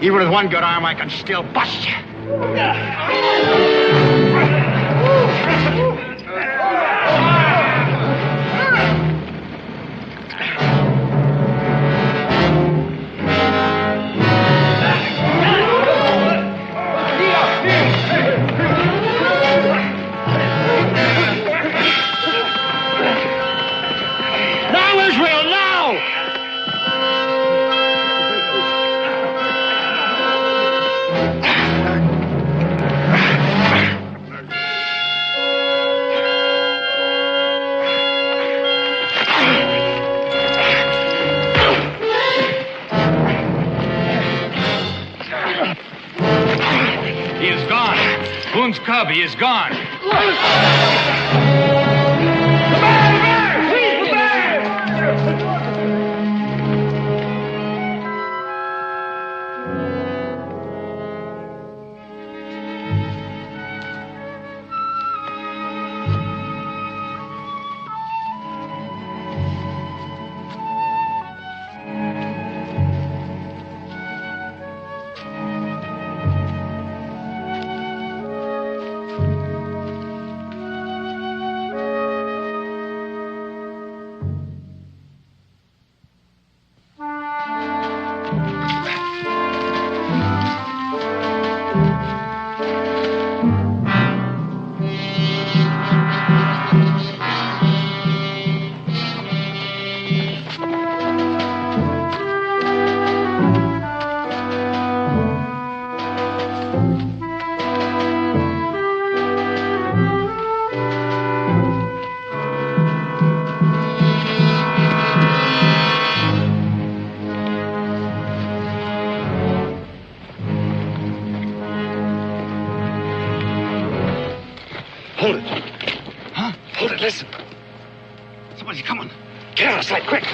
T: Even with one good arm, I can still bust you. Now, Israel, now!
S: Boone's cub, he is gone.
R: Hold it.
J: Huh?
R: Hold it, listen.
J: Somebody's coming.
R: Get out of sight, quick.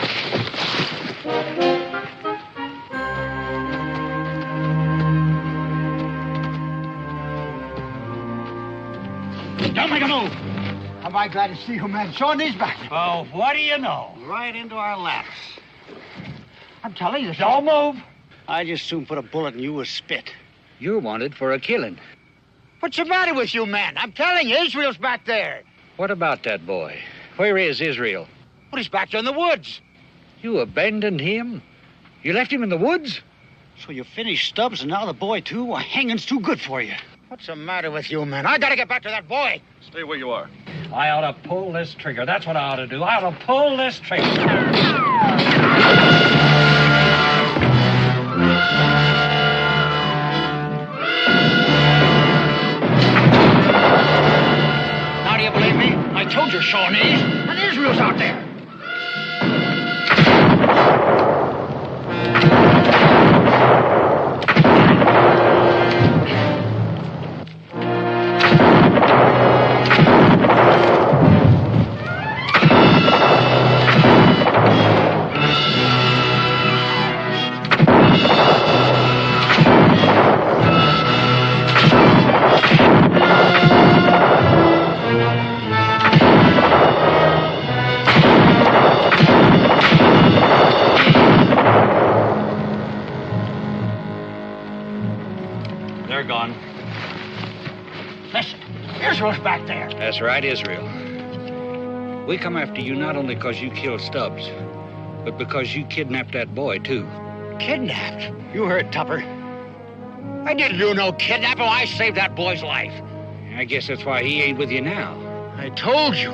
J: Don't make a move. Am I glad to see you, man? Shawnee's back.
V: Oh, what do you know?
J: Right into our laps. I'm telling you,
V: Don't move.
T: I just soon put a bullet in you with spit.
J: You're wanted for a killing. What's the matter with you, man? I'm telling you, Israel's back there.
V: What about that boy? Where is Israel?
J: Well, he's back there in the woods.
V: You abandoned him? You left him in the woods?
T: So you finished Stubbs and now the boy, too? Well, hanging's too good for you.
J: What's the matter with you, man? I gotta get back to that boy.
Q: Stay where you are.
V: I ought to pull this trigger. That's what I ought to do. I ought to pull this trigger.
J: Now do you believe me? I told you, Shawnees. And Israel's out there.
V: They're gone.
J: Listen, Israel's back there.
V: That's right, Israel. We come after you not only because you killed Stubbs, but because you kidnapped that boy, too.
J: Kidnapped? You heard Tupper. I didn't do no kidnapping. I saved that boy's life.
V: I guess that's why he ain't with you now.
J: I told you.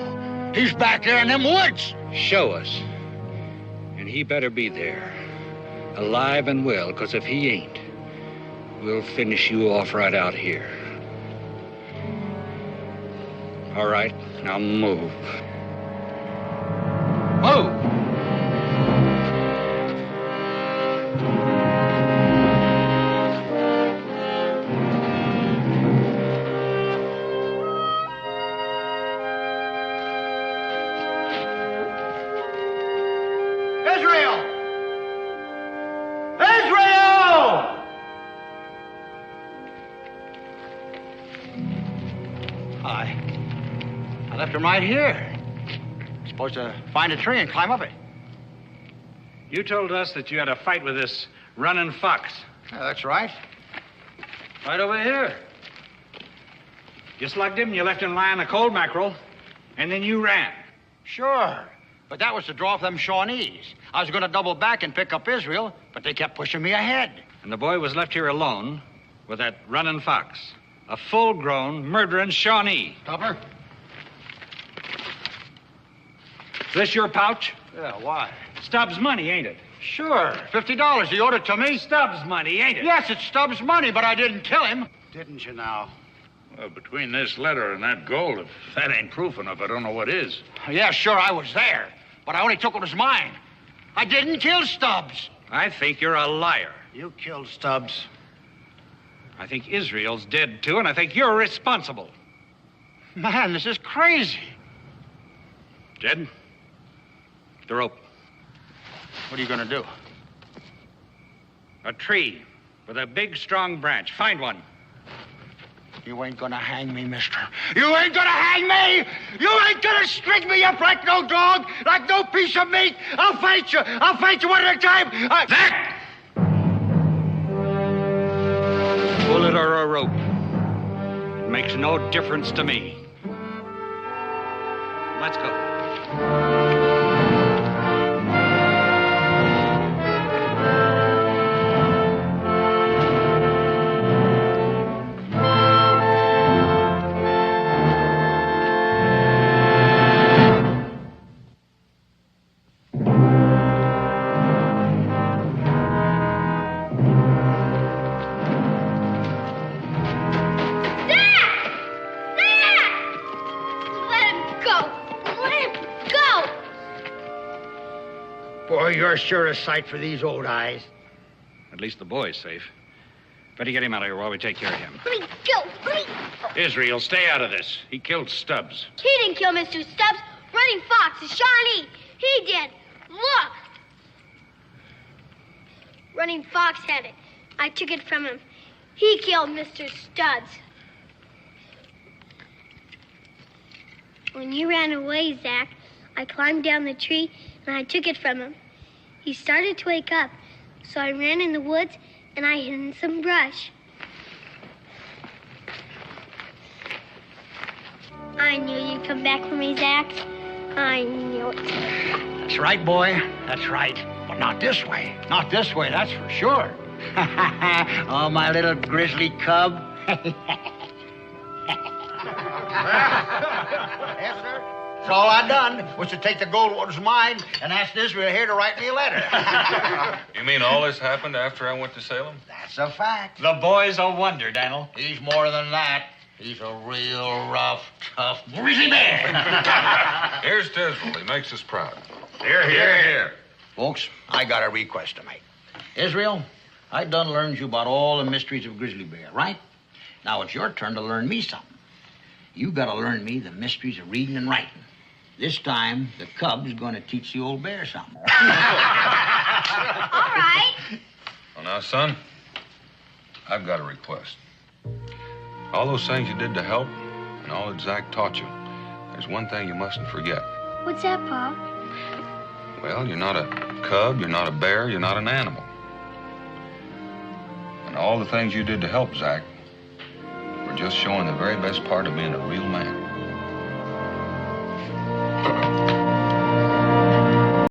J: He's back there in them woods.
V: Show us. And he better be there. Alive and well, because if he ain't, we'll finish you off right out here. All right, now move. Move!
J: Israel! Israel! I left him right here. Supposed to find a tree and climb up it.
V: You told us that you had a fight with this running fox.
J: Yeah, that's right.
V: Right over here. You slugged him, you left him lying a cold mackerel, and then you ran.
J: Sure. But that was to draw off them Shawnees. I was going to double back and pick up Israel, but they kept pushing me ahead.
V: And the boy was left here alone with that running fox. A full-grown, murdering Shawnee.
J: Tupper?
V: Is this your pouch?
J: Yeah, why?
V: Stubbs' money, ain't it?
J: Sure. $50. He owed it to me.
V: Stubbs' money, ain't it?
J: Yes, it's Stubbs' money, but I didn't kill him.
R: Didn't you now?
P: Well, between this letter and that gold, if that ain't proof enough, I don't know what is.
J: Yeah, sure, I was there. But I only took what was mine. I didn't kill Stubbs.
V: I think you're a liar.
R: You killed Stubbs.
V: I think Israel's dead, too, and I think you're responsible.
J: Man, this is crazy.
V: Jed, the rope.
J: What are you going to do?
V: A tree with a big, strong branch. Find one.
J: You ain't gonna hang me, mister. You ain't gonna hang me! You ain't gonna string me up like no dog, like no piece of meat! I'll fight you! I'll fight you one at a time!
V: That! Bullet or a rope. It makes no difference to me. Let's go.
J: Boy, you're sure a sight for these old eyes.
V: At least the boy's safe. Better get him out of here while we take care of him.
F: Let me go. Let me...
V: Israel, stay out of this. He killed Stubbs.
F: He didn't kill Mr. Stubbs. Running Fox is Shawnee. He did. Look. Running Fox had it. I took it from him. He killed Mr. Stubbs. When you ran away, Zach, I climbed down the tree and I took it from him. He started to wake up, so I ran in the woods and I hid in some brush. I knew you'd come back for me, Zach. I knew it.
T: That's right, boy. That's right. But not this way. Not this way, that's for sure. Oh, my little grizzly cub.
J: Yes, sir. So all I done was to take the gold what was mine and ask Israel here to write me a letter.
E: You mean all this happened after I went to Salem?
J: That's a fact.
V: The boy's a wonder, Daniel.
J: He's more than that. He's a real rough, tough grizzly bear.
E: Here's to Israel. He makes us proud.
J: Here, here, here. Folks, I got a request to make. Israel, I done learned you about all the mysteries of grizzly bear, right? Now it's your turn to learn me something. You gotta learn me the mysteries of reading and writing. This time, the cub's gonna teach the old bear something.
F: All right.
E: Well, now, son, I've got a request. All those things you did to help and all that Zach taught you, there's one thing you mustn't forget.
F: What's that, Pa?
E: Well, you're not a cub, you're not a bear, you're not an animal. And all the things you did to help Zach were just showing the very best part of being a real man.